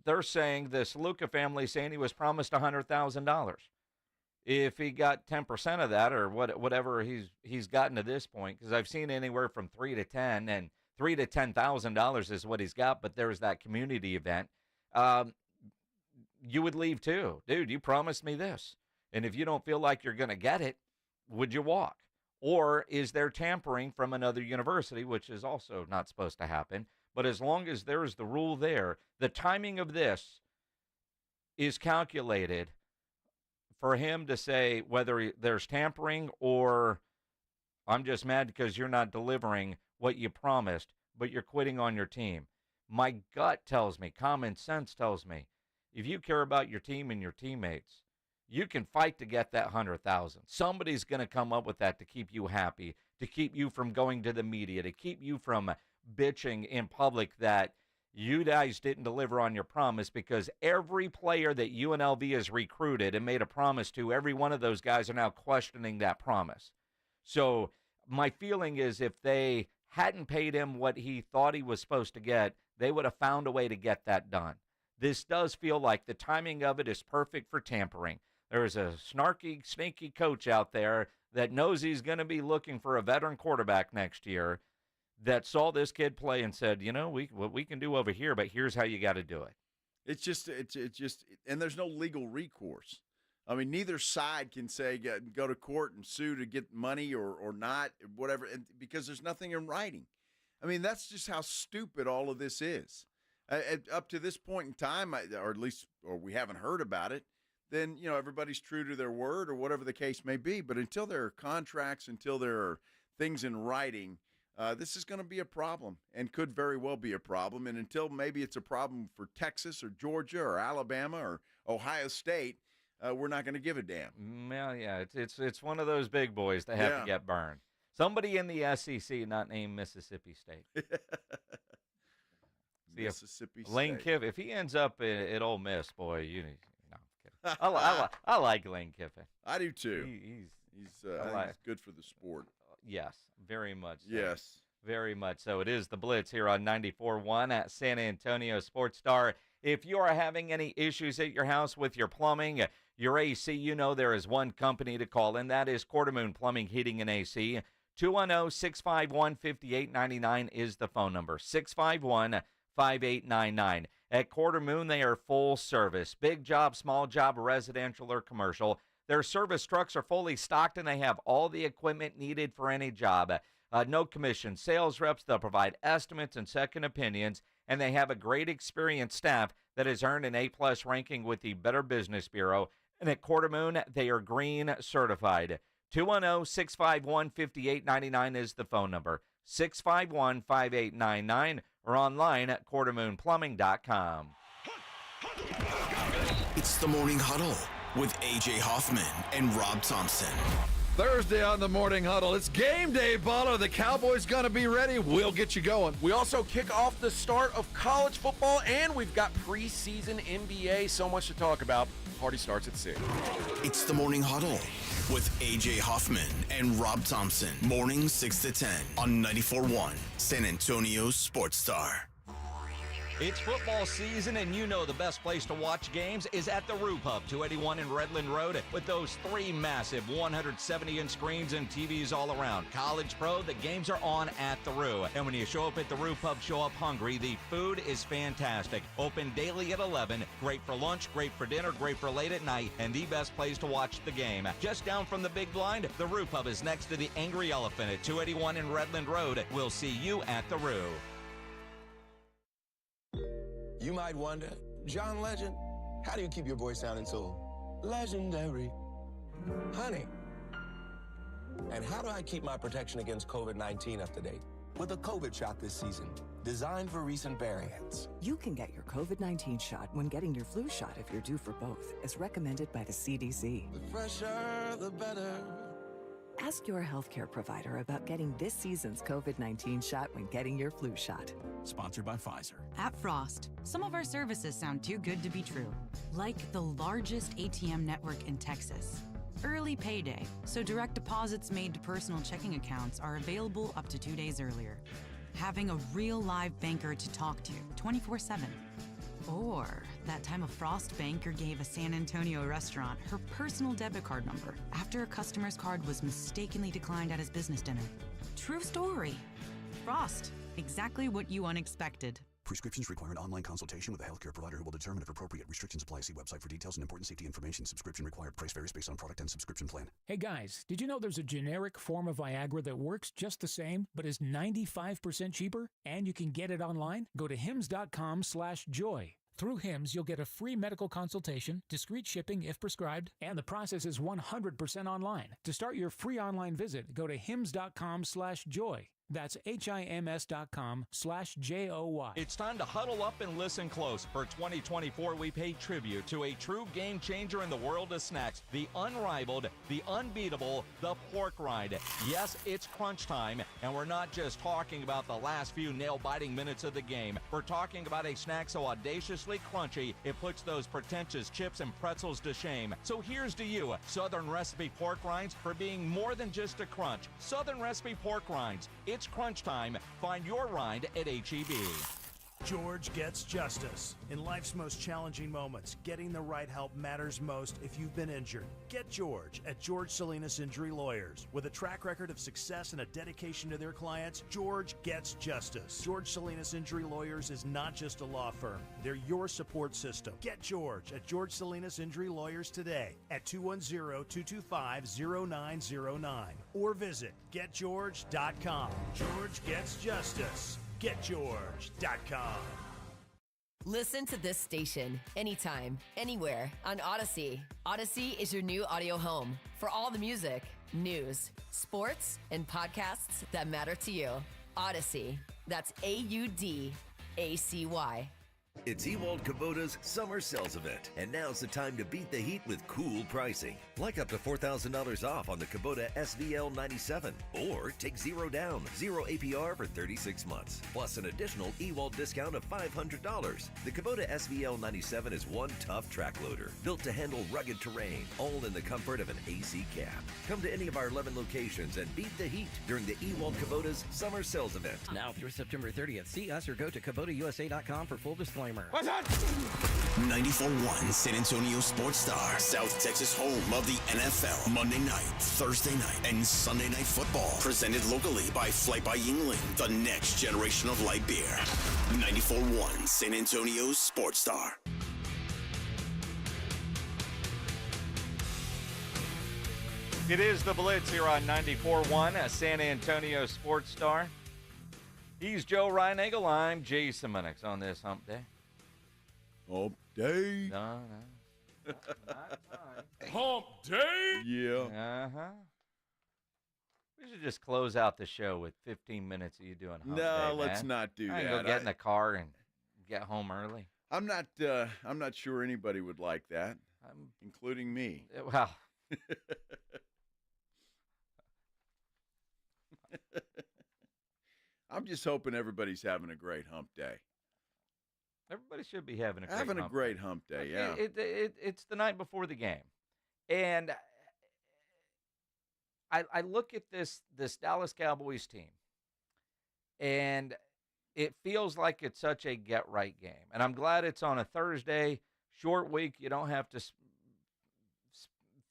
they're saying, this Luca family saying he was promised $100,000. If he got 10% of that, or whatever he's gotten to this point, because I've seen anywhere from 3 to 10, and $3,000 to $10,000 is what he's got. But there's that community event. You would leave too, dude. You promised me this, and if you don't feel like you're going to get it, would you walk? Or is there tampering from another university, which is also not supposed to happen? But as long as there's the rule there, the timing of this is calculated for him to say whether there's tampering or I'm just mad because you're not delivering what you promised, but you're quitting on your team. My gut tells me, common sense tells me, if you care about your team and your teammates, you can fight to get that $100,000. Somebody's going to come up with that to keep you happy, to keep you from going to the media, to keep you from bitching in public that you guys didn't deliver on your promise, because every player that UNLV has recruited and made a promise to, every one of those guys are now questioning that promise. So my feeling is if they hadn't paid him what he thought he was supposed to get, they would have found a way to get that done. This does feel like the timing of it is perfect for tampering. There is a snarky, sneaky coach out there that knows he's going to be looking for a veteran quarterback next year that saw this kid play and said, what we can do over here, but here's how you got to do it. It's just, and there's no legal recourse. I mean, neither side can say go to court and sue to get money or not, whatever, because there's nothing in writing. I mean, that's just how stupid all of this is. Up to this point in time, or we haven't heard about it, then, everybody's true to their word or whatever the case may be. But until there are contracts, until there are things in writing, this is going to be a problem and could very well be a problem. And until maybe it's a problem for Texas or Georgia or Alabama or Ohio State, we're not going to give a damn. Well, yeah, it's one of those big boys that have to get burned. Somebody in the SEC not named Mississippi State. Mississippi State. Lane Kiffin, if he ends up at Ole Miss, boy, I'm kidding. I like Lane Kiffin. I do too. I think he's good for the sport. Yes, very much so. Yes. Very much so. It is the Blitz here on 94.1 at San Antonio Sports Star. If you are having any issues at your house with your plumbing, your AC, there is one company to call, and that is Quartermoon Plumbing, Heating, and AC. 210-651-5899 is the phone number. 651-5899. At Quartermoon, they are full service. Big job, small job, residential or commercial. Their service trucks are fully stocked, and they have all the equipment needed for any job. No commission. Sales reps, they'll provide estimates and second opinions, and they have a great experienced staff that has earned an A-plus ranking with the Better Business Bureau. And at Quartermoon, they are green certified. 210-651-5899 is the phone number. 651-5899 or online at quartermoonplumbing.com. It's the Morning Huddle with A.J. Hoffman and Rob Thompson. Thursday on the Morning Huddle. It's game day, Baller. The Cowboys going to be ready. We'll get you going. We also kick off the start of college football, and we've got preseason NBA. So much to talk about. Party starts at 6. It's the Morning Huddle with A.J. Hoffman and Rob Thompson. Morning 6 to 10 on 94.1 San Antonio Sports Star. It's football season, and the best place to watch games is at the Roof Hub, 281 in Redland Road, with those 3 massive 170-inch screens and TVs all around. College, pro, the games are on at the Roo. And when you show up at the Roof Hub, show up hungry. The food is fantastic. Open daily at 11. Great for lunch, great for dinner, great for late at night, and the best place to watch the game. Just down from the big blind, the Roof Hub is next to the Angry Elephant at 281 in Redland Road. We'll see you at the Roo. You might wonder, John Legend, how do you keep your voice sounding so legendary? Honey. And how do I keep my protection against COVID-19 up to date? With a COVID shot this season, designed for recent variants. You can get your COVID-19 shot when getting your flu shot if you're due for both, as recommended by the CDC. The fresher, the better. Ask your healthcare provider about getting this season's COVID-19 shot when getting your flu shot. Sponsored by Pfizer. At Frost, some of our services sound too good to be true. Like the largest ATM network in Texas. Early payday, so direct deposits made to personal checking accounts are available up to 2 days earlier. Having a real live banker to talk to 24/7. Or that time a Frost banker gave a San Antonio restaurant her personal debit card number after a customer's card was mistakenly declined at his business dinner. True story. Frost, exactly what you unexpected. Prescriptions require an online consultation with a healthcare provider who will determine if appropriate. Restrictions apply. See website for details and important safety information. Subscription required. Price varies based on product and subscription plan. Hey guys, did you know there's a generic form of Viagra that works just the same, but is 95% cheaper? And you can get it online? Go to hims.com/joy. Through Hims, you'll get a free medical consultation, discreet shipping if prescribed, and the process is 100% online. To start your free online visit, go to hims.com/joy. That's HIMS.com/JOY. It's time to huddle up and listen close. For 2024, we pay tribute to a true game changer in the world of snacks, the unrivaled, the unbeatable, the pork rind. Yes, it's crunch time, and we're not just talking about the last few nail-biting minutes of the game. We're talking about a snack so audaciously crunchy, it puts those pretentious chips and pretzels to shame. So here's to you, Southern Recipe Pork Rinds, for being more than just a crunch. Southern Recipe Pork Rinds. It's crunch time. Find your rind at H-E-B. George gets justice. In life's most challenging moments, getting the right help matters most if you've been injured. Get George at George Salinas Injury Lawyers. With a track record of success and a dedication to their clients, George gets justice. George Salinas Injury Lawyers is not just a law firm. They're your support system. Get George at George Salinas Injury Lawyers today at 210-225-0909 or visit getgeorge.com. George gets justice. GetGeorge.com. Listen to this station anytime, anywhere on Odyssey. Odyssey is your new audio home for all the music, news, sports, and podcasts that matter to you. Odyssey. That's AUDACY. It's Ewald Kubota's Summer Sales Event, and now's the time to beat the heat with cool pricing. Like up to $4,000 off on the Kubota SVL 97, or take 0 down, 0 APR for 36 months, plus an additional Ewald discount of $500. The Kubota SVL 97 is one tough track loader, built to handle rugged terrain, all in the comfort of an AC cab. Come to any of our 11 locations and beat the heat during the Ewald Kubota's Summer Sales Event. Now through September 30th, see us or go to KubotaUSA.com for full disclaimer. What's that? 94.1 San Antonio Sports Star, South Texas home of the NFL. Monday night, Thursday night, and Sunday night football. Presented locally by Flight by Yingling, the next generation of light beer. 94.1 San Antonio Sports Star. It is the Blitz here on 94.1, a San Antonio Sports Star. He's Joe Reinagel. I'm Jason Minix on this hump day. Hump day. No. Hump day. Yeah. Uh-huh. We should just close out the show with 15 minutes of you doing hump day, No, let's not do I that. can go get in the car and get home early. I'm not sure anybody would like that, including me. Well. I'm just hoping everybody's having a great hump day. Everybody should be having a great hump day. Yeah. It's the night before the game, and I look at this Dallas Cowboys team, and it feels like it's such a get right game. And I'm glad it's on a Thursday, short week. You don't have to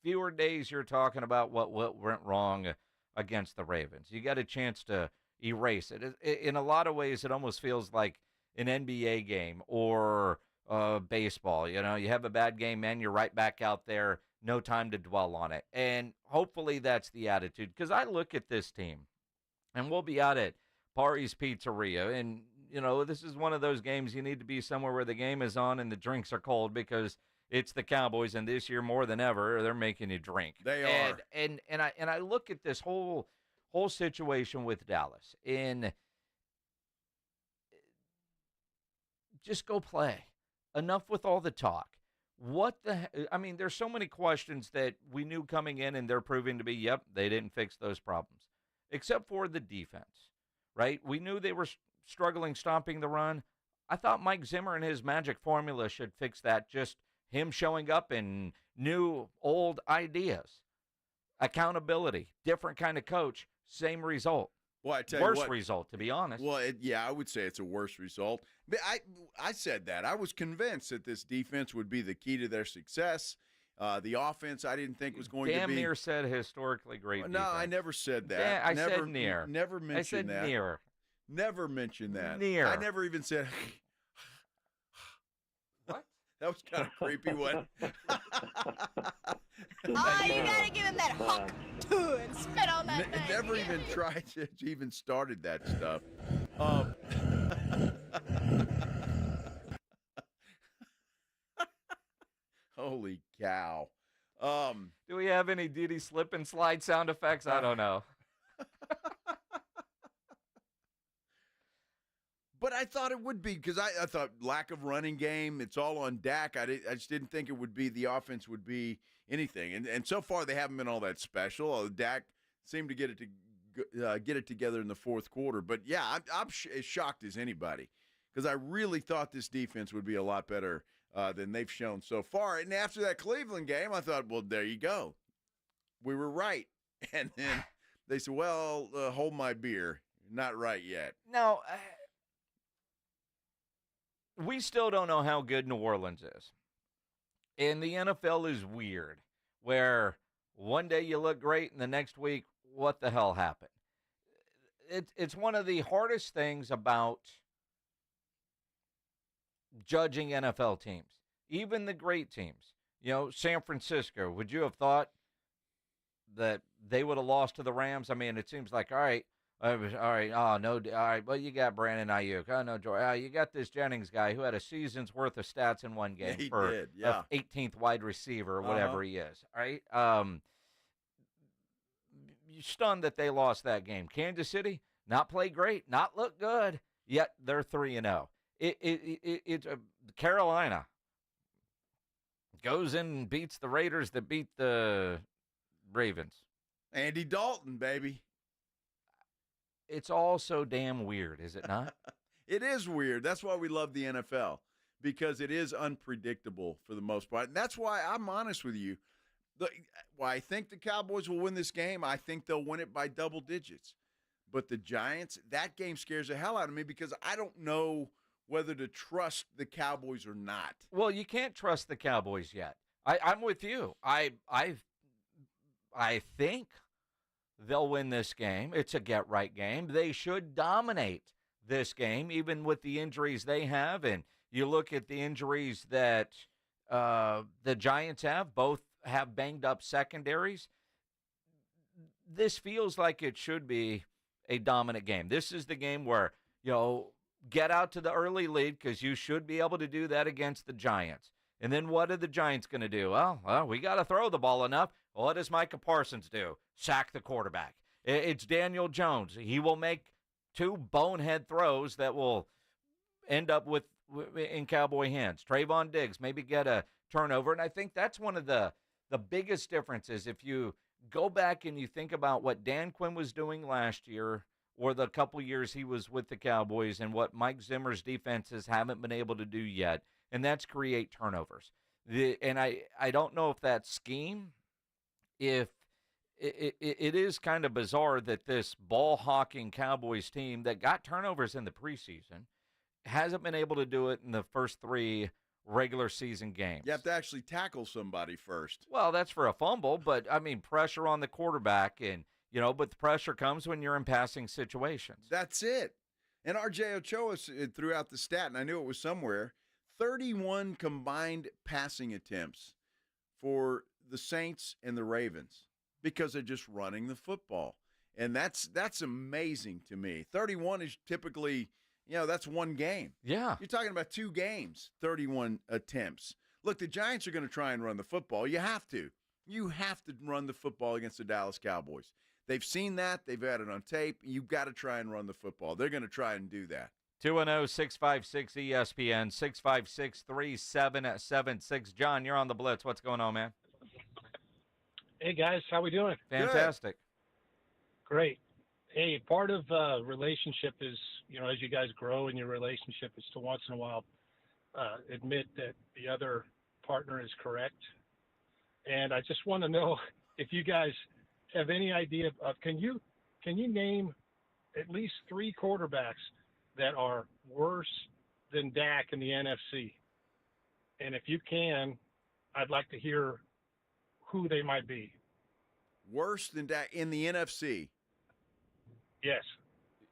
fewer days. You're talking about what went wrong against the Ravens. You got a chance to erase it. In a lot of ways, it almost feels like an NBA game or baseball. You know, you have a bad game, man, you're right back out there. No time to dwell on it. And hopefully that's the attitude, because I look at this team, and we'll be out at Pari's Pizzeria, and, you know, this is one of those games you need to be somewhere where the game is on and the drinks are cold, because it's the Cowboys, and this year more than ever, they're making you drink. They are. And I look at this whole situation with Dallas, and just go play. Enough with all the talk. There's so many questions that we knew coming in, and they're proving to be, yep, they didn't fix those problems, except for the defense, right? We knew they were struggling stopping the run. I thought Mike Zimmer and his magic formula should fix that, just him showing up in new, old ideas. Accountability, different kind of coach, same result. Well, I tell worse you what, result, to be honest. Well, I would say it's a worse result. But I said that. I was convinced that this defense would be the key to their success. The offense, I didn't think was going to be. Damn near said historically great defense. No, I never said that. I said near. Never mentioned that. I said near. Never mentioned that. Near. I never even said. What? That was kind of creepy one. Oh, you gotta give him that hawk too and spit on that thing. Never even tried to even started that stuff. Holy cow. Do we have any Diddy slip and slide sound effects? I don't know. I thought it would be because I thought lack of running game, it's all on Dak. I just didn't think it would be the offense would be anything. And so far they haven't been all that special. Dak seemed to get it together in the fourth quarter. But, yeah, I'm as shocked as anybody because I really thought this defense would be a lot better than they've shown so far. And after that Cleveland game, I thought, well, there you go. We were right. And then they said, well, hold my beer. Not right yet. No, we still don't know how good New Orleans is. And the NFL is weird, where one day you look great and the next week, what the hell happened? It's one of the hardest things about judging NFL teams, even the great teams. You know, San Francisco, would you have thought that they would have lost to the Rams? I mean, it seems like, all right. All right. Oh, no. All right. Well, you got Brandon Ayuk. Oh, no, Joy. You got this Jennings guy who had a season's worth of stats in one game for did, yeah. 18th wide receiver or whatever he is. All right. You're stunned that they lost that game. Kansas City, not play great, not look good, yet they're 3-0. It's Carolina goes in and beats the Raiders that beat the Ravens. Andy Dalton, baby. It's all so damn weird, is it not? It is weird. That's why we love the NFL, because it is unpredictable for the most part. And that's why I'm honest with you. Why I think the Cowboys will win this game, I think they'll win it by double digits. But the Giants, that game scares the hell out of me because I don't know whether to trust the Cowboys or not. Well, you can't trust the Cowboys yet. I'm with you. I think they'll win this game. It's a get-right game. They should dominate this game, even with the injuries they have. And you look at the injuries that the Giants have, both have banged-up secondaries. This feels like it should be a dominant game. This is the game where, get out to the early lead because you should be able to do that against the Giants. And then what are the Giants going to do? Well, we got to throw the ball enough. Well, what does Micah Parsons do? Sack the quarterback. It's Daniel Jones. He will make two bonehead throws that will end up in Cowboy hands. Trayvon Diggs maybe get a turnover. And I think that's one of the biggest differences. If you go back and you think about what Dan Quinn was doing last year or the couple years he was with the Cowboys and what Mike Zimmer's defenses haven't been able to do yet, and that's create turnovers. And I don't know if that scheme, if it is kind of bizarre that this ball-hawking Cowboys team that got turnovers in the preseason hasn't been able to do it in the first three regular season games. You have to actually tackle somebody first. Well, that's for a fumble, but, I mean, pressure on the quarterback, and, but the pressure comes when you're in passing situations. That's it. And R.J. Ochoa threw out the stat, and I knew it was somewhere, 31 combined passing attempts for the Saints and the Ravens because they're just running the football. And that's amazing to me. 31 is typically, that's one game. Yeah. You're talking about 2 games, 31 attempts. Look, the Giants are going to try and run the football. You have to. You have to run the football against the Dallas Cowboys. They've seen that. They've had it on tape. You've got to try and run the football. They're going to try and do that. 210-656-ESPN, 656-3776. John, you're on the Blitz. What's going on, man? Hey, guys. How we doing? Fantastic. Good. Great. Hey, part of relationship is, as you guys grow in your relationship, is to once in a while admit that the other partner is correct. And I just want to know if you guys have any idea of, can you name at least 3 quarterbacks that are worse than Dak in the NFC? And if you can, I'd like to hear who they might be. Worse than Dak in the NFC? Yes.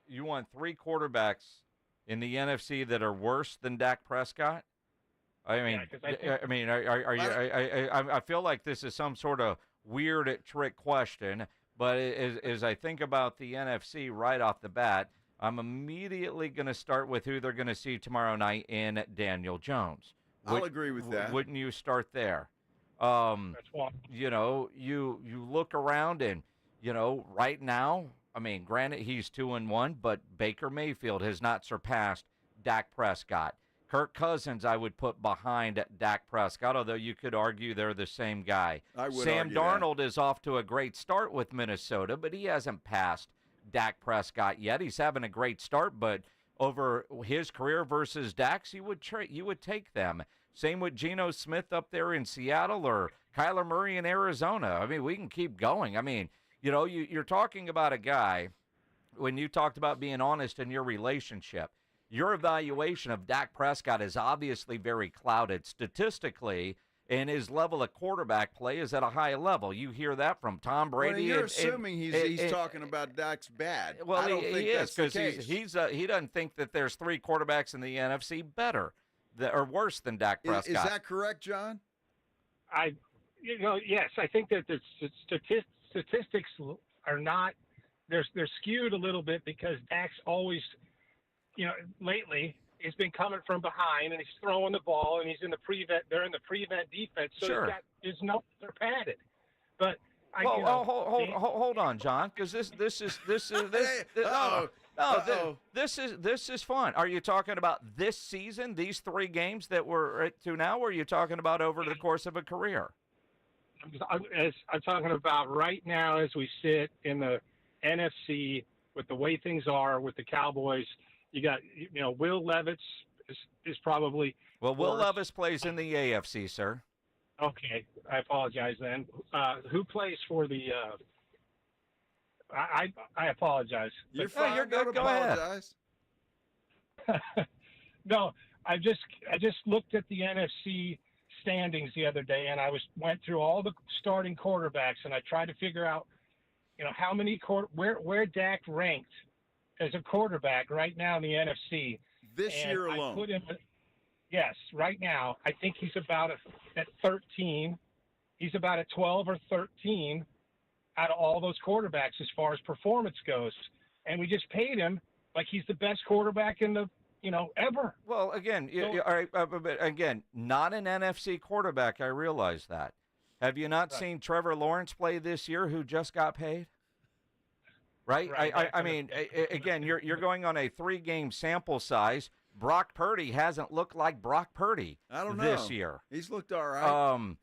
You want 3 quarterbacks in the NFC that are worse than Dak Prescott? I mean, I feel like this is some sort of weird trick question, but as I think about the NFC right off the bat, I'm immediately going to start with who they're going to see tomorrow night in Daniel Jones. I'll agree with that. Wouldn't you start there? That's one. You look around and, right now, I mean, granted he's 2-1, but Baker Mayfield has not surpassed Dak Prescott. Kirk Cousins, I would put behind Dak Prescott, although you could argue they're the same guy. Sam Darnold is off to a great start with Minnesota, but he hasn't passed Dak Prescott yet. He's having a great start, but over his career versus Dak's, you would take them. Same with Geno Smith up there in Seattle or Kyler Murray in Arizona. I mean, we can keep going. I mean, you're talking about a guy, when you talked about being honest in your relationship, your evaluation of Dak Prescott is obviously very clouded statistically, and his level of quarterback play is at a high level. You hear that from Tom Brady. Well, you're assuming he's talking about Dak's bad. Well, I don't think he is, that's the case. he doesn't think that there's three quarterbacks in the NFC better or worse than Dak Prescott. Is that correct, John? Yes, I think that the statistics are not. They're skewed a little bit because Dak's always, lately he's been coming from behind and he's throwing the ball and he's in the prevent. They're in the prevent defense, so sure. they're padded. But hold on, John, because this is fun. Are you talking about this season, these 3 games that we're to now, or are you talking about over the course of a career? I'm talking about right now as we sit in the NFC with the way things are with the Cowboys. You got, Will Levis is probably. Well, Will Levis plays in the AFC, sir. Okay, I apologize then. Who plays for the? I apologize. You're fine. You're good. Go ahead. No, I just looked at the NFC standings the other day, and I went through all the starting quarterbacks, and I tried to figure out, how many where Dak ranked as a quarterback right now in the NFC this year alone. I put him. Yes, right now I think he's about at 13. He's about at 12 or 13 out of all those quarterbacks as far as performance goes, and we just paid him like he's the best quarterback in the ever. Well, again, again, not an NFC quarterback. I realize that. Have you not seen Trevor Lawrence play this year, who just got paid? Right. I mean, again, you're going on a 3-game sample size. Brock Purdy hasn't looked like Brock Purdy this year. He's looked all right.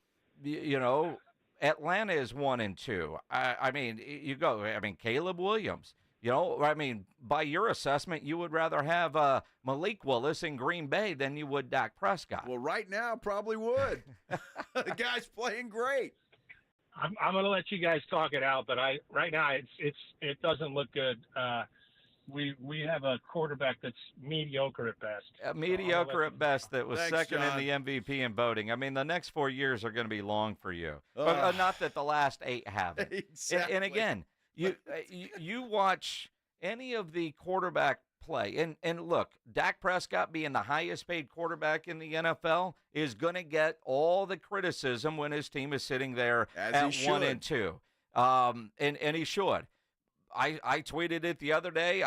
Atlanta is 1-2. I mean, Caleb Williams. By your assessment, you would rather have Malik Willis in Green Bay than you would Dak Prescott. Well, right now, probably would. The guy's playing great. I'm going to let you guys talk it out, but right now it doesn't look good. We have a quarterback that's mediocre at best. Mediocre at best that was second John. in the MVP in voting. I mean, the next 4 years are going to be long for you. But, not that the last 8 haven't. Exactly. And again, you watch any of the quarterback play, and look, Dak Prescott being the highest paid quarterback in the NFL is going to get all the criticism when his team is sitting there at 1-2. And he should. I tweeted it the other day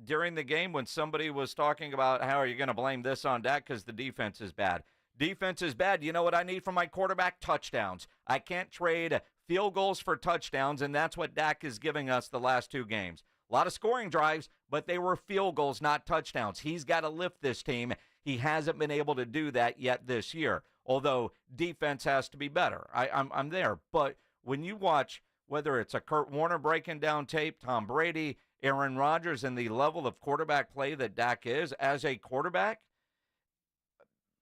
during the game when somebody was talking about how are you going to blame this on Dak because the defense is bad. Defense is bad. You know what I need from my quarterback? Touchdowns. I can't trade field goals for touchdowns, and that's what Dak is giving us the last 2 games. A lot of scoring drives, but they were field goals, not touchdowns. He's got to lift this team. He hasn't been able to do that yet this year, although defense has to be better. I'm there. But when you watch, whether it's a Kurt Warner breaking down tape, Tom Brady, Aaron Rodgers, and the level of quarterback play that Dak is as a quarterback,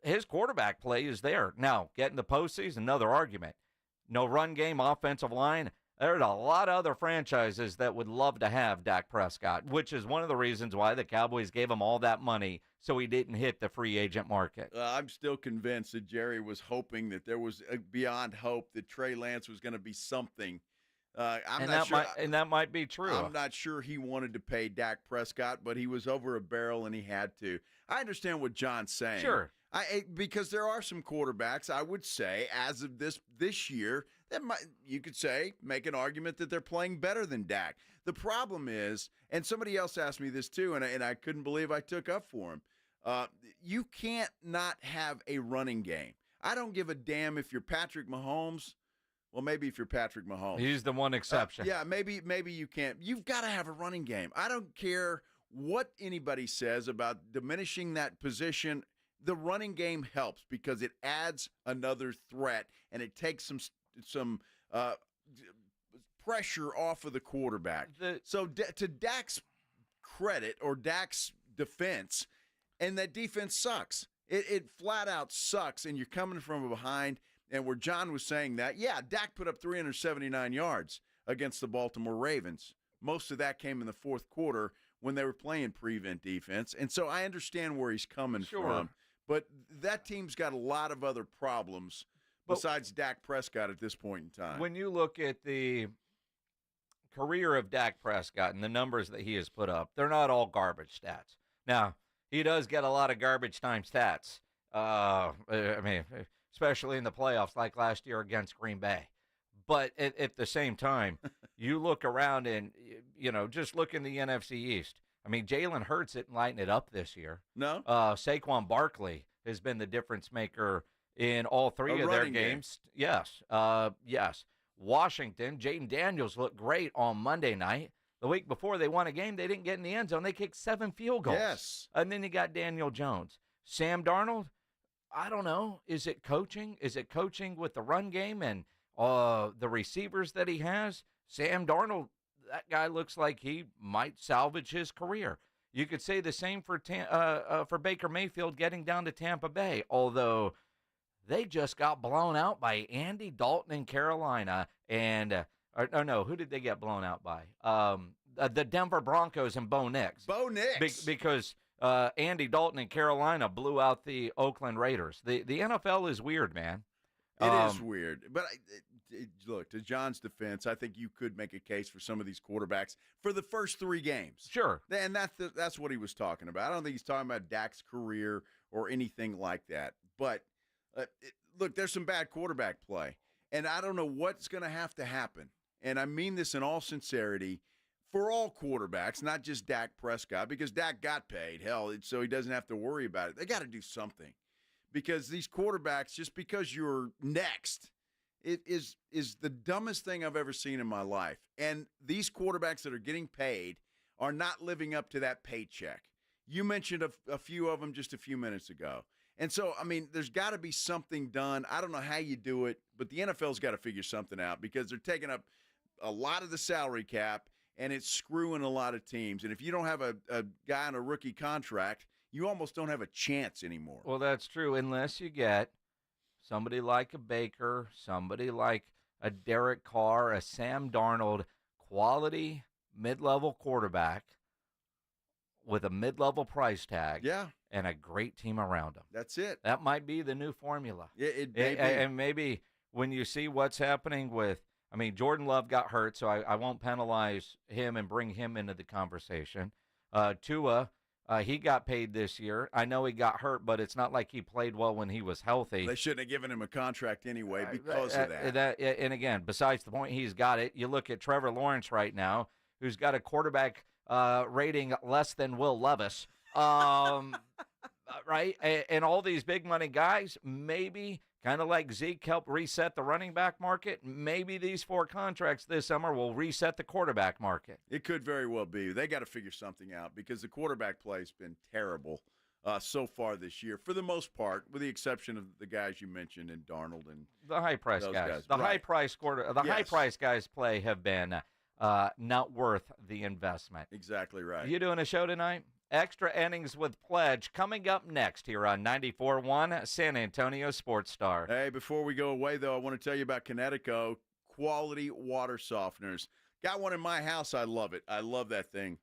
his quarterback play is there. Now, getting the postseason, another argument. No run game, offensive line. There's a lot of other franchises that would love to have Dak Prescott, which is one of the reasons why the Cowboys gave him all that money so he didn't hit the free agent market. I'm still convinced that Jerry was hoping that there was beyond hope that Trey Lance was going to be something. That might be true. I'm not sure he wanted to pay Dak Prescott, but he was over a barrel and he had to. I understand what John's saying. Sure. Because there are some quarterbacks, I would say, as of this year, that you could say, make an argument that they're playing better than Dak. The problem is, and somebody else asked me this too, and I couldn't believe I took up for him, you can't not have a running game. I don't give a damn if you're Patrick Mahomes. Well, maybe if you're Patrick Mahomes. He's the one exception. Yeah, maybe you can't. You've got to have a running game. I don't care what anybody says about diminishing that position, the running game helps because it adds another threat and it takes some pressure off of the quarterback. To Dak's credit or Dak's defense, and that defense sucks. It flat out sucks, and you're coming from behind. And where John was saying that, yeah, Dak put up 379 yards against the Baltimore Ravens. Most of that came in the fourth quarter when they were playing prevent defense. And so I understand where he's coming from. But that team's got a lot of other problems besides Dak Prescott at this point in time. When you look at the career of Dak Prescott and the numbers that he has put up, they're not all garbage stats. Now, he does get a lot of garbage time stats. Especially in the playoffs like last year against Green Bay. But at the same time, you look around and, just look in the NFC East. I mean, Jalen Hurts isn't lighting it up this year. No. Saquon Barkley has been the difference maker in all three of their games. Yes. Yes. Washington, Jaden Daniels looked great on Monday night. The week before they won a game, they didn't get in the end zone. They kicked 7 field goals. Yes. And then you got Daniel Jones. Sam Darnold, I don't know. Is it coaching? Is it coaching with the run game and the receivers that he has? Sam Darnold, that guy looks like he might salvage his career. You could say the same for Baker Mayfield getting down to Tampa Bay, although they just got blown out by Andy Dalton in Carolina. And, who did they get blown out by? The Denver Broncos and Bo Nix. Bo Nix. Because Andy Dalton in Carolina blew out the Oakland Raiders. The NFL is weird, man. It is weird. But look, to John's defense, I think you could make a case for some of these quarterbacks for the first 3 games. Sure. And that's what he was talking about. I don't think he's talking about Dak's career or anything like that. But, look, there's some bad quarterback play. And I don't know what's going to have to happen. And I mean this in all sincerity for all quarterbacks, not just Dak Prescott, because Dak got paid. Hell, so he doesn't have to worry about it. They got to do something. Because these quarterbacks, just because you're next, it is the dumbest thing I've ever seen in my life. And these quarterbacks that are getting paid are not living up to that paycheck. You mentioned a few of them just a few minutes ago. And so, I mean, there's got to be something done. I don't know how you do it, but the NFL's got to figure something out because they're taking up a lot of the salary cap, and it's screwing a lot of teams. And if you don't have a guy on a rookie contract, you almost don't have a chance anymore. Well, that's true, unless you get somebody like a Baker, somebody like a Derek Carr, a Sam Darnold, quality mid-level quarterback with a mid-level price tag. Yeah. And a great team around him. That's it. That might be the new formula. Yeah, it may be. And maybe when you see what's happening with, I mean, Jordan Love got hurt, so I won't penalize him and bring him into the conversation. Tua, he got paid this year. I know he got hurt, but it's not like he played well when he was healthy. They shouldn't have given him a contract anyway because of that. And again, besides the point, he's got it. You look at Trevor Lawrence right now, who's got a quarterback rating less than Will Levis. Right? And all these big money guys, maybe kind of like Zeke helped reset the running back market, maybe these 4 contracts this summer will reset the quarterback market. It could very well be. They got to figure something out because the quarterback play has been terrible so far this year, for the most part, with the exception of the guys you mentioned and Darnold and the high price guys. The right. high price guys play have been not worth the investment. Exactly right. You doing a show tonight? Extra innings with Pledge coming up next here on 94.1 San Antonio Sports Star. Hey, before we go away, though, I want to tell you about Connecticut quality water softeners. Got one in my house. I love it. I love that thing.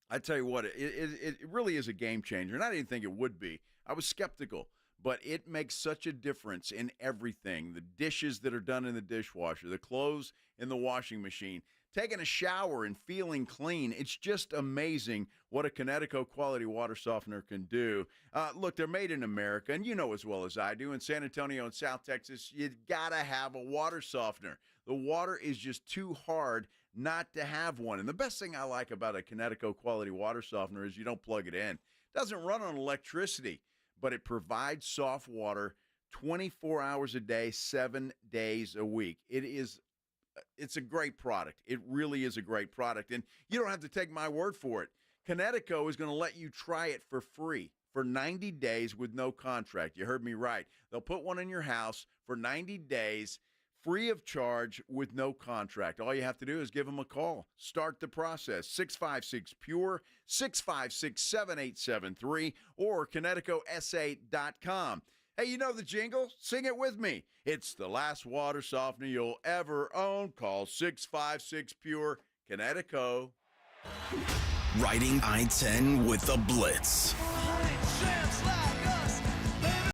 I tell you what, it really is a game changer, and I didn't think it would be. I was skeptical, but it makes such a difference in everything. The dishes that are done in the dishwasher, the clothes in the washing machine, taking a shower and feeling clean. It's just amazing what a Connecticut quality water softener can do. Look, they're made in America, and you know as well as I do, in San Antonio and South Texas, you got to have a water softener. The water is just too hard not to have one. And the best thing I like about a Connecticut quality water softener is you don't plug it in. It doesn't run on electricity, but it provides soft water 24 hours a day, 7 days a week. It's a great product. It really is a great product. And you don't have to take my word for it. Connecticut is going to let you try it for free for 90 days with no contract. You heard me right. They'll put one in your house for 90 days, free of charge with no contract. All you have to do is give them a call. Start the process. 656-PURE, 656-7873, or ConnecticutSA.com. Hey, you know the jingle? Sing it with me. It's the last water softener you'll ever own. Call 656-PURE, Connecticut. Riding I-10 with the Blitz.